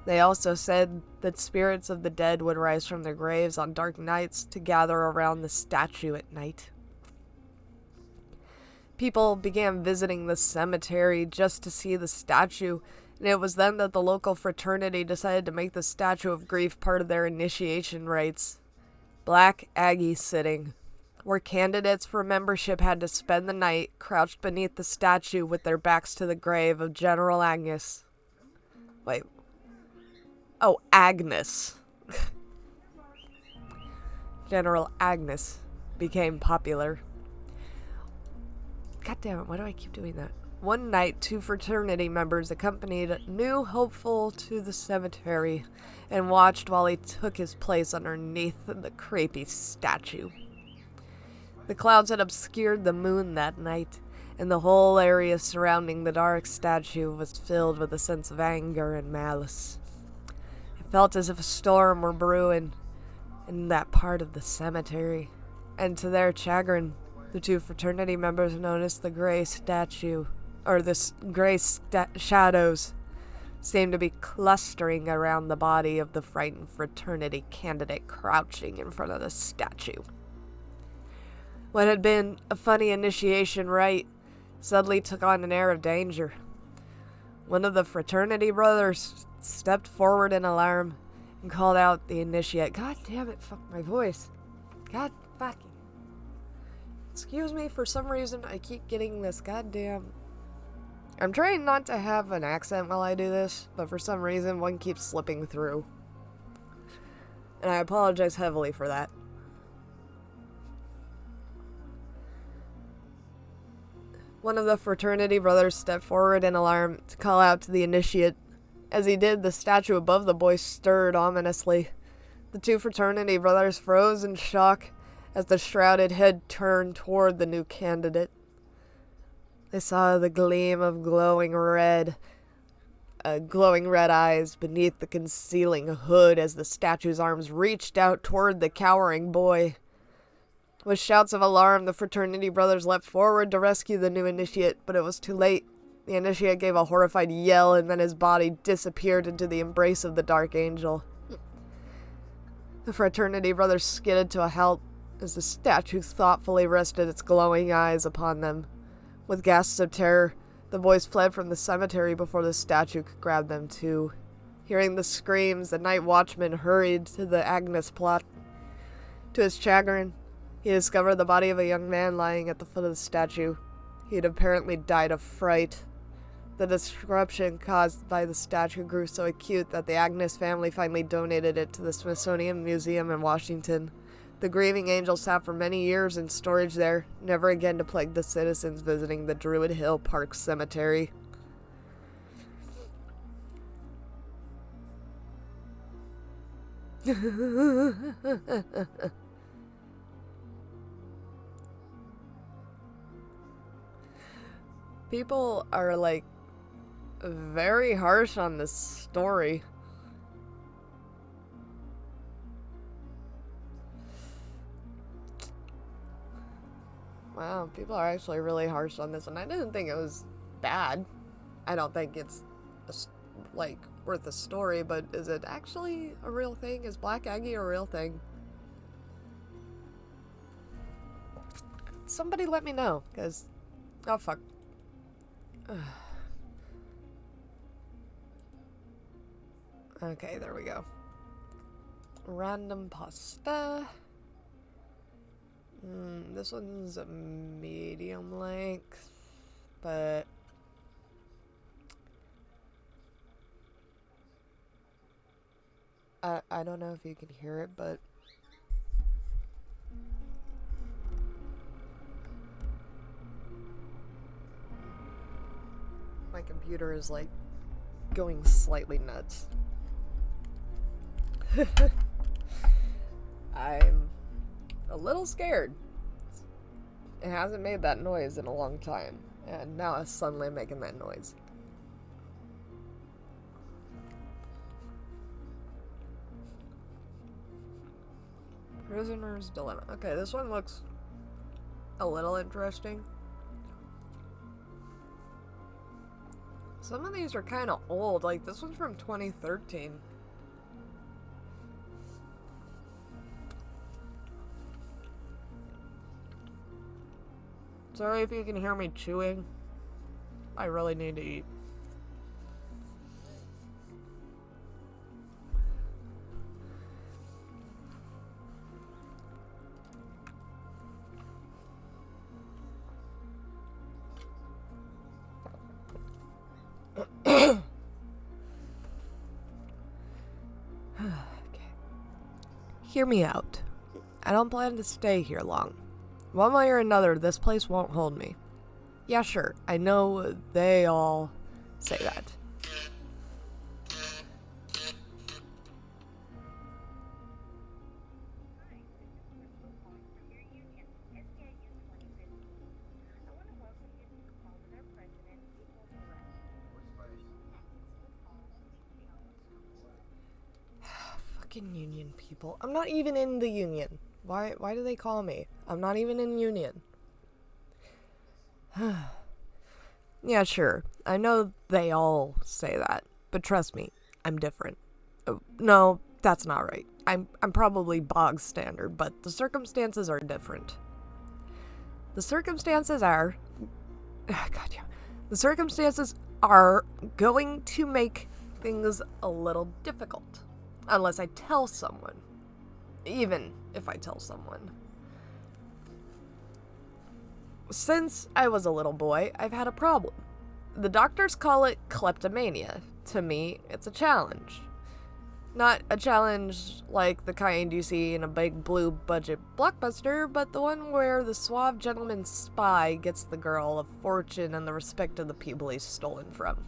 They also said that spirits of the dead would rise from their graves on dark nights to gather around the statue at night. People began visiting the cemetery just to see the statue, and it was then that the local fraternity decided to make the statue of grief part of their initiation rites. Black Aggie sitting. where candidates for membership had to spend the night crouched beneath the statue with their backs to the grave of General Agnes. Wait. Oh, Agnes. General Agnes became popular. God damn it, why do I keep doing that? One night, 2 fraternity members accompanied new hopeful to the cemetery and watched while he took his place underneath the creepy statue. The clouds had obscured the moon that night, and the whole area surrounding the dark statue was filled with a sense of anger and malice. It felt as if a storm were brewing in that part of the cemetery, and to their chagrin, the 2 fraternity members noticed the gray shadows seemed to be clustering around the body of the frightened fraternity candidate crouching in front of the statue. What had been a funny initiation rite suddenly took on an air of danger. One of the fraternity brothers stepped forward in alarm and called out the initiate. God damn it, fuck my voice. God fucking. Excuse me, for some reason I keep getting this goddamn... I'm trying not to have an accent while I do this, but for some reason one keeps slipping through. And I apologize heavily for that. One of the fraternity brothers stepped forward in alarm to call out to the initiate. As he did, the statue above the boy stirred ominously. The 2 fraternity brothers froze in shock as the shrouded head turned toward the new candidate. They saw the gleam of glowing red eyes beneath the concealing hood as the statue's arms reached out toward the cowering boy. With shouts of alarm, the fraternity brothers leapt forward to rescue the new initiate, but it was too late. The initiate gave a horrified yell, and then his body disappeared into the embrace of the dark angel. The fraternity brothers skidded to a halt as the statue thoughtfully rested its glowing eyes upon them. With gasps of terror, the boys fled from the cemetery before the statue could grab them too. Hearing the screams, the night watchman hurried to the Agnes plot. To his chagrin, he discovered the body of a young man lying at the foot of the statue. He had apparently died of fright. The disruption caused by the statue grew so acute that the Agnes family finally donated it to the Smithsonian Museum in Washington. The grieving angel sat for many years in storage there, never again to plague the citizens visiting the Druid Hill Park Cemetery. People are, like, very harsh on this story. Wow, people are actually really harsh on this one. I didn't think it was bad. I don't think it's, like, worth a story, but is it actually a real thing? Is Black Aggie a real thing? Somebody let me know, because... Oh, fuck. Okay, there we go. Random pasta. This one's a medium length, but I don't know if you can hear it, but my computer is like going slightly nuts. I'm a little scared. It hasn't made that noise in a long time, and now it's suddenly making that noise. Prisoner's Dilemma. Okay, this one looks a little interesting. Some of these are kind of old, like this one's from 2013. Sorry if you can hear me chewing. I really need to eat. Okay. Hear me out. I don't plan to stay here long. One way or another, this place won't hold me. Yeah, sure, I know they all say that. Fucking union people. I'm not even in the union. Why do they call me? I'm not even in union. Yeah, sure. I know they all say that, but trust me, I'm different. Oh, no, that's not right. I'm probably bog standard, but the circumstances are different. The circumstances are God, yeah. The circumstances are going to make things a little difficult. Unless I tell someone. Even if I tell someone. Since I was a little boy, I've had a problem. The doctors call it kleptomania. To me, it's a challenge. Not a challenge like the kind you see in a big blue budget blockbuster, but the one where the suave gentleman spy gets the girl of fortune and the respect of the people he's stolen from.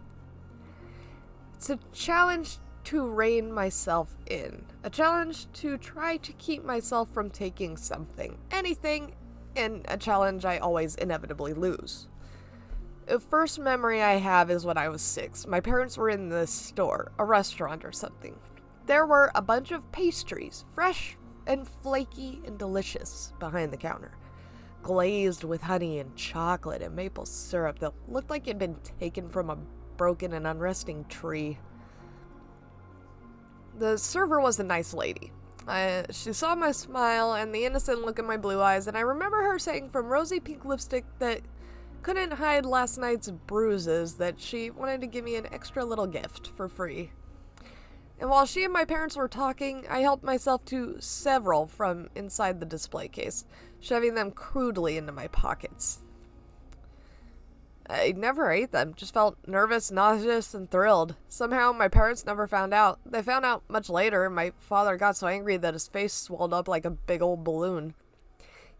It's a challenge to rein myself in. A challenge to try to keep myself from taking something, anything, and a challenge I always inevitably lose. The first memory I have is when I was 6. My parents were in the store, a restaurant or something. There were a bunch of pastries, fresh and flaky and delicious, behind the counter, glazed with honey and chocolate and maple syrup that looked like it had been taken from a broken and unresting tree. The server was a nice lady. She saw my smile and the innocent look in my blue eyes, and I remember her saying from rosy pink lipstick that couldn't hide last night's bruises that she wanted to give me an extra little gift for free. And while she and my parents were talking, I helped myself to several from inside the display case, shoving them crudely into my pockets. I never ate them, just felt nervous, nauseous, and thrilled. Somehow, my parents never found out. They found out much later, and my father got so angry that his face swelled up like a big old balloon.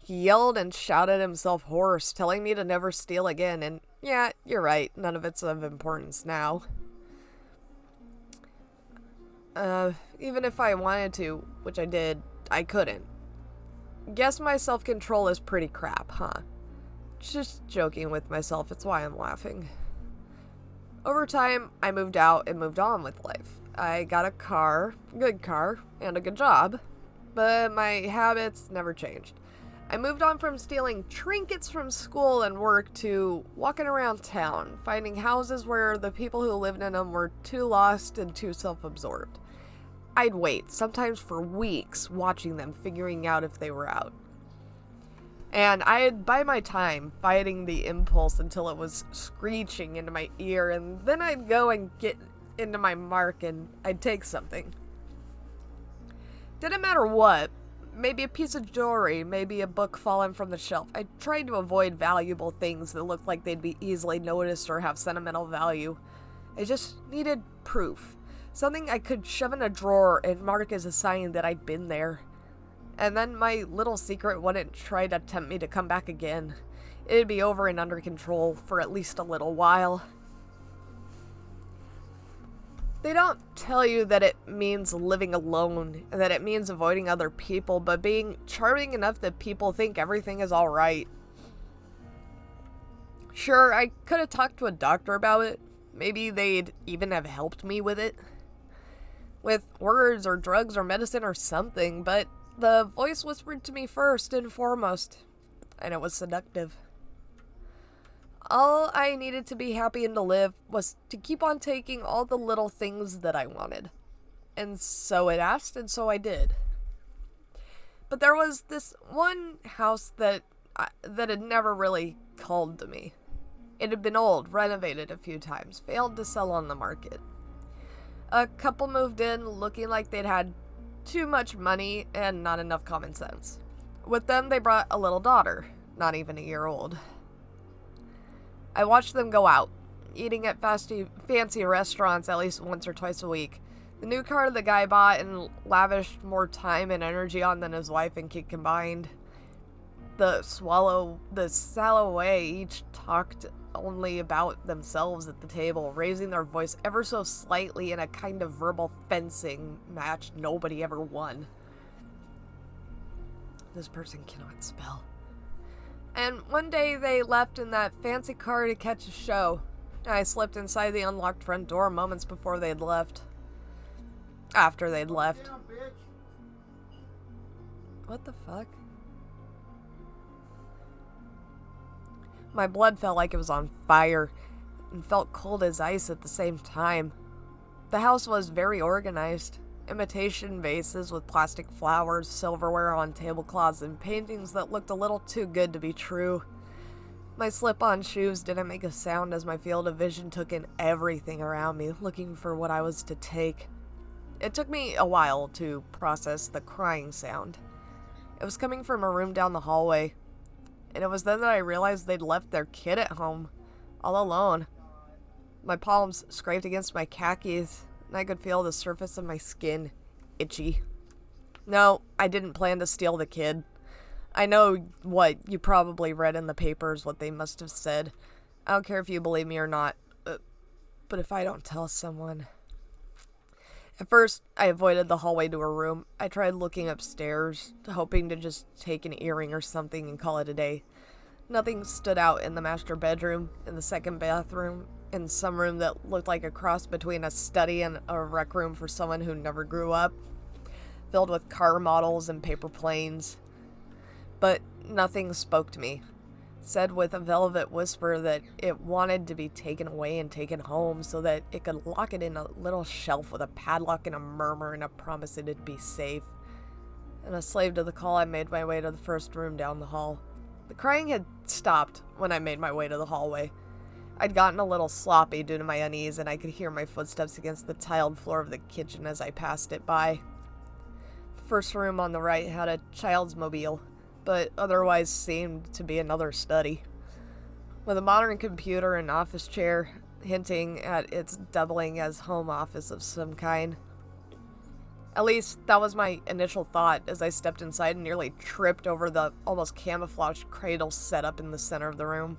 He yelled and shouted himself hoarse, telling me to never steal again, and yeah, you're right, none of it's of importance now. Even if I wanted to, which I did, I couldn't. Guess my self-control is pretty crap, huh? Just joking with myself, it's why I'm laughing. Over time, I moved out and moved on with life. I got a good car, and a good job, but my habits never changed. I moved on from stealing trinkets from school and work to walking around town, finding houses where the people who lived in them were too lost and too self-absorbed. I'd wait, sometimes for weeks, watching them, figuring out if they were out. And I'd buy my time fighting the impulse until it was screeching into my ear, and then I'd go and get into my mark and I'd take something. Didn't matter what, maybe a piece of jewelry, maybe a book fallen from the shelf. I tried to avoid valuable things that looked like they'd be easily noticed or have sentimental value. I just needed proof. Something I could shove in a drawer and mark as a sign that I'd been there. And then my little secret wouldn't try to tempt me to come back again. It'd be over and under control for at least a little while. They don't tell you that it means living alone, and that it means avoiding other people, but being charming enough that people think everything is alright. Sure, I could have talked to a doctor about it. Maybe they'd even have helped me with it. With words or drugs or medicine or something, but the voice whispered to me first and foremost, and it was seductive. All I needed to be happy and to live was to keep on taking all the little things that I wanted. And so it asked, and so I did. But there was this one house that had never really called to me. It had been old, renovated a few times, failed to sell on the market. A couple moved in looking like they'd had too much money and not enough common sense. With them, they brought a little daughter, not even a year old. I watched them go out, eating at fancy restaurants at least once or twice a week. The new car the guy bought and lavished more time and energy on than his wife and kid combined. The sallow way each talked only about themselves at the table, raising their voice ever so slightly in a kind of verbal fencing match nobody ever won. This person cannot spell. And one day they left in that fancy car to catch a show. I slipped inside the unlocked front door moments before they'd left. After they'd left. What the fuck? My blood felt like it was on fire and felt cold as ice at the same time. The house was very organized. Imitation vases with plastic flowers, silverware on tablecloths, and paintings that looked a little too good to be true. My slip-on shoes didn't make a sound as my field of vision took in everything around me, looking for what I was to take. It took me a while to process the crying sound. It was coming from a room down the hallway, and it was then that I realized they'd left their kid at home, all alone. My palms scraped against my khakis, and I could feel the surface of my skin itchy. No, I didn't plan to steal the kid. I know what you probably read in the papers, what they must have said. I don't care if you believe me or not, but if I don't tell someone... At first, I avoided the hallway to her room. I tried looking upstairs, hoping to just take an earring or something and call it a day. Nothing stood out in the master bedroom, in the second bathroom, in some room that looked like a cross between a study and a rec room for someone who never grew up, filled with car models and paper planes. But nothing spoke to me. Said with a velvet whisper that it wanted to be taken away and taken home so that it could lock it in a little shelf with a padlock and a murmur and a promise it'd be safe. And a slave to the call, I made my way to the first room down the hall. The crying had stopped when I made my way to the hallway. I'd gotten a little sloppy due to my unease, and I could hear my footsteps against the tiled floor of the kitchen as I passed it by. The first room on the right had a child's mobile, but otherwise seemed to be another study. With a modern computer and office chair, hinting at its doubling as home office of some kind. At least, that was my initial thought as I stepped inside and nearly tripped over the almost camouflaged cradle set up in the center of the room.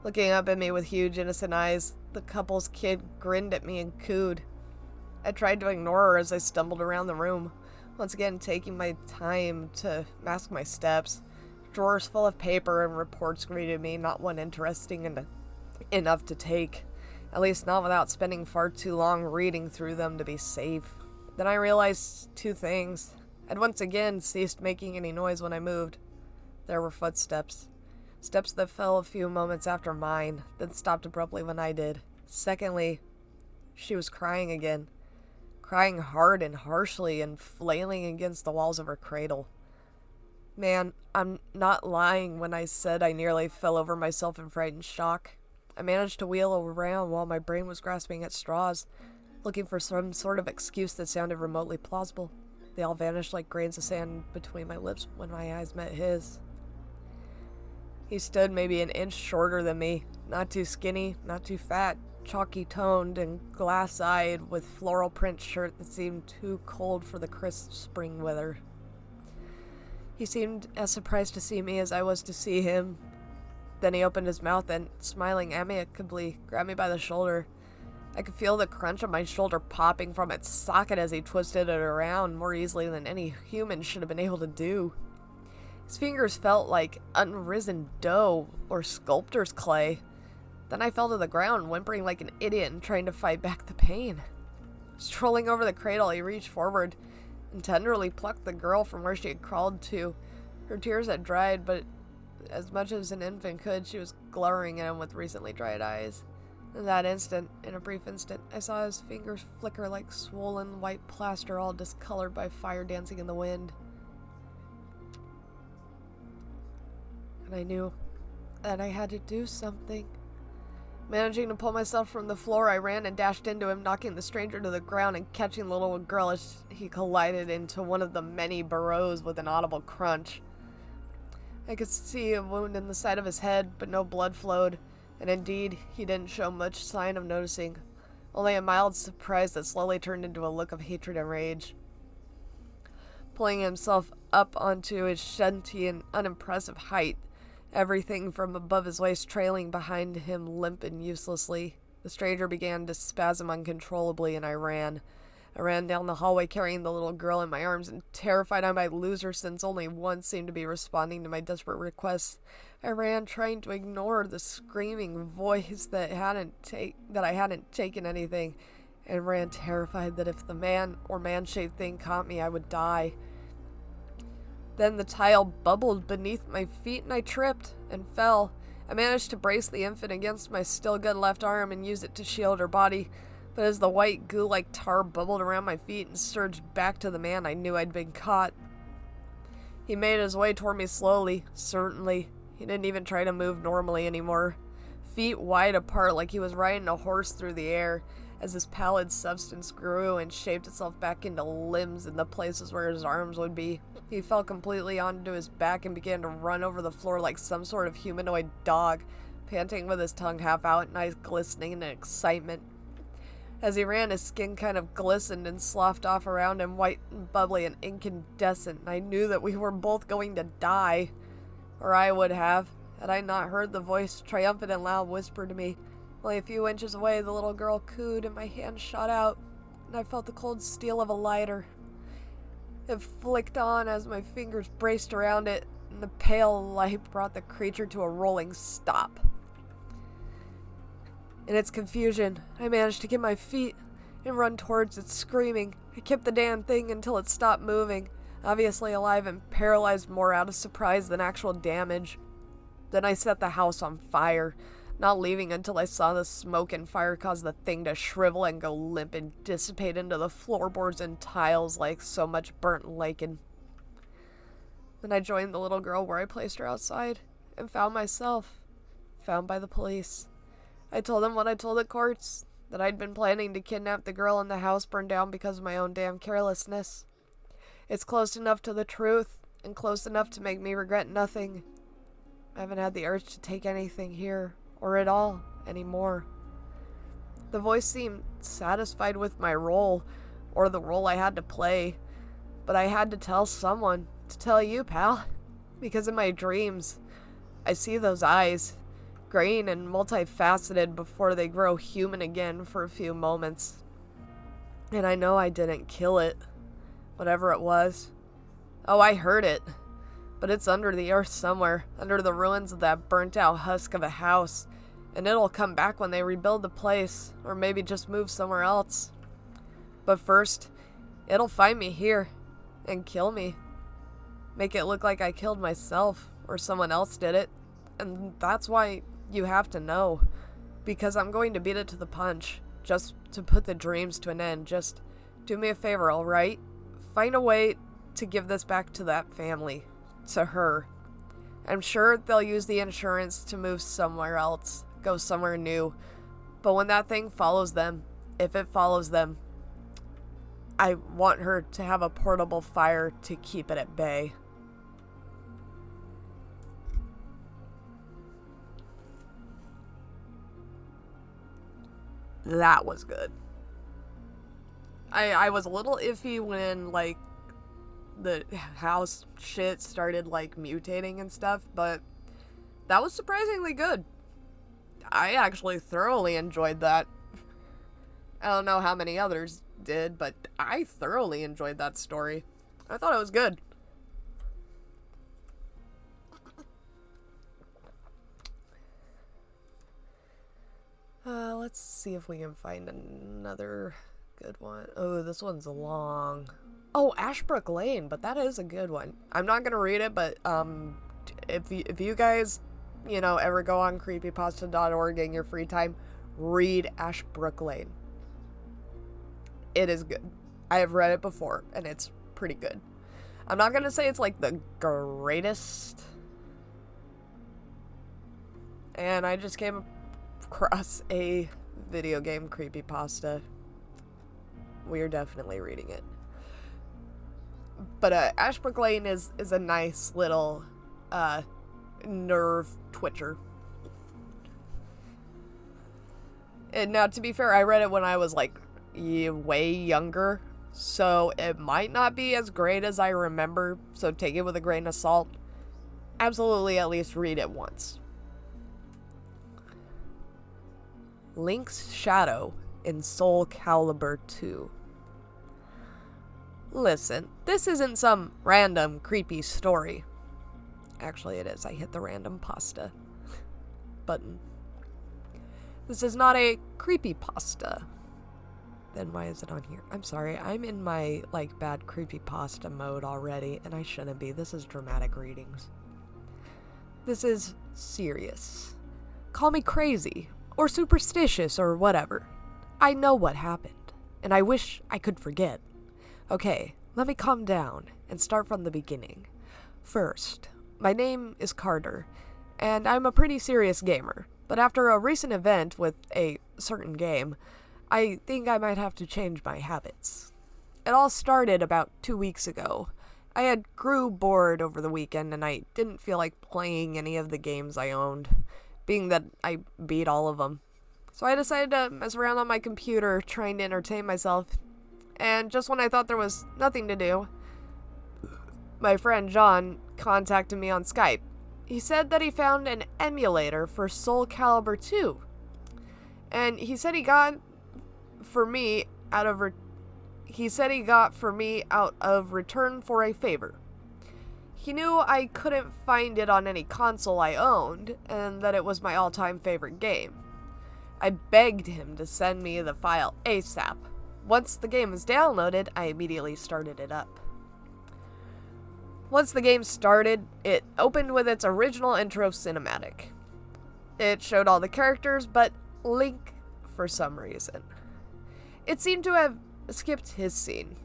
Looking up at me with huge innocent eyes, the couple's kid grinned at me and cooed. I tried to ignore her as I stumbled around the room, once again taking my time to mask my steps. Drawers full of paper and reports greeted me, not one interesting enough to take. At least not without spending far too long reading through them to be safe. Then I realized two things. I'd once again ceased making any noise when I moved. There were footsteps. Steps that fell a few moments after mine, then stopped abruptly when I did. Secondly, she was crying again. Crying hard and harshly and flailing against the walls of her cradle. Man, I'm not lying when I said I nearly fell over myself in frightened shock. I managed to wheel around while my brain was grasping at straws, looking for some sort of excuse that sounded remotely plausible. They all vanished like grains of sand between my lips when my eyes met his. He stood maybe an inch shorter than me, not too skinny, not too fat, chalky-toned and glass-eyed, with floral print shirt that seemed too cold for the crisp spring weather. He seemed as surprised to see me as I was to see him. Then he opened his mouth and, smiling amicably, grabbed me by the shoulder. I could feel the crunch of my shoulder popping from its socket as he twisted it around more easily than any human should have been able to do. His fingers felt like unrisen dough or sculptor's clay. Then I fell to the ground, whimpering like an idiot and trying to fight back the pain. Strolling over the cradle, he reached forward and tenderly plucked the girl from where she had crawled to. Her tears had dried, but as much as an infant could, she was glowering at him with recently dried eyes. In that instant, in a brief instant, I saw his fingers flicker like swollen white plaster, all discolored by fire dancing in the wind. And I knew that I had to do something. Managing to pull myself from the floor, I ran and dashed into him, knocking the stranger to the ground and catching the little girl as he collided into one of the many burrows with an audible crunch. I could see a wound in the side of his head, but no blood flowed, and indeed, he didn't show much sign of noticing. only a mild surprise that slowly turned into a look of hatred and rage. Pulling himself up onto his shunty and unimpressive height, everything from above his waist trailing behind him limp and uselessly, the stranger began to spasm uncontrollably, and I ran. I ran down the hallway carrying the little girl in my arms and terrified I might lose her since only one seemed to be responding to my desperate requests. I ran trying to ignore the screaming voice that I hadn't taken anything, and ran terrified that if the man or man-shaped thing caught me, I would die. Then the tile bubbled beneath my feet and I tripped and fell. I managed to brace the infant against my still good left arm and use it to shield her body, but as the white goo-like tar bubbled around my feet and surged back to the man, I knew I'd been caught. He made his way toward me slowly, certainly. He didn't even try to move normally anymore, feet wide apart like he was riding a horse through the air, as his pallid substance grew and shaped itself back into limbs in the places where his arms would be. He fell completely onto his back and began to run over the floor like some sort of humanoid dog, panting with his tongue half out and eyes glistening in excitement. As he ran, his skin kind of glistened and sloughed off around him, white and bubbly and incandescent, and I knew that we were both going to die. Or I would have, had I not heard the voice, triumphant and loud, whisper to me. Only a few inches away, the little girl cooed, and my hand shot out, and I felt the cold steel of a lighter. It flicked on as my fingers braced around it, and the pale light brought the creature to a rolling stop. In its confusion, I managed to get my feet and run towards it, screaming. I kept the damn thing until it stopped moving, obviously alive and paralyzed more out of surprise than actual damage. Then I set the house on fire, not leaving until I saw the smoke and fire cause the thing to shrivel and go limp and dissipate into the floorboards and tiles like so much burnt lichen. Then I joined the little girl where I placed her outside and found myself found by the police. I told them what I told the courts, that I'd been planning to kidnap the girl and the house burned down because of my own damn carelessness. It's close enough to the truth, and close enough to make me regret nothing. I haven't had the urge to take anything here, or at all, anymore. The voice seemed satisfied with my role, or the role I had to play, but I had to tell someone, to tell you, pal, because in my dreams, I see those eyes, green and multifaceted before they grow human again for a few moments. And I know I didn't kill it, whatever it was. Oh, I heard it, but it's under the earth somewhere, under the ruins of that burnt-out husk of a house, and it'll come back when they rebuild the place, or maybe just move somewhere else. But first, it'll find me here, and kill me. Make it look like I killed myself, or someone else did it, and that's why you have to know, because I'm going to beat it to the punch, just to put the dreams to an end. Just do me a favor, alright? Find a way to give this back to that family, to her. I'm sure they'll use the insurance to move somewhere else, go somewhere new, but when that thing follows them, if it follows them, I want her to have a portable fire to keep it at bay. That was good. I was a little iffy when, like, the house shit started, like, mutating and stuff, but that was surprisingly good. I actually thoroughly enjoyed that. I don't know how many others did, but I thoroughly enjoyed that story. I thought it was good. Let's see if we can find another good one. Oh, this one's long. Oh, Ashbrook Lane, but that is a good one. I'm not gonna read it, but if you guys, you know, ever go on creepypasta.org in your free time, read Ashbrook Lane. It is good. I have read it before, and it's pretty good. I'm not gonna say it's like the greatest. And I just came across a video game creepypasta. We are definitely reading it. But Ashbrook Lane is a nice little nerve twitcher. And now, to be fair, I read it when I was, like, way younger, so it might not be as great as I remember, so take it with a grain of salt. Absolutely at least read it once. Link's Shadow in Soul Calibur 2. Listen, this isn't some random creepy story. Actually, it is. I hit the random pasta button. This is not a creepypasta. Then why is it on here? I'm sorry. I'm in my, like, bad creepypasta mode already, and I shouldn't be. This is dramatic readings. This is serious. Call me crazy, or superstitious, or whatever. I know what happened, and I wish I could forget. Okay, let me calm down and start from the beginning. First, my name is Carter, and I'm a pretty serious gamer, but after a recent event with a certain game, I think I might have to change my habits. It all started about 2 weeks ago. I had grew bored over the weekend and I didn't feel like playing any of the games I owned, being that I beat all of them. So I decided to mess around on my computer trying to entertain myself, and just when I thought there was nothing to do, my friend John contacted me on Skype. He said that he found an emulator for Soul Calibur 2, and he said he got for me out of return for a favor. He knew I couldn't find it on any console I owned, and that it was my all-time favorite game. I begged him to send me the file ASAP. Once the game was downloaded, I immediately started it up. Once the game started, it opened with its original intro cinematic. It showed all the characters, but Link for some reason. It seemed to have skipped his scene.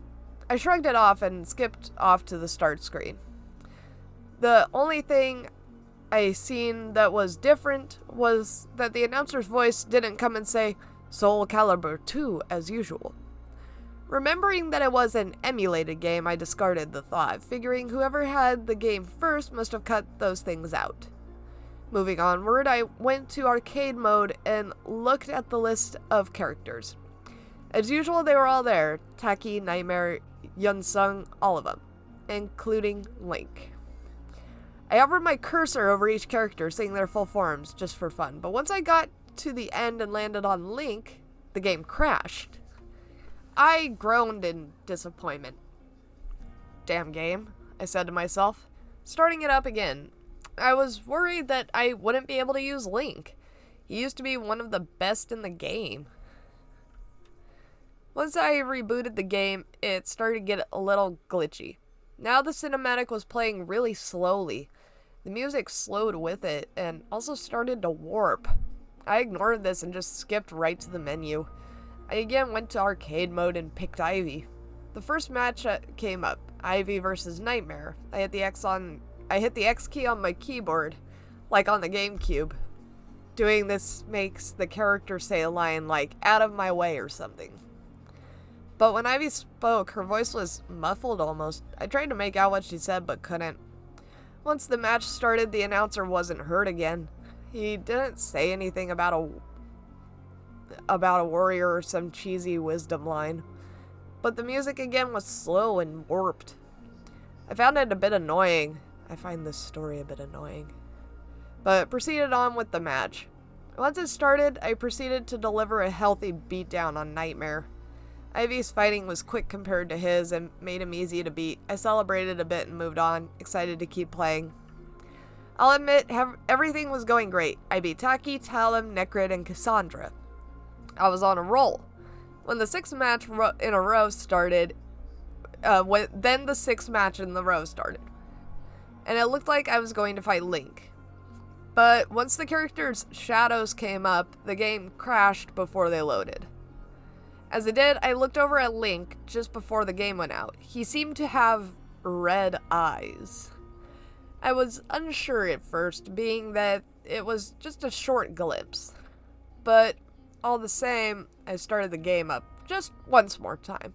I shrugged it off and skipped off to the start screen. The only thing I seen that was different was that the announcer's voice didn't come and say Soul Calibur 2 as usual. Remembering that it was an emulated game, I discarded the thought, figuring whoever had the game first must have cut those things out. Moving onward, I went to arcade mode and looked at the list of characters. As usual, they were all there. Taki, Nightmare, Yunsung, all of them, including Link. I hovered my cursor over each character, seeing their full forms, just for fun. But once I got to the end and landed on Link, the game crashed. I groaned in disappointment. Damn game, I said to myself, starting it up again. I was worried that I wouldn't be able to use Link. He used to be one of the best in the game. Once I rebooted the game, it started to get a little glitchy. Now the cinematic was playing really slowly. The music slowed with it and also started to warp. I ignored this and just skipped right to the menu. I again went to arcade mode and picked Ivy. The first match came up, Ivy versus Nightmare. I hit the X key on my keyboard, like on the GameCube. Doing this makes the character say a line like, "out of my way" or something. But when Ivy spoke, her voice was muffled almost. I tried to make out what she said, but couldn't. Once the match started, the announcer wasn't heard again. He didn't say anything about a warrior or some cheesy wisdom line. But the music again was slow and warped. I found it a bit annoying. I find this story a bit annoying. But proceeded on with the match. Once it started, I proceeded to deliver a healthy beatdown on Nightmare. Ivy's fighting was quick compared to his and made him easy to beat. I celebrated a bit and moved on, excited to keep playing. I'll admit, everything was going great. I beat Taki, Talon, Necrid, and Cassandra. I was on a roll. When the sixth match in a row started, then the sixth match in the row started. And it looked like I was going to fight Link. But once the characters' shadows came up, the game crashed before they loaded. As it did, I looked over at Link just before the game went out. He seemed to have red eyes. I was unsure at first, being that it was just a short glimpse. But all the same, I started the game up just one more time.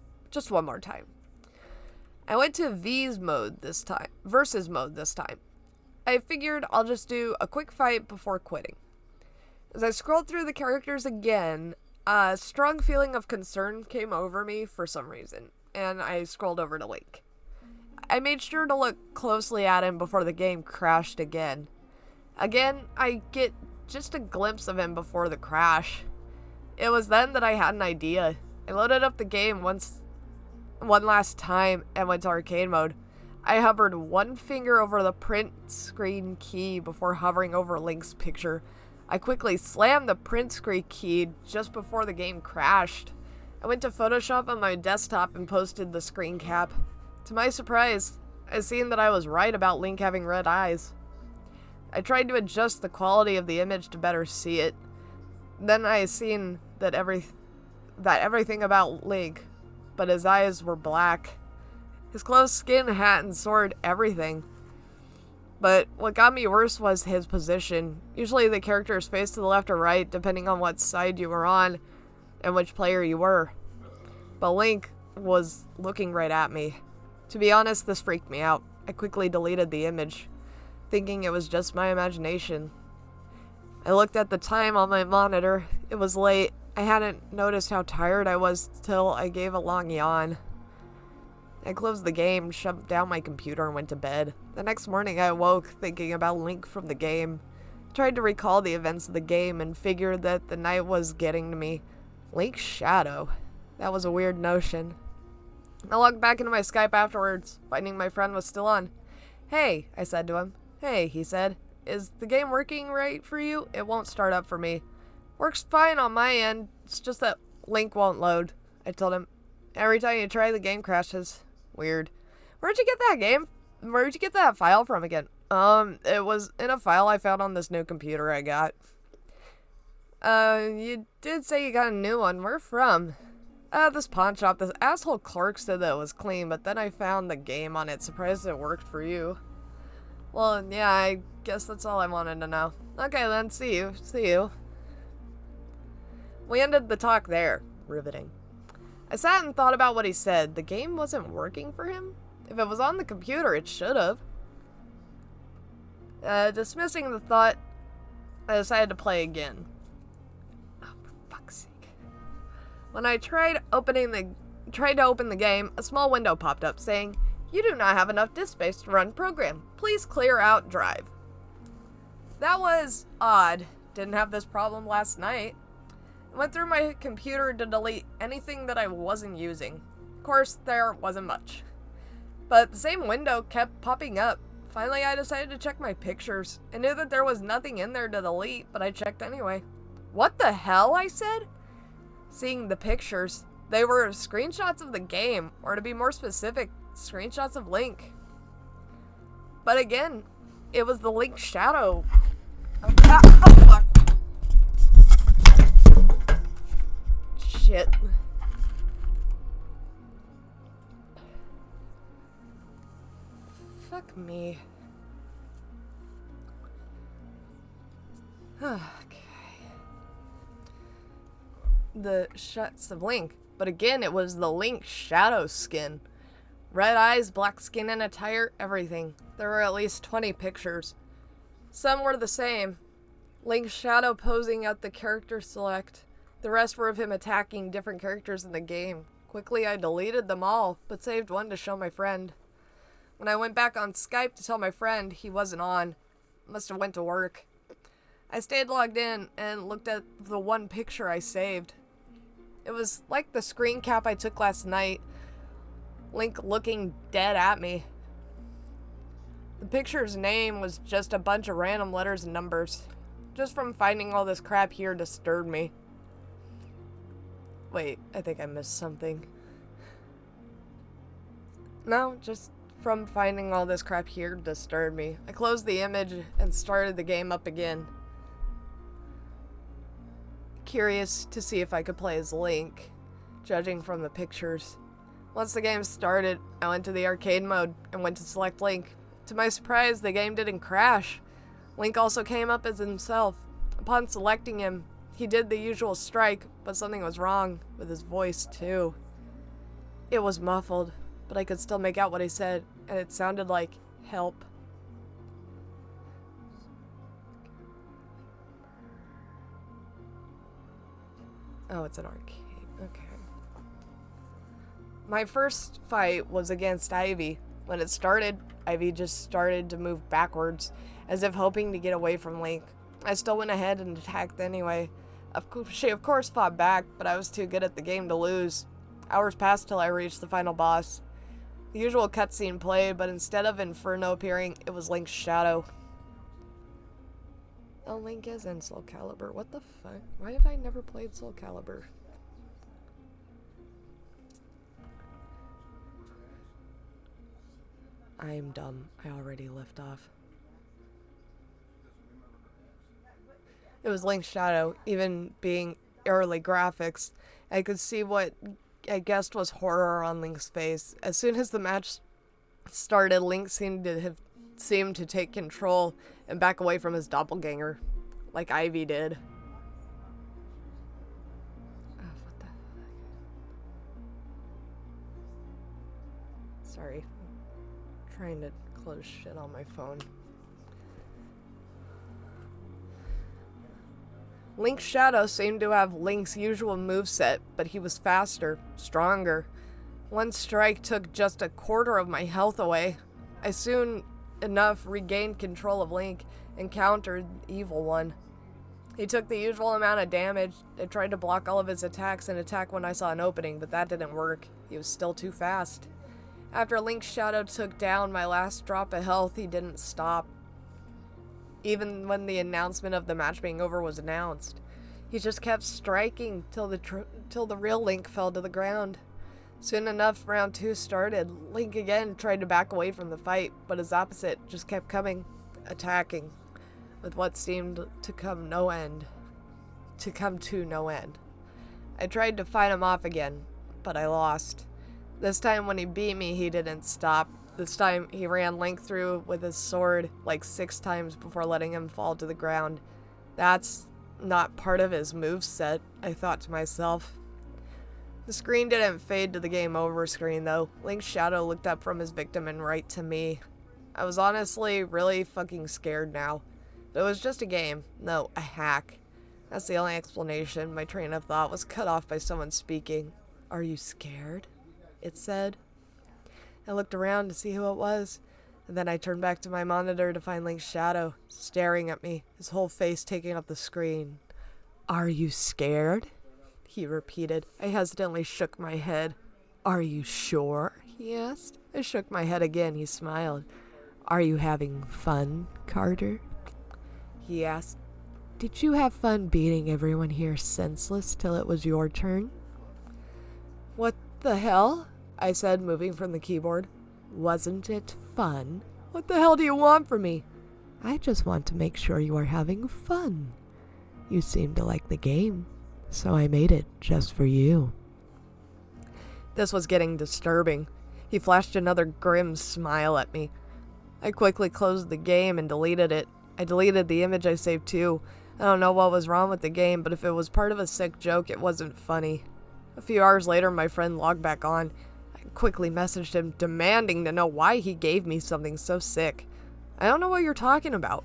I went to versus mode this time. I figured I'll just do a quick fight before quitting. As I scrolled through the characters again, A strong feeling of concern came over me for some reason, and I scrolled over to Link. I made sure to look closely at him before the game crashed again. Again, I get just a glimpse of him before the crash. It was then that I had an idea. I loaded up the game one last time and went to arcade mode. I hovered one finger over the print screen key before hovering over Link's picture. I quickly slammed the print screen key just before the game crashed. I went to Photoshop on my desktop and posted the screen cap. To my surprise, I seen that I was right about Link having red eyes. I tried to adjust the quality of the image to better see it. Then I seen that everything about Link, but his eyes were black. His clothes, skin, hat, and sword, everything. But what got me worse was his position. Usually the character is faced to the left or right, depending on what side you were on and which player you were. But Link was looking right at me. To be honest, this freaked me out. I quickly deleted the image, thinking it was just my imagination. I looked at the time on my monitor. It was late. I hadn't noticed how tired I was till I gave a long yawn. I closed the game, shoved down my computer, and went to bed. The next morning, I awoke thinking about Link from the game. Tried to recall the events of the game and figured that the night was getting to me. Link's shadow. That was a weird notion. I logged back into my Skype afterwards, finding my friend was still on. "Hey," I said to him. "Hey," he said. "Is the game working right for you? It won't start up for me." "Works fine on my end. It's just that Link won't load," I told him. "Every time you try, the game crashes." Weird. Where'd you get that file from again? It was in a file I found on this new computer I got. You did say you got a new one. Where from? This pawn shop. This asshole clerk said that it was clean, but then I found the game on it. Surprised it worked for you. Well, yeah, I guess that's all I wanted to know. Okay, then, see you. We ended the talk there. Riveting. I sat and thought about what he said. The game wasn't working for him? If it was on the computer, it should have. Dismissing the thought, I decided to play again. Oh, for fuck's sake. When I tried to open the game, a small window popped up saying, "You do not have enough disk space to run program. Please clear out drive." That was odd. Didn't have this problem last night. I went through my computer to delete anything that I wasn't using. Of course, there wasn't much. But the same window kept popping up. Finally, I decided to check my pictures. I knew that there was nothing in there to delete, but I checked anyway. "What the hell?" I said. Seeing the pictures, they were screenshots of the game, or to be more specific, screenshots of Link. But again, it was the Link shadow. Oh, fuck. Shit. Fuck me. Okay. The shots of Link. But again, it was the Link shadow skin. Red eyes, black skin and attire, everything. There were at least 20 pictures. Some were the same. Link's shadow posing at the character select. The rest were of him attacking different characters in the game. Quickly, I deleted them all, but saved one to show my friend. When I went back on Skype to tell my friend, he wasn't on. Must have went to work. I stayed logged in and looked at the one picture I saved. It was like the screen cap I took last night. Link looking dead at me. The picture's name was just a bunch of random letters and numbers. Just from finding all this crap here disturbed me. Wait, I think I missed something. No, just from finding all this crap here disturbed me. I closed the image and started the game up again. Curious to see if I could play as Link, judging from the pictures. Once the game started, I went to the arcade mode and went to select Link. To my surprise, the game didn't crash. Link also came up as himself. Upon selecting him, he did the usual strike, but something was wrong with his voice too. It was muffled, but I could still make out what he said, and it sounded like, "Help." Oh, it's an arcade. Okay. My first fight was against Ivy. When it started, Ivy just started to move backwards, as if hoping to get away from Link. I still went ahead and attacked anyway. She of course fought back, but I was too good at the game to lose. Hours passed till I reached the final boss. The usual cutscene played, but instead of Inferno appearing, it was Link's shadow. Oh, Link is in Soul Calibur. What the fuck? Why have I never played Soul Calibur? I'm dumb. I already left off. It was Link's shadow, even being early graphics. I could see what I guessed was horror on Link's face. As soon as the match started, Link seemed to take control and back away from his doppelganger, like Ivy did. Oh, what the heck? Sorry. I'm trying to close shit on my phone. Link's shadow seemed to have Link's usual moveset, but he was faster, stronger. One strike took just a quarter of my health away. I soon enough regained control of Link and countered the evil one. He took the usual amount of damage. I tried to block all of his attacks and attack when I saw an opening, but that didn't work. He was still too fast. After Link's shadow took down my last drop of health, he didn't stop. Even when the announcement of the match being over was announced, he just kept striking till the real Link fell to the ground. Soon enough, round 2 started. Link again tried to back away from the fight, but his opposite just kept coming, attacking, with what seemed to come to no end. I tried to fight him off again, but I lost. This time when he beat me, he didn't stop. This time he ran Link through with his sword like 6 times before letting him fall to the ground. That's not part of his moveset, I thought to myself. The screen didn't fade to the game over screen though. Link's shadow looked up from his victim and right to me. I was honestly really fucking scared now. But it was just a game. No, a hack. That's the only explanation. My train of thought was cut off by someone speaking. "Are you scared?" it said. I looked around to see who it was, and then I turned back to my monitor to find Link's shadow, staring at me, his whole face taking up the screen. "Are you scared?" he repeated. I hesitantly shook my head. "Are you sure?" he asked. I shook my head again. He smiled. "Are you having fun, Carter?" he asked. "Did you have fun beating everyone here senseless till it was your turn?" "What the hell?" I said, moving from the keyboard. "Wasn't it fun?" "What the hell do you want from me?" "I just want to make sure you are having fun. You seem to like the game, so I made it just for you." This was getting disturbing. He flashed another grim smile at me. I quickly closed the game and deleted it. I deleted the image I saved too. I don't know what was wrong with the game, but if it was part of a sick joke, it wasn't funny. A few hours later, my friend logged back on. I quickly messaged him, demanding to know why he gave me something so sick. "I don't know what you're talking about."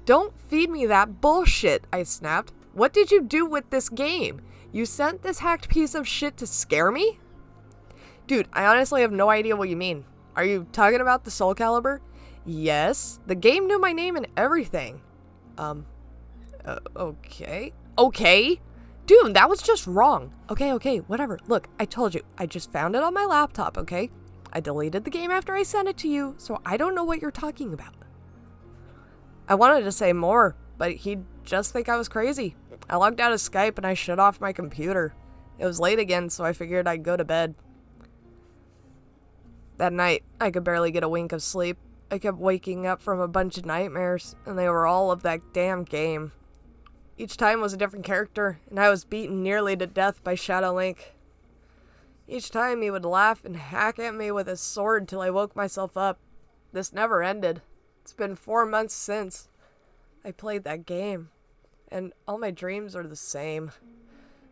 "Don't feed me that bullshit," I snapped. "What did you do with this game? You sent this hacked piece of shit to scare me?" "Dude, I honestly have no idea what you mean. Are you talking about the Soul Calibur?" "Yes, the game knew my name and everything." Okay. Okay? Dude, that was just wrong. Okay, whatever. Look, I told you, I just found it on my laptop, okay? I deleted the game after I sent it to you, so I don't know what you're talking about. I wanted to say more, but he'd just think I was crazy. I logged out of Skype and I shut off my computer. It was late again, so I figured I'd go to bed. That night, I could barely get a wink of sleep. I kept waking up from a bunch of nightmares, and they were all of that damn game. Each time was a different character, and I was beaten nearly to death by Shadow Link. Each time he would laugh and hack at me with his sword till I woke myself up. This never ended. It's been 4 months since I played that game, and all my dreams are the same.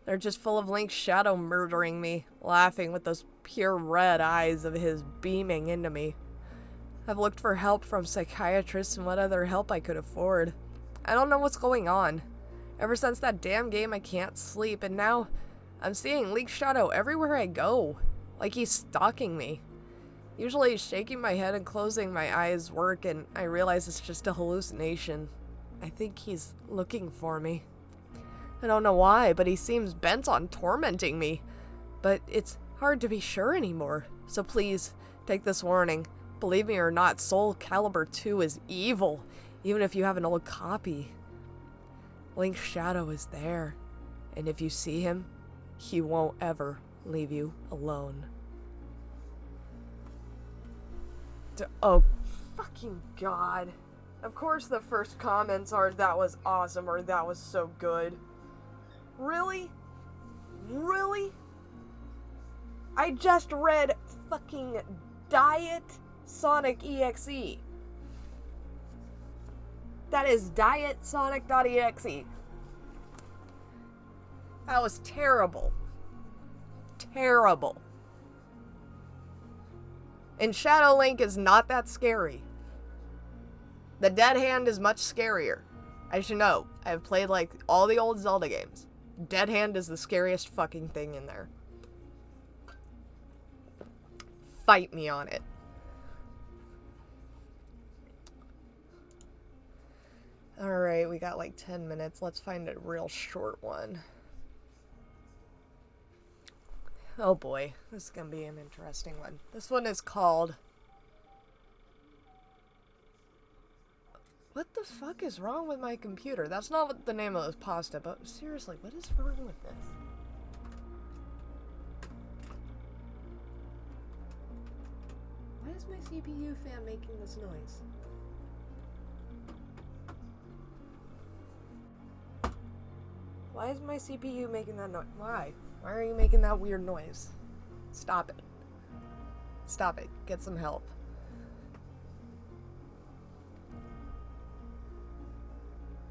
They're just full of Link's shadow murdering me, laughing with those pure red eyes of his beaming into me. I've looked for help from psychiatrists and what other help I could afford. I don't know what's going on. Ever since that damn game, I can't sleep, and now I'm seeing Link's shadow everywhere I go. Like he's stalking me. Usually shaking my head and closing my eyes work, and I realize it's just a hallucination. I think he's looking for me. I don't know why, but he seems bent on tormenting me. But it's hard to be sure anymore. So please, take this warning. Believe me or not, Soul Calibur 2 is evil, even if you have an old copy. Link's shadow is there, and if you see him, he won't ever leave you alone. Oh, fucking God. Of course the first comments are, that was awesome, or that was so good. Really? Really? I just read fucking Diet Sonic EXE. That is dietsonic.exe. That was terrible. Terrible. And Shadow Link is not that scary. The Dead Hand is much scarier. I should know. I've played like all the old Zelda games. Dead Hand is the scariest fucking thing in there. Fight me on it. Alright, we got like 10 minutes. Let's find a real short one. Oh boy, this is gonna be an interesting one. This one is called... What the fuck is wrong with my computer? That's not what the name of this pasta, but seriously, what is wrong with this? Why is my CPU fan making this noise? Why is my CPU making that noise? Why? Why are you making that weird noise? Stop it. Stop it. Get some help.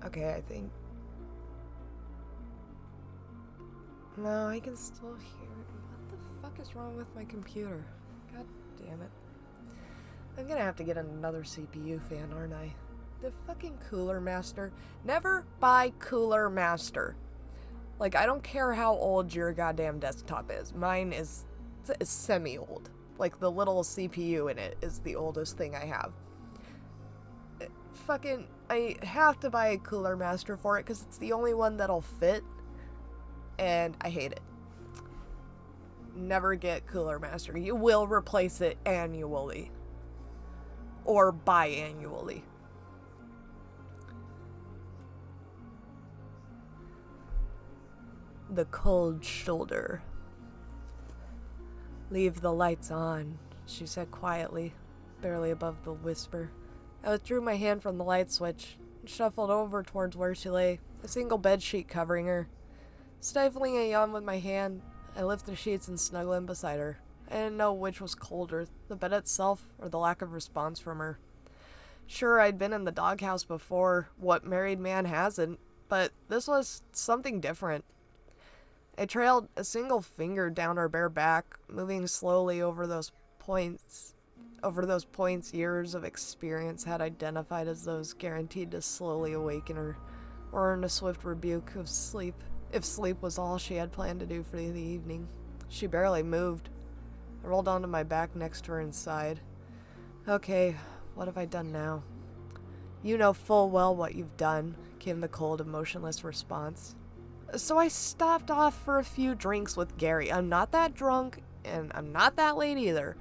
Okay, I think... No, I can still hear it. What the fuck is wrong with my computer? God damn it. I'm gonna have to get another CPU fan, aren't I? The fucking Cooler Master. Never buy Cooler Master. Like, I don't care how old your goddamn desktop is. Mine is semi-old. Like, the little CPU in it is the oldest thing I have. Fucking, I have to buy a Cooler Master for it because it's the only one that'll fit. And I hate it. Never get Cooler Master. You will replace it annually. Or biannually. The cold shoulder. Leave the lights on, she said quietly, barely above the whisper. I withdrew my hand from the light switch and shuffled over towards where she lay, a single bedsheet covering her. Stifling a yawn with my hand, I lifted the sheets and snuggled in beside her. I didn't know which was colder, the bed itself or the lack of response from her. Sure, I'd been in the doghouse before, what married man hasn't, but this was something different. I trailed a single finger down her bare back, moving slowly over those points years of experience had identified as those guaranteed to slowly awaken her, or earn a swift rebuke of sleep, if sleep was all she had planned to do for the evening. She barely moved. I rolled onto my back next to her and sighed. Okay, what have I done now? You know full well what you've done, came the cold, emotionless response. So I stopped off for a few drinks with Gary. I'm not that drunk, and I'm not that late either.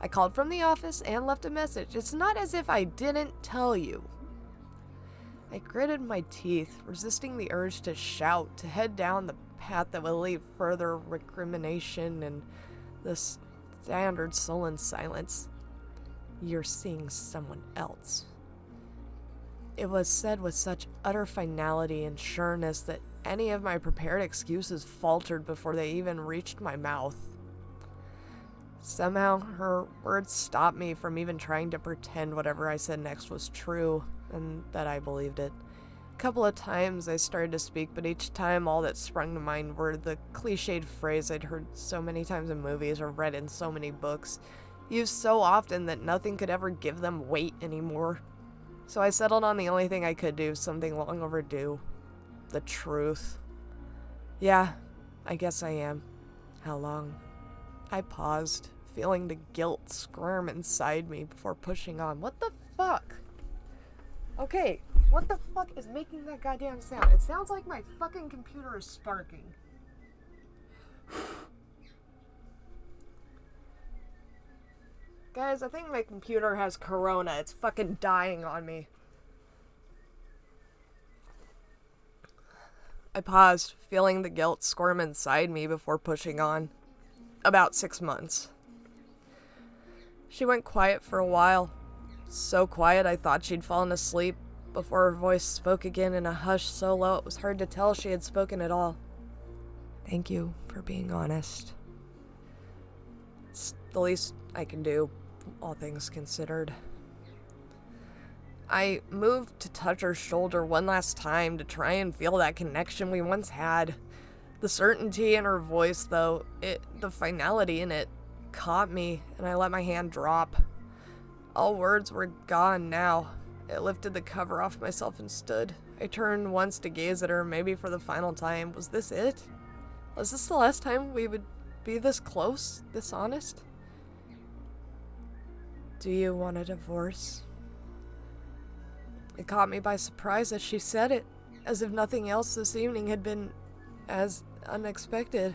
I called from the office and left a message. It's not as if I didn't tell you. I gritted my teeth, resisting the urge to shout, to head down the path that would lead further recrimination and the standard sullen silence. You're seeing someone else. It was said with such utter finality and sureness that any of my prepared excuses faltered before they even reached my mouth. Somehow, her words stopped me from even trying to pretend whatever I said next was true, and that I believed it. A couple of times I started to speak, but each time all that sprung to mind were the cliched phrase I'd heard so many times in movies or read in so many books, used so often that nothing could ever give them weight anymore. So I settled on the only thing I could do, something long overdue. the truth. Yeah, I guess I am. How long? I paused, feeling the guilt squirm inside me before pushing on. What the fuck? Okay, what the fuck is making that goddamn sound? It sounds like my fucking computer is sparking. Guys, I think my computer has corona. It's fucking dying on me. I paused, feeling the guilt squirm inside me before pushing on. About 6 months. She went quiet for a while. So quiet I thought she'd fallen asleep before her voice spoke again in a hush so low it was hard to tell she had spoken at all. Thank you for being honest. It's the least I can do, all things considered. I moved to touch her shoulder one last time to try and feel that connection we once had. The certainty in her voice, though, the finality in it, caught me, and I let my hand drop. All words were gone now. I lifted the cover off myself and stood. I turned once to gaze at her, maybe for the final time. Was this it? Was this the last time we would be this close, this honest? Do you want a divorce? It caught me by surprise as she said it, as if nothing else this evening had been as unexpected.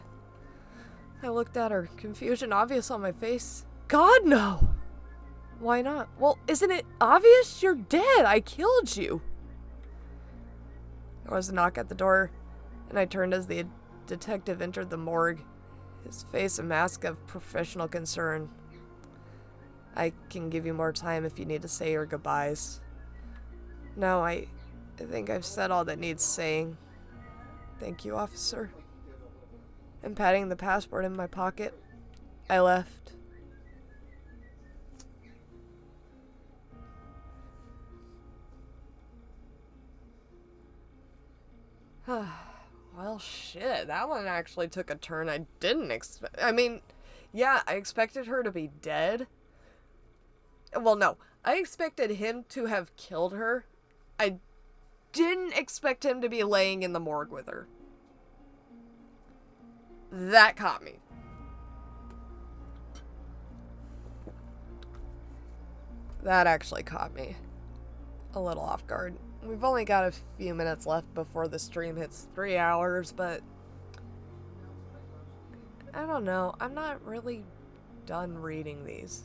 I looked at her, confusion obvious on my face. God, no! Why not? Well, isn't it obvious? You're dead. I killed you. There was a knock at the door, and I turned as the detective entered the morgue, his face a mask of professional concern. I can give you more time if you need to say your goodbyes. No, I think I've said all that needs saying. Thank you, officer. And patting the passport in my pocket, I left. Well, shit, that one actually took a turn I didn't expect. I mean, yeah, I expected her to be dead. Well, no, I expected him to have killed her. I didn't expect him to be laying in the morgue with her. That caught me. That actually caught me a little off guard. We've only got a few minutes left before the stream hits 3 hours, but I don't know. I'm not really done reading these.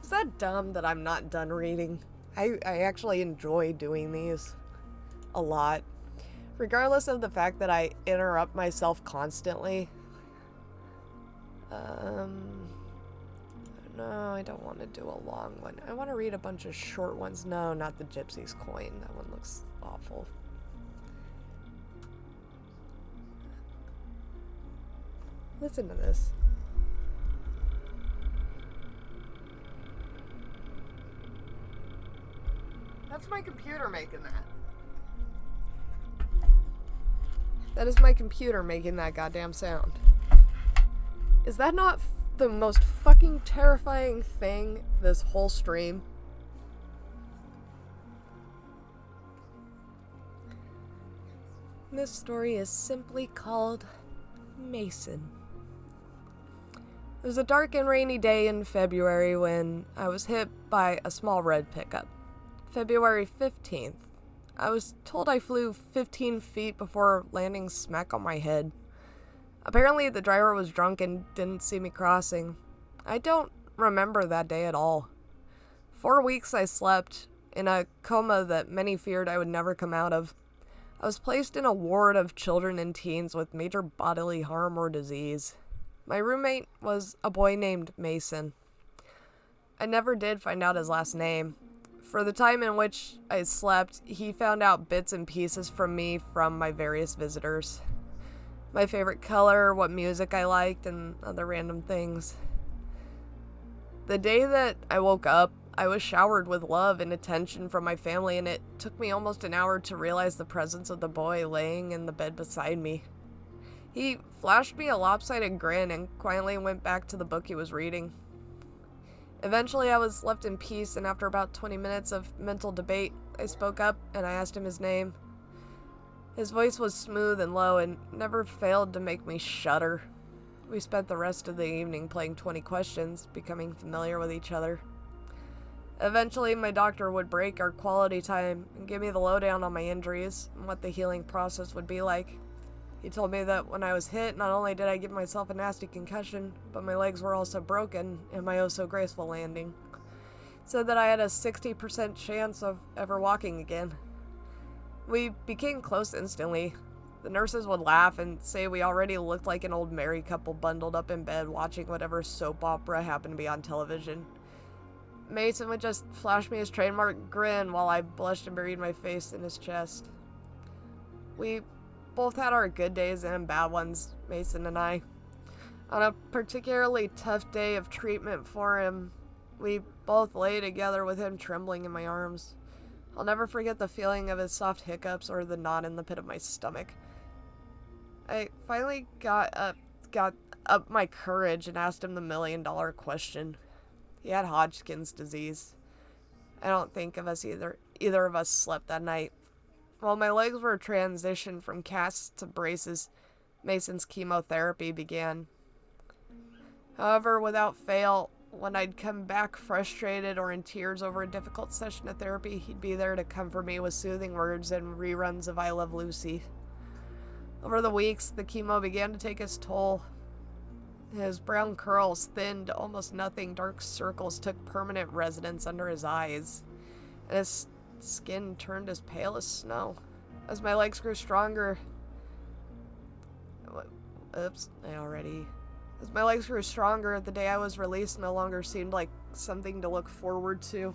Is that dumb that I'm not done reading? I actually enjoy doing these a lot. Regardless of the fact that I interrupt myself constantly. No, I don't want to do a long one. I want to read a bunch of short ones. No, not the Gypsy's Coin. That one looks awful. Listen to this. That's my computer making that. That is my computer making that goddamn sound. Is that not the most fucking terrifying thing this whole stream? This story is simply called Mason. It was a dark and rainy day in February when I was hit by a small red pickup. February 15th. I was told I flew 15 feet before landing smack on my head. Apparently the driver was drunk and didn't see me crossing. I don't remember that day at all. 4 weeks I slept, in a coma that many feared I would never come out of. I was placed in a ward of children and teens with major bodily harm or disease. My roommate was a boy named Mason. I never did find out his last name. For the time in which I slept, he found out bits and pieces from me from my various visitors. My favorite color, what music I liked, and other random things. The day that I woke up, I was showered with love and attention from my family, and it took me almost an hour to realize the presence of the boy laying in the bed beside me. He flashed me a lopsided grin and quietly went back to the book he was reading. Eventually, I was left in peace, and after about 20 minutes of mental debate, I spoke up and I asked him his name. His voice was smooth and low and never failed to make me shudder. We spent the rest of the evening playing 20 questions, becoming familiar with each other. Eventually, my doctor would break our quality time and give me the lowdown on my injuries and what the healing process would be like. He told me that when I was hit, not only did I give myself a nasty concussion, but my legs were also broken in my oh-so-graceful landing. Said that I had a 60% chance of ever walking again. We became close instantly. The nurses would laugh and say we already looked like an old married couple bundled up in bed watching whatever soap opera happened to be on television. Mason would just flash me his trademark grin while I blushed and buried my face in his chest. We both had our good days and bad ones, Mason and I. On a particularly tough day of treatment for him, we both lay together with him trembling in my arms. I'll never forget the feeling of his soft hiccups or the knot in the pit of my stomach. I finally got up my courage and asked him the $1,000,000 question. He had Hodgkin's disease. I don't think either of us slept that night. While my legs were transitioned from casts to braces, Mason's chemotherapy began. However, without fail, when I'd come back frustrated or in tears over a difficult session of therapy, he'd be there to comfort me with soothing words and reruns of I Love Lucy. Over the weeks, the chemo began to take its toll. His brown curls thinned to almost nothing, dark circles took permanent residence under his eyes, and his skin turned as pale as snow. As my legs grew stronger... As my legs grew stronger, the day I was released no longer seemed like something to look forward to.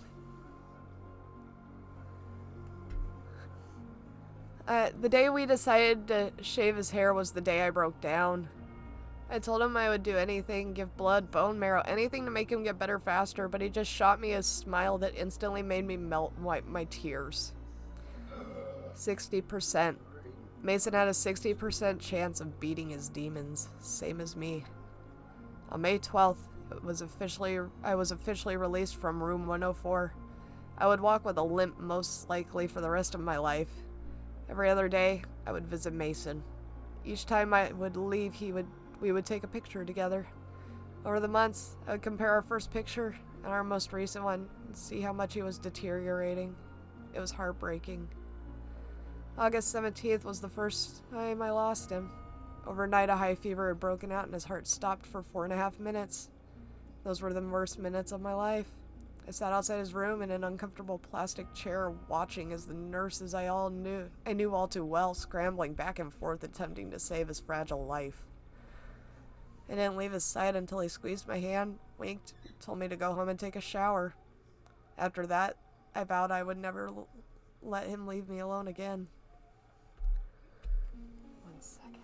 The day we decided to shave his hair was the day I broke down. I told him I would do anything, give blood, bone marrow, anything to make him get better faster, but he just shot me a smile that instantly made me melt and wipe my tears. 60%. Mason had a 60% chance of beating his demons, same as me. On May 12th, I was officially released from room 104. I would walk with a limp most likely for the rest of my life. Every other day, I would visit Mason. Each time I would leave, we would take a picture together. Over the months, I would compare our first picture and our most recent one and see how much he was deteriorating. It was heartbreaking. August 17th was the first time I lost him. Overnight, a high fever had broken out and his heart stopped for 4.5 minutes. Those were the worst minutes of my life. I sat outside his room in an uncomfortable plastic chair watching as the nurses I knew all too well scrambling back and forth attempting to save his fragile life. I didn't leave his side until he squeezed my hand, winked, and told me to go home and take a shower. After that, I vowed I would never let him leave me alone again. One second.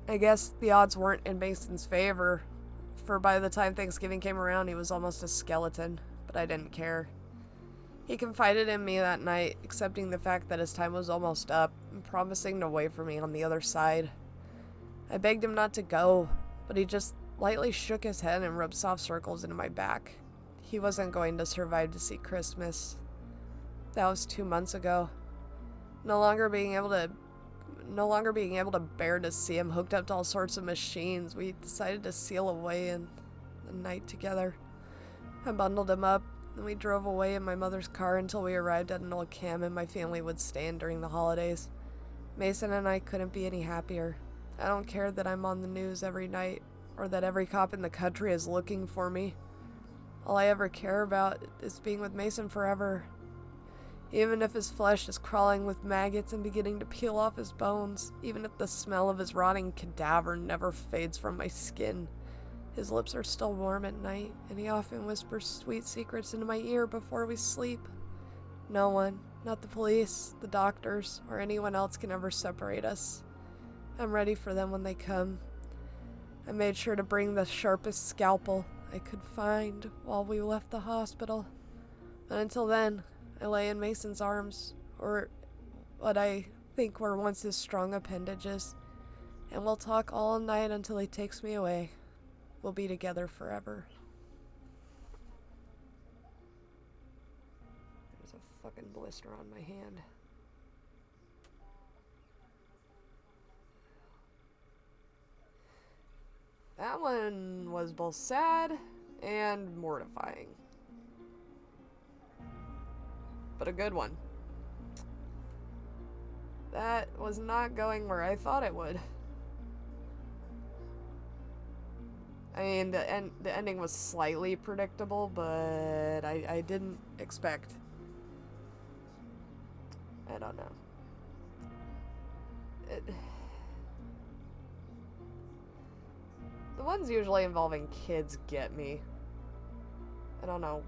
I guess the odds weren't in Mason's favor, for by the time Thanksgiving came around, he was almost a skeleton, but I didn't care. He confided in me that night, accepting the fact that his time was almost up and promising to wait for me on the other side. I begged him not to go, but he just lightly shook his head and rubbed soft circles into my back. He wasn't going to survive to see Christmas. That was 2 months ago. No longer being able to bear to see him hooked up to all sorts of machines, we decided to seal away in the night together. I bundled him up, and we drove away in my mother's car until we arrived at an old camp and my family would stay in during the holidays. Mason and I couldn't be any happier. I don't care that I'm on the news every night, or that every cop in the country is looking for me. All I ever care about is being with Mason forever. Even if his flesh is crawling with maggots and beginning to peel off his bones, even if the smell of his rotting cadaver never fades from my skin, his lips are still warm at night, and he often whispers sweet secrets into my ear before we sleep. No one, not the police, the doctors, or anyone else can ever separate us. I'm ready for them when they come. I made sure to bring the sharpest scalpel I could find while we left the hospital. But until then, I lay in Mason's arms, or what I think were once his strong appendages, and we'll talk all night until he takes me away. We'll be together forever. fucking blister on my hand. That one was both sad and mortifying. But a good one. That was not going where I thought it would. I mean, the ending was slightly predictable, but I didn't expect. I don't know. The ones usually involving kids get me. I don't know.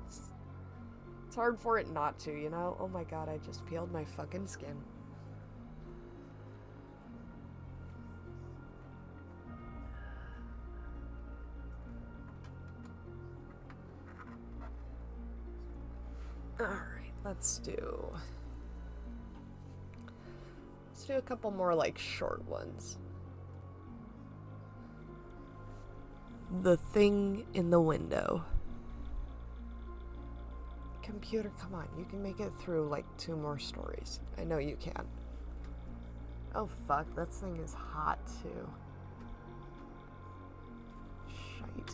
It's hard for it not to, you know? Oh my god, I just peeled my fucking skin. Alright, let's do a couple more, like, short ones. The Thing in the Window. Computer, come on, you can make it through, like, 2 more stories. I know you can. Oh, fuck, that thing is hot, too. Shite.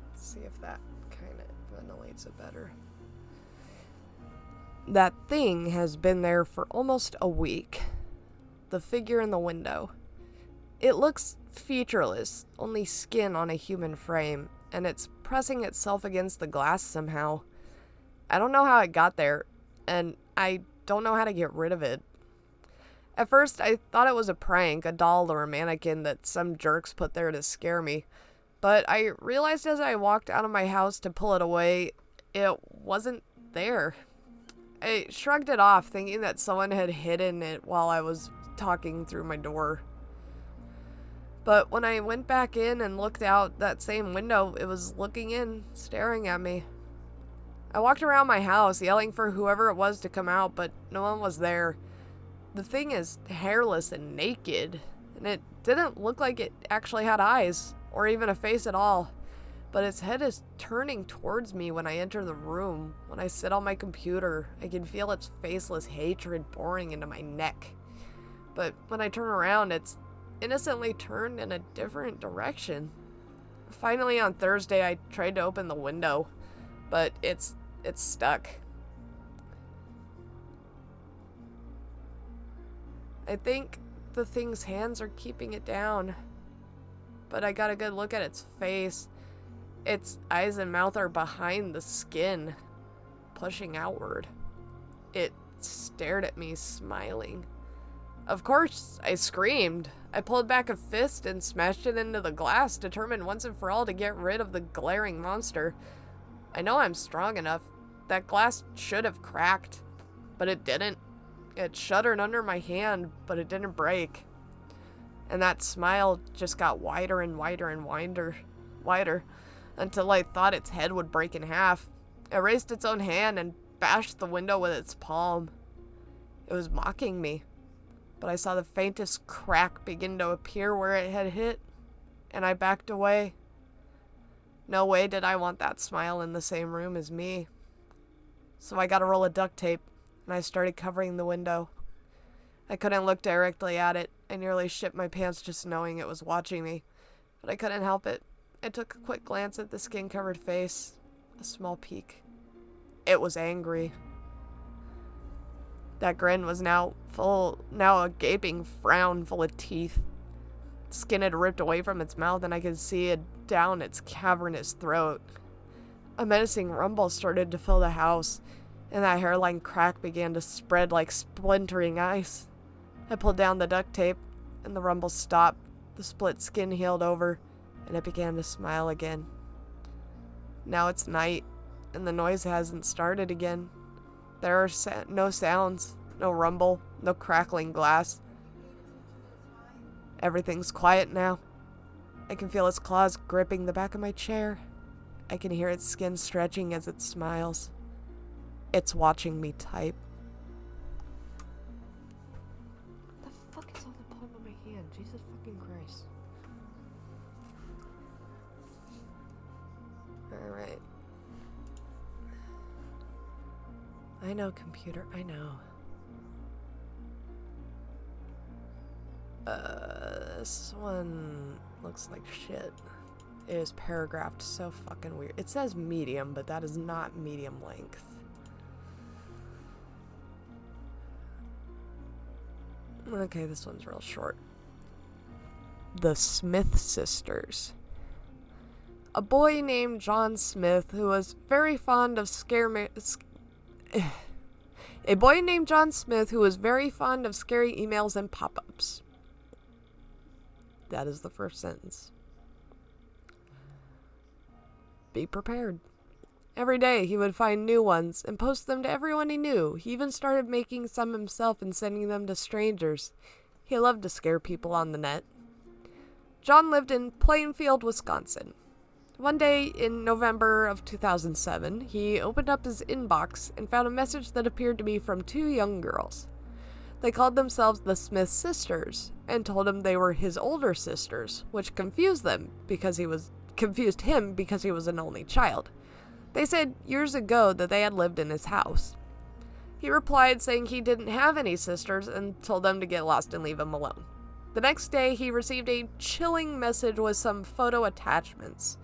Let's see if that kind of ventilates it better. That thing has been there for almost a week. The figure in the window. It looks featureless, only skin on a human frame, and it's pressing itself against the glass somehow. I don't know how it got there, and I don't know how to get rid of it. At first, I thought it was a prank, a doll or a mannequin that some jerks put there to scare me. But I realized as I walked out of my house to pull it away, it wasn't there. I shrugged it off, thinking that someone had hidden it while I was talking through my door. But when I went back in and looked out that same window, it was looking in, staring at me. I walked around my house, yelling for whoever it was to come out, but no one was there. The thing is hairless and naked, and it didn't look like it actually had eyes, or even a face at all. But its head is turning towards me when I enter the room. When I sit on my computer, I can feel its faceless hatred boring into my neck. But when I turn around, it's innocently turned in a different direction. Finally, on Thursday, I tried to open the window, but it's stuck. I think the thing's hands are keeping it down, but I got a good look at its face. Its eyes and mouth are behind the skin, pushing outward. It stared at me, smiling. Of course, I screamed. I pulled back a fist and smashed it into the glass, determined once and for all to get rid of the glaring monster. I know I'm strong enough. That glass should have cracked, but it didn't. It shuddered under my hand, but it didn't break. And that smile just got wider and wider and wider, until I thought its head would break in half. It raised its own hand and bashed the window with its palm. It was mocking me, but I saw the faintest crack begin to appear where it had hit, and I backed away. No way did I want that smile in the same room as me. So I got a roll of duct tape, and I started covering the window. I couldn't look directly at it. I nearly shit my pants just knowing it was watching me, but I couldn't help it. I took a quick glance at the skin-covered face, a small peek. It was angry. That grin was now a gaping frown full of teeth. Skin had ripped away from its mouth, and I could see it down its cavernous throat. A menacing rumble started to fill the house, and that hairline crack began to spread like splintering ice. I pulled down the duct tape, and the rumble stopped. The split skin healed over, and it began to smile again. Now it's night, and the noise hasn't started again. There are no sounds, no rumble, no crackling glass. Everything's quiet now. I can feel its claws gripping the back of my chair. I can hear its skin stretching as it smiles. It's watching me type. What the fuck is on the palm of my hand? Jesus fucking Christ. I know, computer, I know. This one looks like shit. It is paragraphed so fucking weird. It says medium, but that is not medium length. Okay, this one's real short. The Smith sisters. A boy named John Smith who was very fond of A boy named John Smith who was very fond of scary emails and pop-ups. That is the first sentence. Be prepared. Every day he would find new ones and post them to everyone he knew. He even started making some himself and sending them to strangers. He loved to scare people on the net. John lived in Plainfield, Wisconsin. One day in November of 2007, he opened up his inbox and found a message that appeared to be from two young girls. They called themselves the Smith sisters and told him they were his older sisters, which confused him because he was an only child. They said years ago that they had lived in his house. He replied saying he didn't have any sisters and told them to get lost and leave him alone. The next day, he received a chilling message with some photo attachments.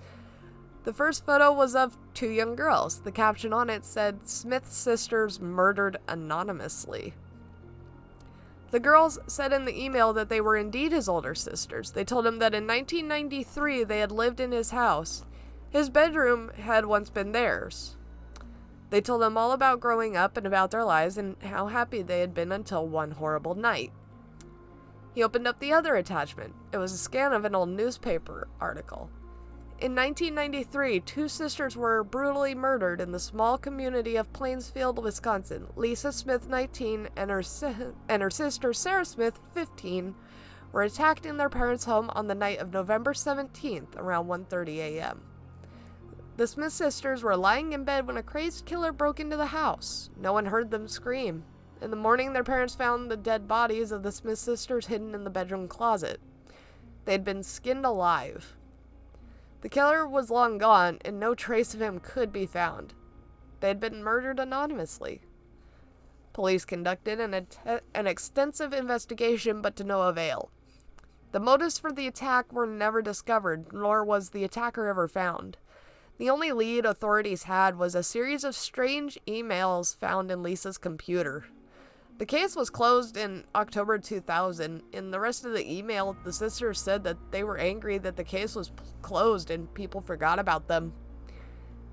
The first photo was of two young girls. The caption on it said, "Smith sisters murdered anonymously." The girls said in the email that they were indeed his older sisters. They told him that in 1993 they had lived in his house. His bedroom had once been theirs. They told him all about growing up and about their lives and how happy they had been until one horrible night. He opened up the other attachment. It was a scan of an old newspaper article. In 1993, two sisters were brutally murdered in the small community of Plainfield, Wisconsin. Lisa Smith, 19, and her sister, Sarah Smith, 15, were attacked in their parents' home on the night of November 17th, around 1:30 a.m. The Smith sisters were lying in bed when a crazed killer broke into the house. No one heard them scream. In the morning, their parents found the dead bodies of the Smith sisters hidden in the bedroom closet. They had been skinned alive. The killer was long gone, and no trace of him could be found. They had been murdered anonymously. Police conducted an extensive investigation, but to no avail. The motives for the attack were never discovered, nor was the attacker ever found. The only lead authorities had was a series of strange emails found in Lisa's computer. The case was closed in October 2000. In the rest of the email, the sisters said that they were angry that the case was closed and people forgot about them.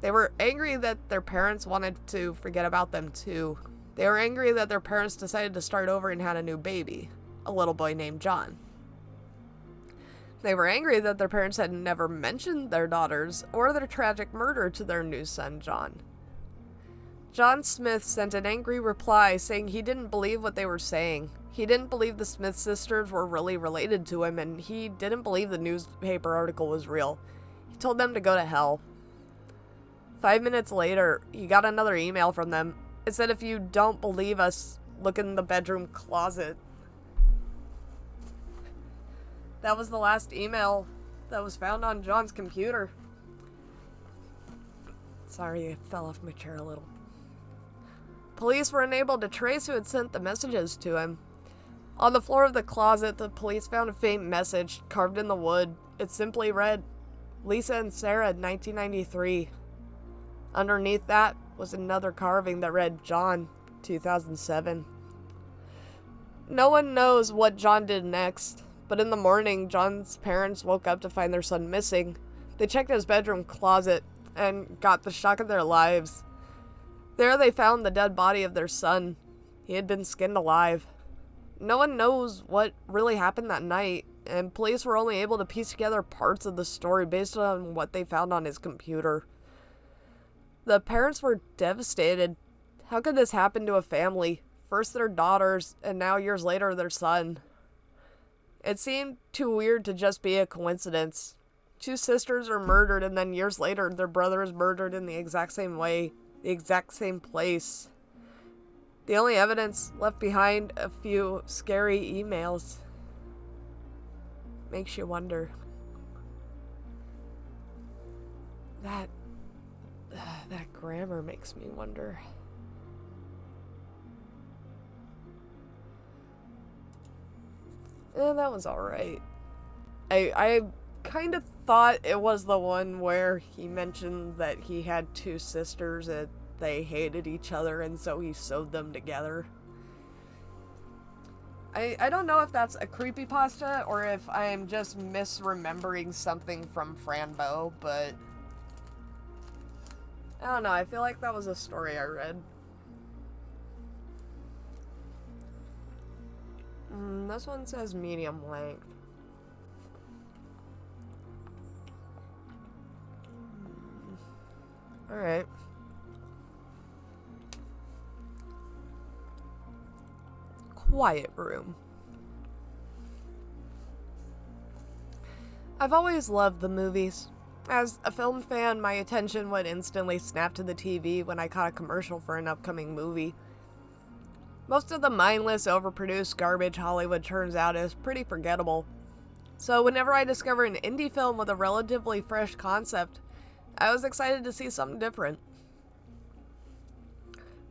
They were angry that their parents wanted to forget about them too. They were angry that their parents decided to start over and had a new baby, a little boy named John. They were angry that their parents had never mentioned their daughters or their tragic murder to their new son, John. John Smith sent an angry reply saying he didn't believe what they were saying. He didn't believe the Smith sisters were really related to him, and he didn't believe the newspaper article was real. He told them to go to hell. 5 minutes later, he got another email from them. It said, "If you don't believe us, look in the bedroom closet." That was the last email that was found on John's computer. Sorry, I fell off my chair a little. Police were unable to trace who had sent the messages to him. On the floor of the closet, the police found a faint message carved in the wood. It simply read, "Lisa and Sarah, 1993. Underneath that was another carving that read, "John, 2007. No one knows what John did next, but in the morning, John's parents woke up to find their son missing. They checked his bedroom closet and got the shock of their lives. There they found the dead body of their son. He had been skinned alive. No one knows what really happened that night, and police were only able to piece together parts of the story based on what they found on his computer. The parents were devastated. How could this happen to a family? First their daughters, and now years later their son. It seemed too weird to just be a coincidence. Two sisters are murdered, and then years later their brother is murdered in the exact same way. The exact same place. The only evidence left behind, a few scary emails. Makes you wonder. That grammar makes me wonder. That was alright. I kind of thought it was the one where he mentioned that he had two sisters and they hated each other and so he sewed them together. I don't know if that's a creepypasta or if I'm just misremembering something from Franbo, but I don't know, I feel like that was a story I read. This one says medium length. Alright. Quiet room. I've always loved the movies. As a film fan, my attention would instantly snap to the TV when I caught a commercial for an upcoming movie. Most of the mindless, overproduced garbage Hollywood turns out is pretty forgettable. So whenever I discover an indie film with a relatively fresh concept, I was excited to see something different.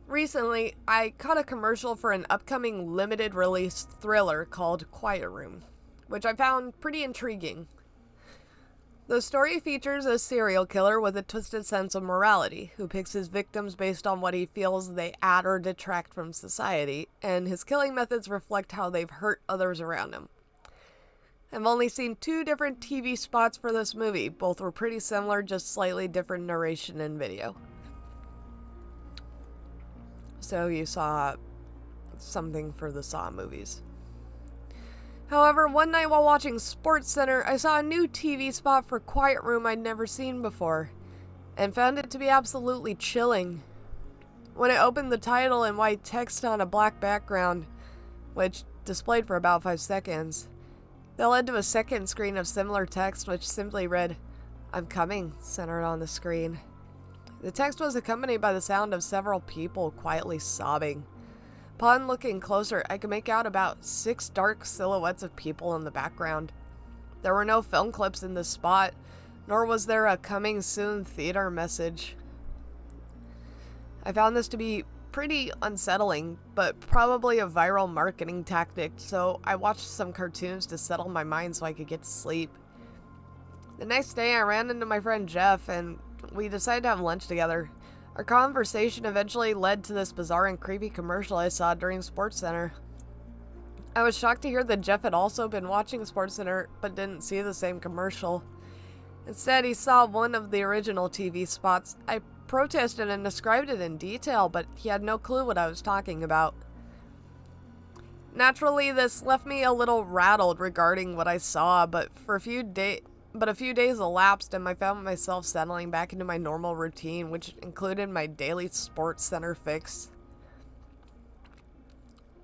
Recently, I caught a commercial for an upcoming limited release thriller called Quiet Room, which I found pretty intriguing. The story features a serial killer with a twisted sense of morality, who picks his victims based on what he feels they add or detract from society, and his killing methods reflect how they've hurt others around him. I've only seen 2 different TV spots for this movie. Both were pretty similar, just slightly different narration and video. So you saw something for the Saw movies. However, one night while watching SportsCenter, I saw a new TV spot for Quiet Room I'd never seen before, and found it to be absolutely chilling. When I opened the title in white text on a black background, which displayed for about 5 seconds, that led to a second screen of similar text which simply read, "I'm coming," centered on the screen. The text was accompanied by the sound of several people quietly sobbing. Upon looking closer, I could make out about 6 dark silhouettes of people in the background. There were no film clips in this spot, nor was there a coming soon theater message. I found this to be pretty unsettling, but probably a viral marketing tactic, so I watched some cartoons to settle my mind so I could get to sleep. The next day, I ran into my friend Jeff, and we decided to have lunch together. Our conversation eventually led to this bizarre and creepy commercial I saw during SportsCenter. I was shocked to hear that Jeff had also been watching SportsCenter, but didn't see the same commercial. Instead, he saw one of the original TV spots. I protested and described it in detail, but he had no clue what I was talking about. Naturally, this left me a little rattled regarding what I saw, but a few days elapsed and I found myself settling back into my normal routine, which included my daily SportsCenter fix.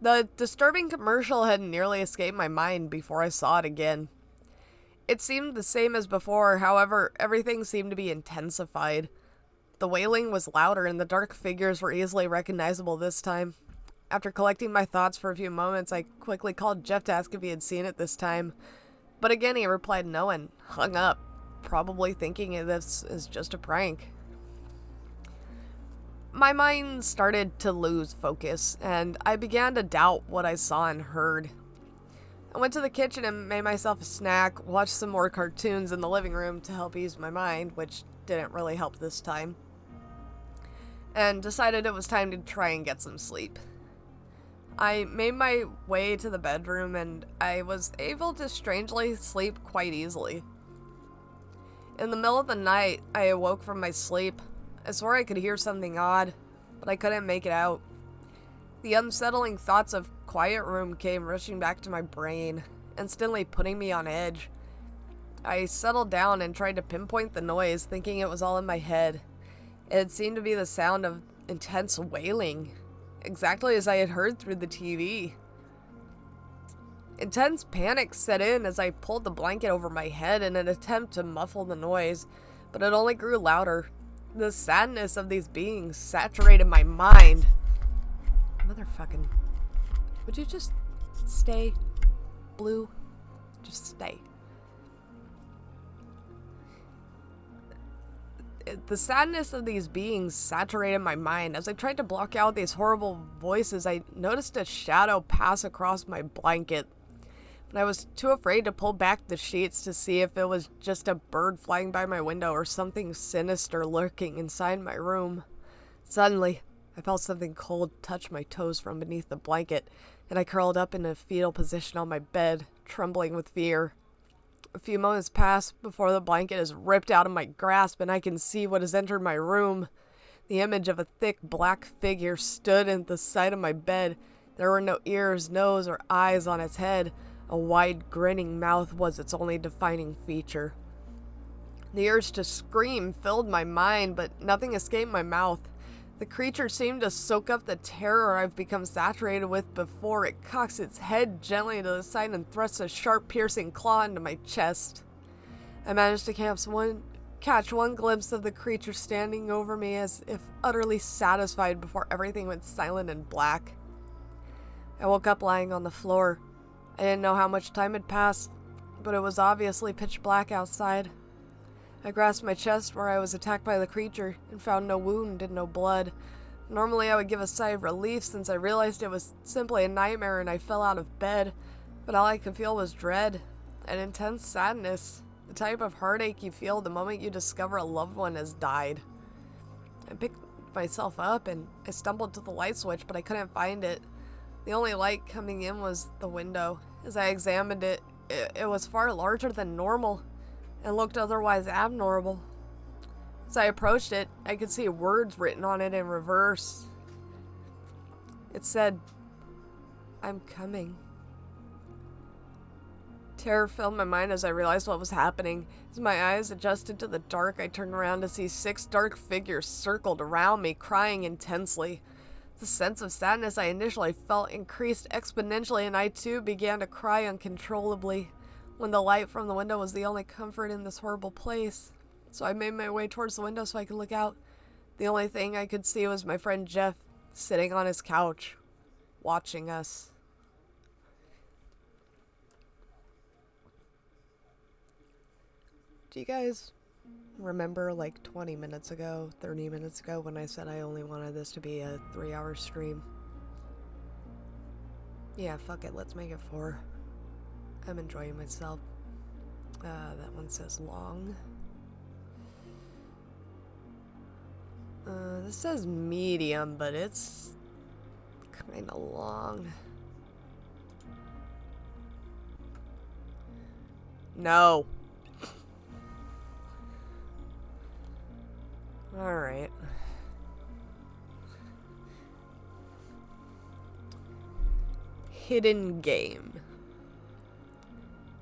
The disturbing commercial had nearly escaped my mind before I saw it again. It seemed the same as before, however, everything seemed to be intensified. The wailing was louder and the dark figures were easily recognizable this time. After collecting my thoughts for a few moments, I quickly called Jeff to ask if he had seen it this time. But again, he replied no and hung up, probably thinking this is just a prank. My mind started to lose focus, and I began to doubt what I saw and heard. I went to the kitchen and made myself a snack, watched some more cartoons in the living room to help ease my mind, which didn't really help this time, and decided it was time to try and get some sleep. I made my way to the bedroom and I was able to strangely sleep quite easily. In the middle of the night, I awoke from my sleep. I swore I could hear something odd, but I couldn't make it out. The unsettling thoughts of Quiet Room came rushing back to my brain, instantly putting me on edge. I settled down and tried to pinpoint the noise, thinking it was all in my head. It seemed to be the sound of intense wailing, exactly as I had heard through the TV. Intense panic set in as I pulled the blanket over my head in an attempt to muffle the noise, but it only grew louder. The sadness of these beings saturated my mind. Motherfucking... Would you just stay, Blue? Just stay. The sadness of these beings saturated my mind. As I tried to block out these horrible voices, I noticed a shadow pass across my blanket. and I was too afraid to pull back the sheets to see if it was just a bird flying by my window or something sinister lurking inside my room. Suddenly, I felt something cold touch my toes from beneath the blanket, and I curled up in a fetal position on my bed, trembling with fear. A few moments pass before the blanket is ripped out of my grasp and I can see what has entered my room. The image of a thick black figure stood at the side of my bed. There were no ears, nose, or eyes on its head. A wide, grinning mouth was its only defining feature. The urge to scream filled my mind, but nothing escaped my mouth. The creature seemed to soak up the terror I've become saturated with before it cocks its head gently to the side and thrusts a sharp, piercing claw into my chest. I managed to catch one glimpse of the creature standing over me as if utterly satisfied before everything went silent and black. I woke up lying on the floor. I didn't know how much time had passed, but it was obviously pitch black outside. I grasped my chest where I was attacked by the creature and found no wound and no blood. Normally I would give a sigh of relief since I realized it was simply a nightmare and I fell out of bed, but all I could feel was dread and intense sadness, the type of heartache you feel the moment you discover a loved one has died. I picked myself up and I stumbled to the light switch, but I couldn't find it. The only light coming in was the window. As I examined it, it was far larger than normal and looked otherwise abnormal. As I approached it, I could see words written on it in reverse. It said, "I'm coming." Terror filled my mind as I realized what was happening. As my eyes adjusted to the dark, I turned around to see 6 dark figures circled around me, crying intensely. The sense of sadness I initially felt increased exponentially, and I too began to cry uncontrollably when the light from the window was the only comfort in this horrible place. So I made my way towards the window so I could look out. The only thing I could see was my friend Jeff sitting on his couch, watching us. Do you guys remember like 20 minutes ago, 30 minutes ago when I said I only wanted this to be a 3-hour stream? Yeah, fuck it, let's make it 4. I'm enjoying myself. That one says long. This says medium, but it's kinda long. No. Alright. Hidden game.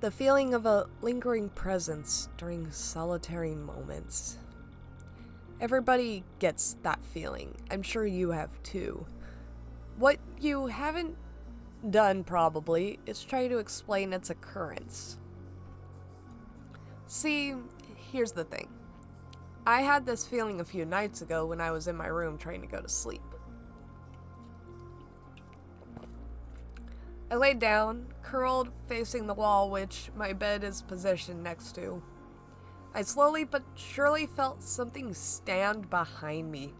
The feeling of a lingering presence during solitary moments. Everybody gets that feeling. I'm sure you have too. What you haven't done probably is try to explain its occurrence. See, here's the thing. I had this feeling a few nights ago when I was in my room trying to go to sleep. I laid down, curled, facing the wall which my bed is positioned next to. I slowly but surely felt something stand behind me,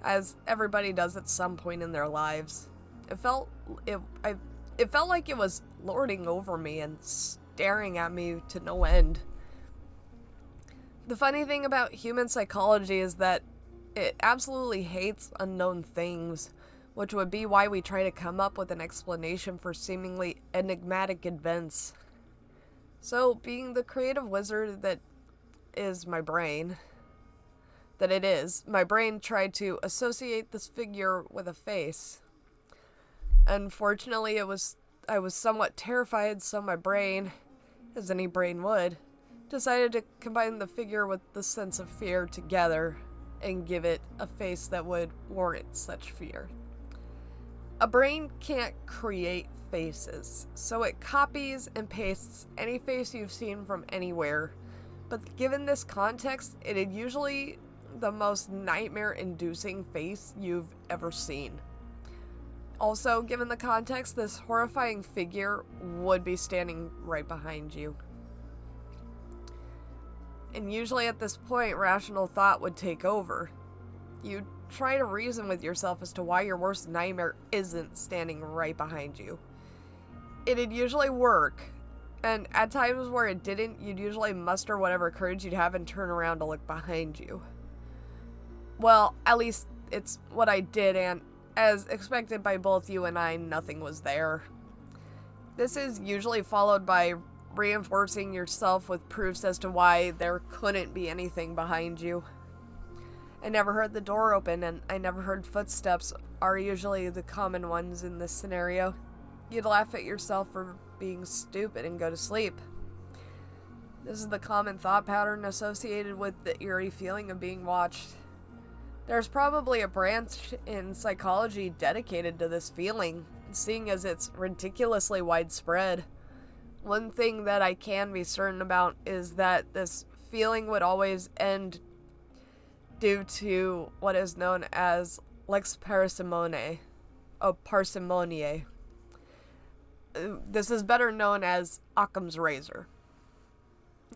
as everybody does at some point in their lives. It felt like it was lording over me and staring at me to no end. The funny thing about human psychology is that it absolutely hates unknown things, which would be why we try to come up with an explanation for seemingly enigmatic events. So, being the creative wizard that is my brain, my brain tried to associate this figure with a face. Unfortunately, I was somewhat terrified, so my brain, as any brain would, decided to combine the figure with the sense of fear together and give it a face that would warrant such fear. A brain can't create faces, so it copies and pastes any face you've seen from anywhere. But given this context, it is usually the most nightmare-inducing face you've ever seen. Also, given the context, this horrifying figure would be standing right behind you. And usually at this point, rational thought would take over. You'd try to reason with yourself as to why your worst nightmare isn't standing right behind you. It'd usually work, And at times where it didn't, you'd usually muster whatever courage you'd have and turn around to look behind you. Well, at least it's what I did, and as expected by both you and I, nothing was there. This is usually followed by reinforcing yourself with proofs as to why there couldn't be anything behind you. I never heard the door open, and I never heard footsteps, are usually the common ones in this scenario. You'd laugh at yourself for being stupid and go to sleep. This is the common thought pattern associated with the eerie feeling of being watched. There's probably a branch in psychology dedicated to this feeling, seeing as it's ridiculously widespread. One thing that I can be certain about is that this feeling would always end due to what is known as lex parsimoniae. This is better known as Occam's razor.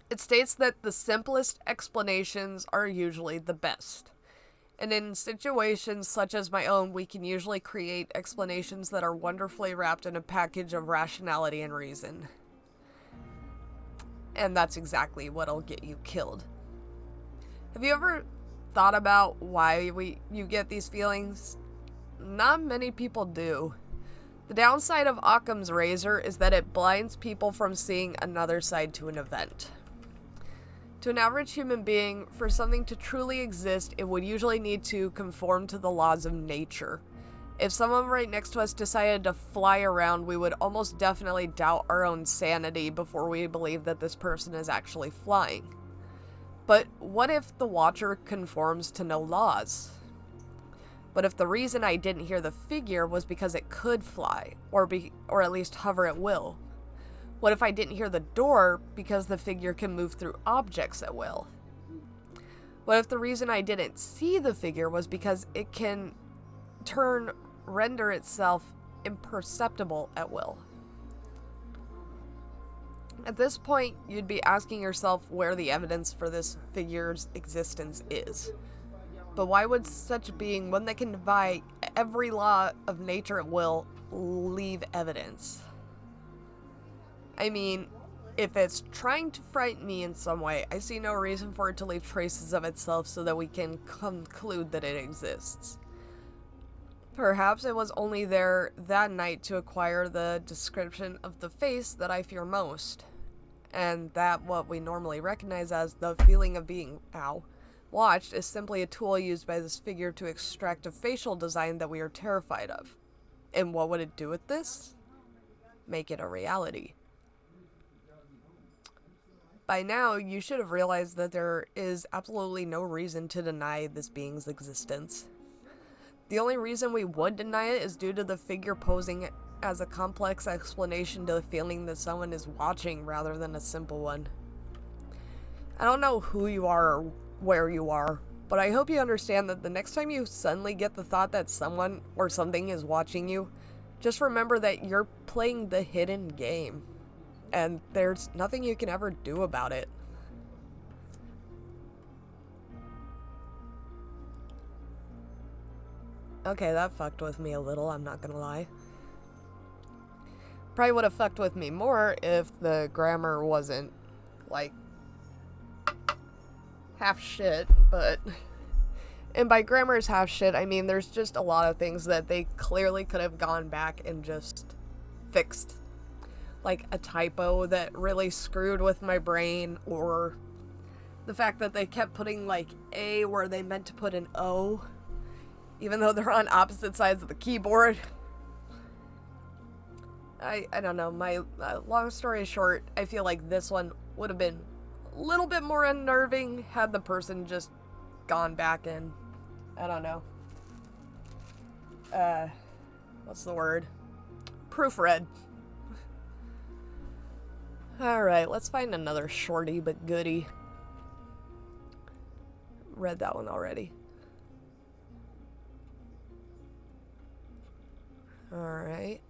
It states that the simplest explanations are usually the best. And in situations such as my own, we can usually create explanations that are wonderfully wrapped in a package of rationality and reason. And that's exactly what'll get you killed. Have you ever thought about why you get these feelings? Not many people do. The downside of Occam's razor is that it blinds people from seeing another side to an event. To an average human being, for something to truly exist, it would usually need to conform to the laws of nature. If someone right next to us decided to fly around, we would almost definitely doubt our own sanity before we believe that this person is actually flying. But what if the watcher conforms to no laws? But if the reason I didn't hear the figure was because it could fly, or at least hover at will? What if I didn't hear the door because the figure can move through objects at will? What if the reason I didn't see the figure was because it can render itself imperceptible at will? At this point, you'd be asking yourself where the evidence for this figure's existence is. But why would such a being, one that can defy every law of nature at will, leave evidence? I mean, if it's trying to frighten me in some way, I see no reason for it to leave traces of itself so that we can conclude that it exists. Perhaps it was only there that night to acquire the description of the face that I fear most, and that what we normally recognize as the feeling of being, watched is simply a tool used by this figure to extract a facial design that we are terrified of. And what would it do with this? Make it a reality. By now, you should have realized that there is absolutely no reason to deny this being's existence. The only reason we would deny it is due to the figure posing as a complex explanation to the feeling that someone is watching rather than a simple one. I don't know who you are or where you are, but I hope you understand that the next time you suddenly get the thought that someone or something is watching you, just remember that you're playing the hidden game, and there's nothing you can ever do about it. Okay, that fucked with me a little, I'm not gonna lie. Probably would have fucked with me more if the grammar wasn't, like, half shit, but... And by grammar is half shit, I mean there's just a lot of things that they clearly could have gone back and just fixed. Like a typo that really screwed with my brain, or the fact that they kept putting, like, A where they meant to put an O, even though they're on opposite sides of the keyboard. I don't know, my long story short, I feel like this one would have been a little bit more unnerving had the person just gone back and, I don't know, what's the word? Proofread. Alright, let's find another shorty but goodie. Read that one already. Alright.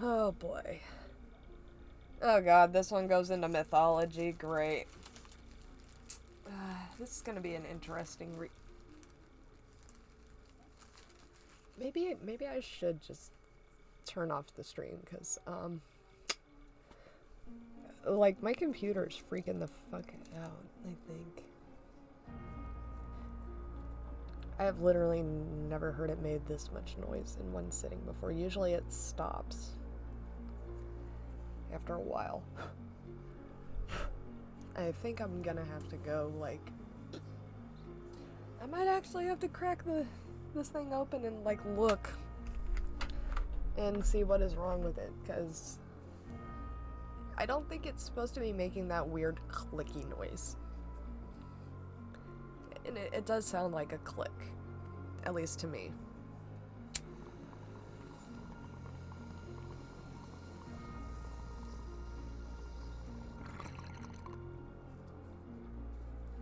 Oh boy. Oh god, this one goes into mythology. Great. This is gonna be an interesting maybe I should just turn off the stream, because, Like, my computer's freaking the fuck out, I think. I have literally never heard it made this much noise in one sitting before. Usually it stops after a while. I think I'm gonna have to go, like... I might actually have to crack this thing open and, like, look and see what is wrong with it, because I don't think it's supposed to be making that weird clicky noise. And it does sound like a click, at least to me.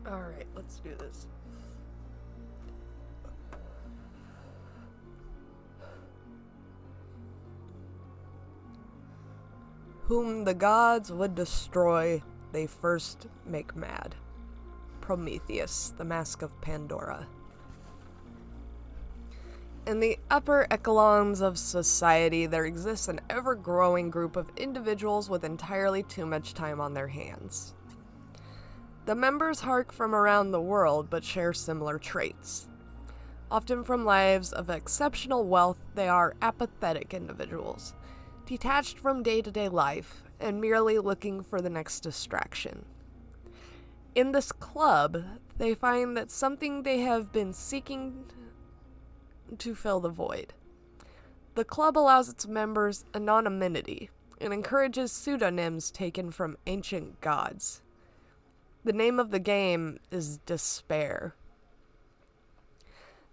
Alright, let's do this. Whom the gods would destroy, they first make mad. Prometheus, the Mask of Pandora. In the upper echelons of society, there exists an ever-growing group of individuals with entirely too much time on their hands. The members hark from around the world, but share similar traits. Often from lives of exceptional wealth, they are apathetic individuals, detached from day-to-day life, and merely looking for the next distraction. In this club, they find that something they have been seeking to fill the void. The club allows its members anonymity and encourages pseudonyms taken from ancient gods. The name of the game is Despair.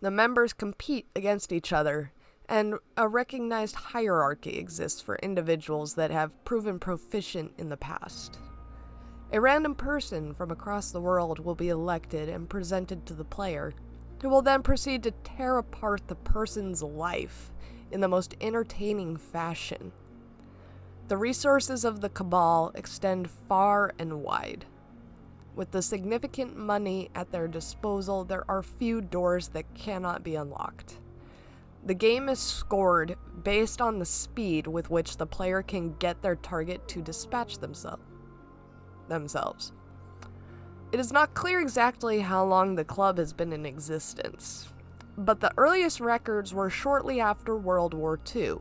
The members compete against each other, and a recognized hierarchy exists for individuals that have proven proficient in the past. A random person from across the world will be elected and presented to the player, who will then proceed to tear apart the person's life in the most entertaining fashion. The resources of the Cabal extend far and wide. With the significant money at their disposal, there are few doors that cannot be unlocked. The game is scored based on the speed with which the player can get their target to dispatch themselves. It is not clear exactly how long the club has been in existence, but the earliest records were shortly after World War II.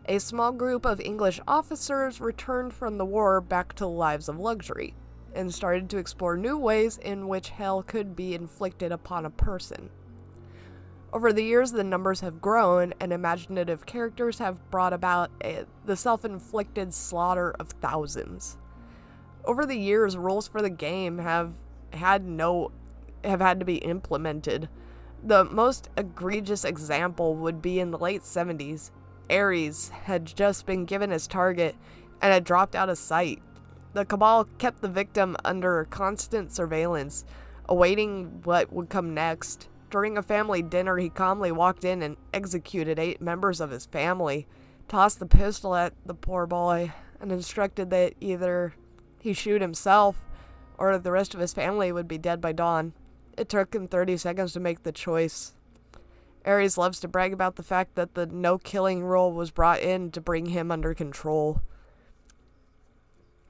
A small group of English officers returned from the war back to lives of luxury, and started to explore new ways in which hell could be inflicted upon a person. Over the years, the numbers have grown, and imaginative characters have brought about the self-inflicted slaughter of thousands. Over the years, rules for the game have had to be implemented. The most egregious example would be in the late 70s. Ares had just been given his target and had dropped out of sight. The Cabal kept the victim under constant surveillance, awaiting what would come next. During a family dinner, he calmly walked in and executed 8 members of his family, tossed the pistol at the poor boy, and instructed that either he shoot himself or the rest of his family would be dead by dawn. It took him 30 seconds to make the choice. Ares loves to brag about the fact that the no-killing rule was brought in to bring him under control.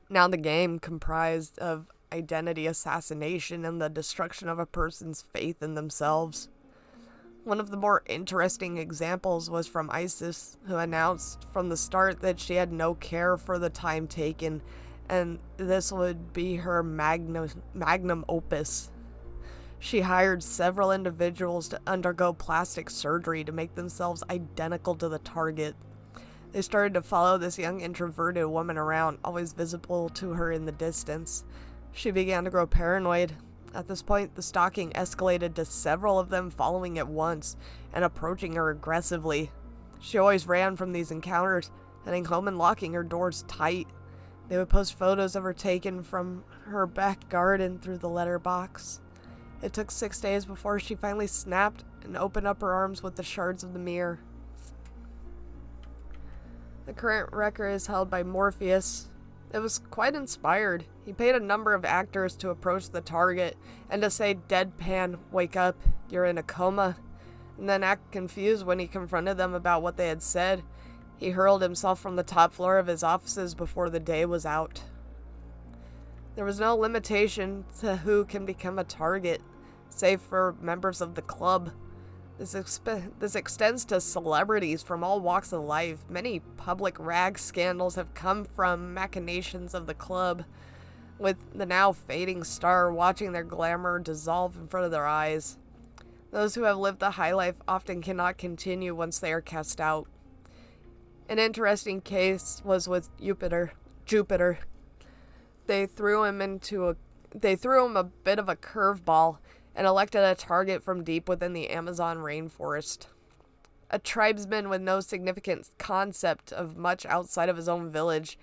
Now the game, comprised of identity assassination and the destruction of a person's faith in themselves. One of the more interesting examples was from ISIS, who announced from the start that she had no care for the time taken, and this would be her magnum opus. She hired several individuals to undergo plastic surgery to make themselves identical to the target. They started to follow this young introverted woman around, always visible to her in the distance. She began to grow paranoid. At this point, the stalking escalated to several of them following at once and approaching her aggressively. She always ran from these encounters, heading home and locking her doors tight. They would post photos of her taken from her back garden through the letterbox. It took 6 days before she finally snapped and opened up her arms with the shards of the mirror. The current record is held by Morpheus. It was quite inspired. He paid a number of actors to approach the target and to say deadpan, "Wake up, you're in a coma," and then act confused when he confronted them about what they had said. He hurled himself from the top floor of his offices before the day was out. There was no limitation to who can become a target, save for members of the club. This extends to celebrities from all walks of life. Many public rag scandals have come from machinations of the club, with the now fading star watching their glamour dissolve in front of their eyes. Those who have lived the high life often cannot continue once they are cast out. An interesting case was with Jupiter. They threw him a bit of a curveball and elected a target from deep within the Amazon rainforest. A tribesman with no significant concept of much outside of his own village.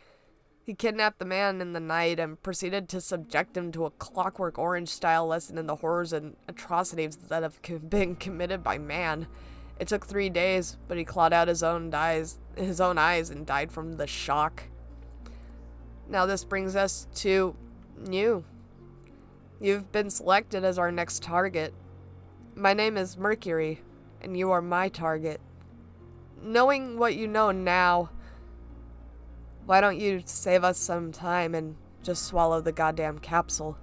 He kidnapped the man in the night and proceeded to subject him to a Clockwork Orange-style lesson in the horrors and atrocities that have been committed by man. It took 3 days, but he clawed out his own eyes and died from the shock. Now this brings us to you. You've been selected as our next target. My name is Mercury, and you are my target. Knowing what you know now, why don't you save us some time and just swallow the goddamn capsule?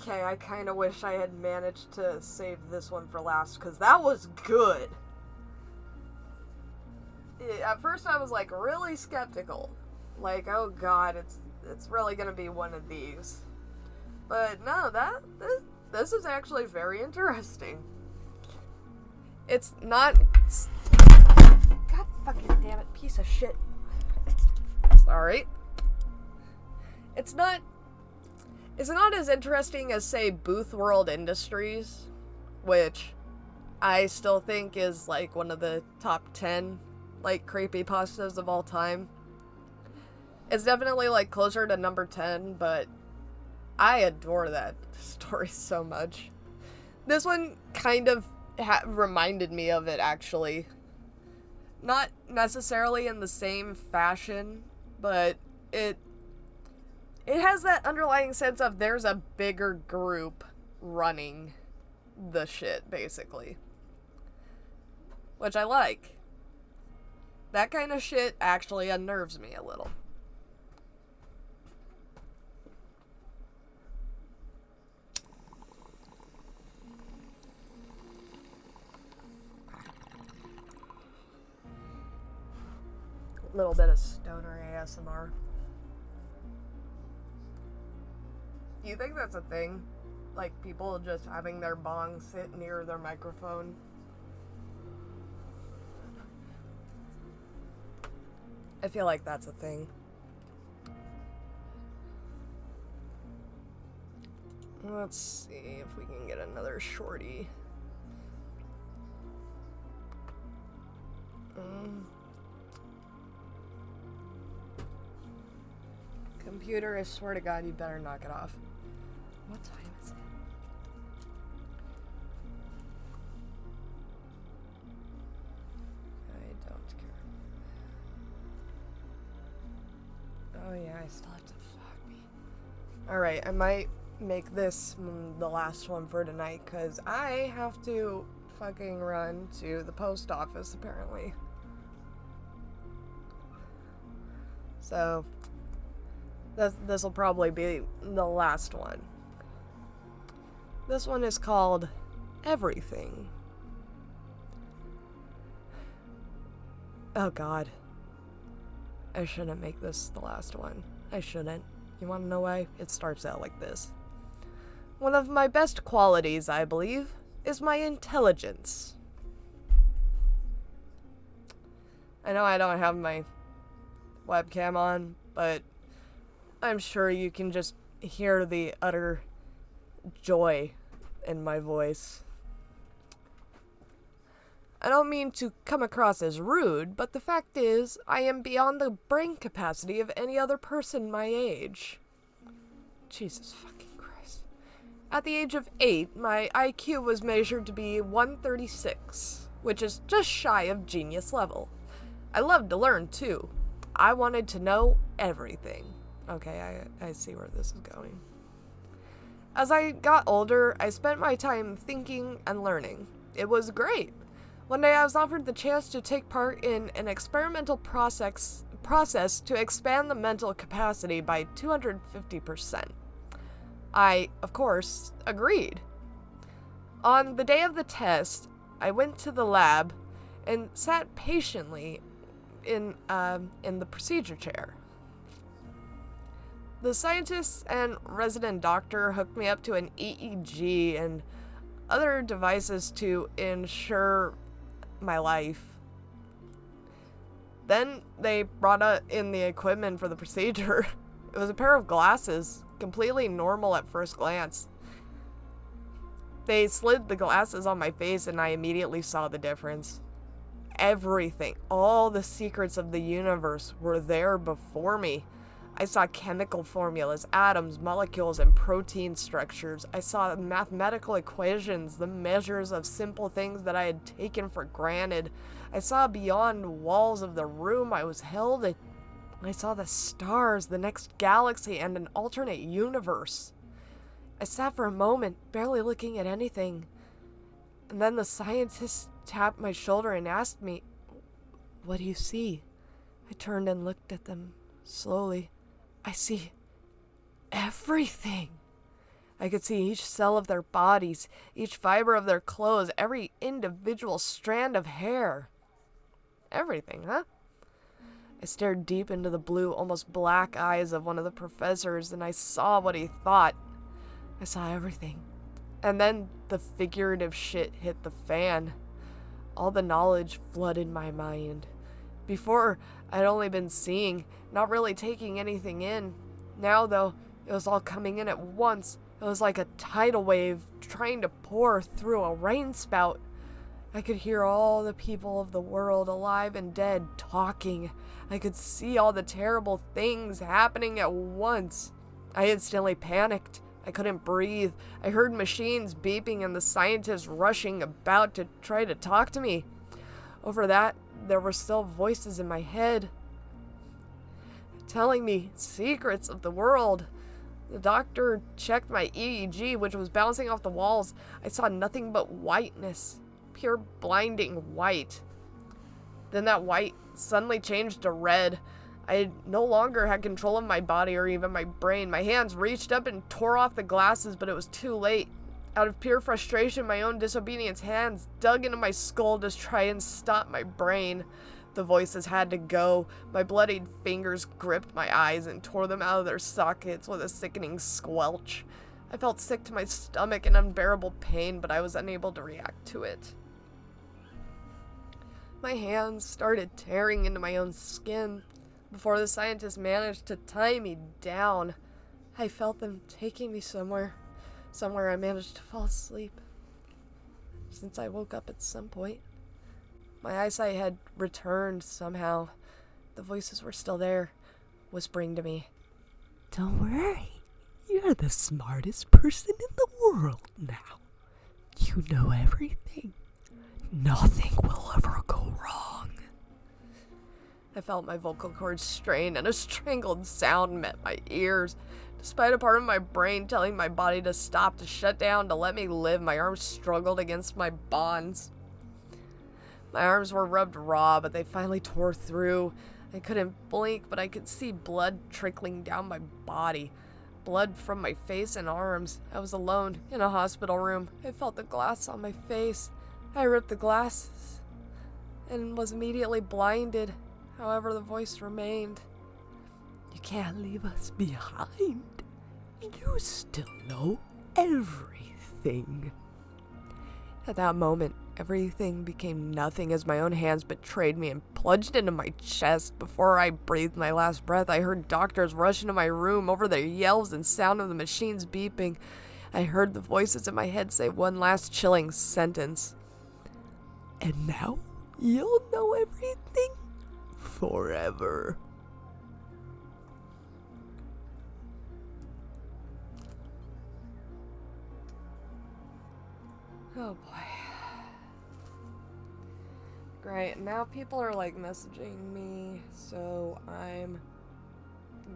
Okay, I kind of wish I had managed to save this one for last, because that was good. At first I was like really skeptical. Like, oh god, it's really gonna be one of these. But no, this is actually very interesting. It's not... God fucking damn it, piece of shit. Sorry. It's not as interesting as, say, Booth World Industries, which I still think is, like, one of the top 10, like, creepypastas of all time. It's definitely, like, closer to number 10, but I adore that story so much. This one kind of reminded me of it, actually. Not necessarily in the same fashion, but it has that underlying sense of there's a bigger group running the shit, basically. Which I like. That kind of shit actually unnerves me a little. Little bit of stoner ASMR. Do you think that's a thing? Like, people just having their bong sit near their microphone? I feel like that's a thing. Let's see if we can get another shorty. Computer, I swear to God, you better knock it off. What time is it? I don't care. Oh yeah, I still have to fuck me. Alright, I might make this the last one for tonight, because I have to fucking run to the post office, apparently. So, this will probably be the last one. This one is called Everything. Oh god. I shouldn't make this the last one. I shouldn't. You wanna know why? It starts out like this. One of my best qualities, I believe, is my intelligence. I know I don't have my webcam on, but I'm sure you can just hear the utter joy in my voice. I don't mean to come across as rude, but the fact is, I am beyond the brain capacity of any other person my age. Jesus fucking Christ. At the age of 8, my IQ was measured to be 136, which is just shy of genius level. I loved to learn, too. I wanted to know everything. Okay, I see where this is going. As I got older, I spent my time thinking and learning. It was great. One day I was offered the chance to take part in an experimental process to expand the mental capacity by 250%. I, of course, agreed. On the day of the test, I went to the lab and sat patiently in the procedure chair. The scientist and resident doctor hooked me up to an EEG and other devices to ensure my life. Then they brought in the equipment for the procedure. It was a pair of glasses, completely normal at first glance. They slid the glasses on my face and I immediately saw the difference. Everything, all the secrets of the universe were there before me. I saw chemical formulas, atoms, molecules, and protein structures. I saw mathematical equations, the measures of simple things that I had taken for granted. I saw beyond walls of the room I was held in. I saw the stars, the next galaxy, and an alternate universe. I sat for a moment, barely looking at anything. And then the scientist tapped my shoulder and asked me, "What do you see?" I turned and looked at them slowly. I see everything. I could see each cell of their bodies, each fiber of their clothes, every individual strand of hair. Everything, huh? I stared deep into the blue, almost black eyes of one of the professors, and I saw what he thought. I saw everything. And then the figurative shit hit the fan. All the knowledge flooded my mind. Before, I'd only been seeing, not really taking anything in. Now, though, it was all coming in at once. It was like a tidal wave trying to pour through a rain spout. I could hear all the people of the world, alive and dead, talking. I could see all the terrible things happening at once. I instantly panicked. I couldn't breathe. I heard machines beeping and the scientists rushing about to try to talk to me. Over that, there were still voices in my head telling me secrets of the world. The doctor checked my EEG, which was bouncing off the walls. I saw nothing but whiteness, pure blinding white. Then that white suddenly changed to red. I no longer had control of my body or even my brain. My hands reached up and tore off the glasses, but it was too late. Out of pure frustration, my own disobedience hands dug into my skull to try and stop my brain. The voices had to go. My bloodied fingers gripped my eyes and tore them out of their sockets with a sickening squelch. I felt sick to my stomach and unbearable pain, but I was unable to react to it. My hands started tearing into my own skin. Before the scientists managed to tie me down, I felt them taking me somewhere I managed to fall asleep. Since I woke up at some point, my eyesight had returned somehow. The voices were still there, whispering to me, "Don't worry, you're the smartest person in the world now. You know everything. Nothing will ever go wrong." I felt my vocal cords strain and a strangled sound met my ears. Despite a part of my brain telling my body to stop, to shut down, to let me live, my arms struggled against my bonds. My arms were rubbed raw, but they finally tore through. I couldn't blink, but I could see blood trickling down my body. Blood from my face and arms. I was alone, in a hospital room. I felt the glass on my face. I ripped the glasses and was immediately blinded. However, the voice remained. "You can't leave us behind. You still know everything." At that moment, everything became nothing as my own hands betrayed me and plunged into my chest. Before I breathed my last breath, I heard doctors rush into my room over their yells and sound of the machines beeping. I heard the voices in my head say one last chilling sentence. "And now you'll know everything forever." Oh boy. Great, now people are like messaging me, so I'm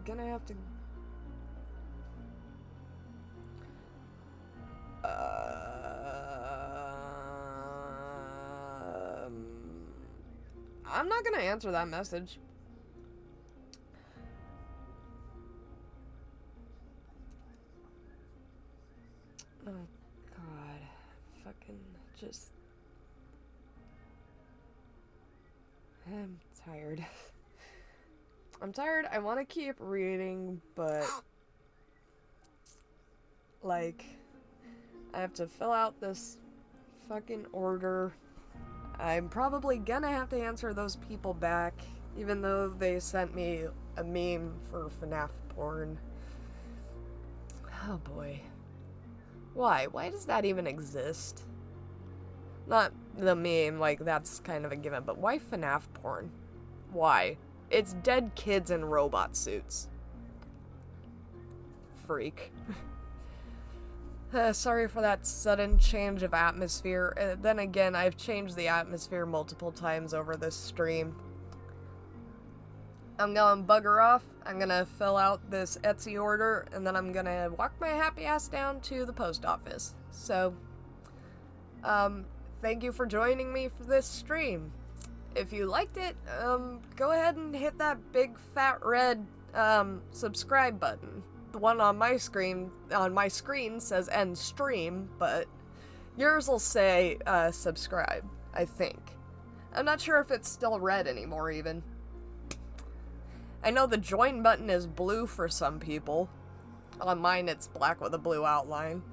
gonna have to I'm not gonna answer that message. Oh, God. Fucking just... I'm tired. I'm tired. I want to keep reading, but... Like... I have to fill out this fucking order. I'm probably gonna have to answer those people back, even though they sent me a meme for FNAF porn. Oh boy. Why? Why does that even exist? Not the meme, like that's kind of a given, but why FNAF porn? Why? It's dead kids in robot suits. Freak. Sorry for that sudden change of atmosphere. Then again, I've changed the atmosphere multiple times over this stream. I'm gonna bugger off. I'm gonna fill out this Etsy order, and then I'm gonna walk my happy ass down to the post office. So, thank you for joining me for this stream. If you liked it, go ahead and hit that big fat red, subscribe button. The one on my screen says end stream, but yours will say, subscribe, I think. I'm not sure if it's still red anymore, even. I know the join button is blue for some people. On mine, it's black with a blue outline.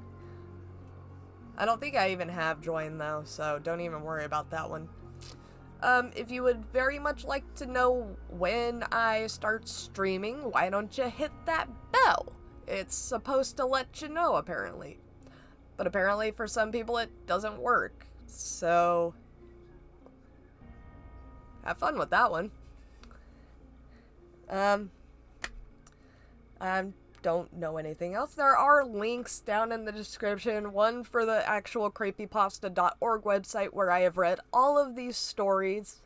I don't think I even have join, though, so don't even worry about that one. If you would very much like to know when I start streaming, why don't you hit that bell? It's supposed to let you know, apparently. But apparently for some people it doesn't work. So, have fun with that one. I don't know anything else. There are links down in the description. One for the actual creepypasta.org website where I have read all of these stories.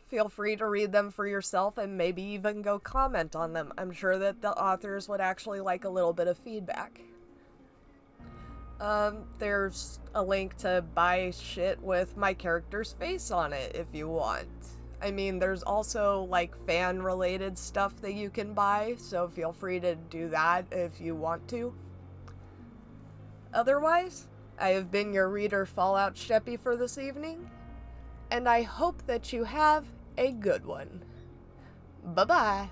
Feel free to read them for yourself and maybe even go comment on them. I'm sure that the authors would actually like a little bit of feedback. There's a link to buy shit with my character's face on it if you want. I mean, there's also, like, fan-related stuff that you can buy, so feel free to do that if you want to. Otherwise, I have been your reader Fallout Sheppy for this evening, and I hope that you have a good one. Bye-bye.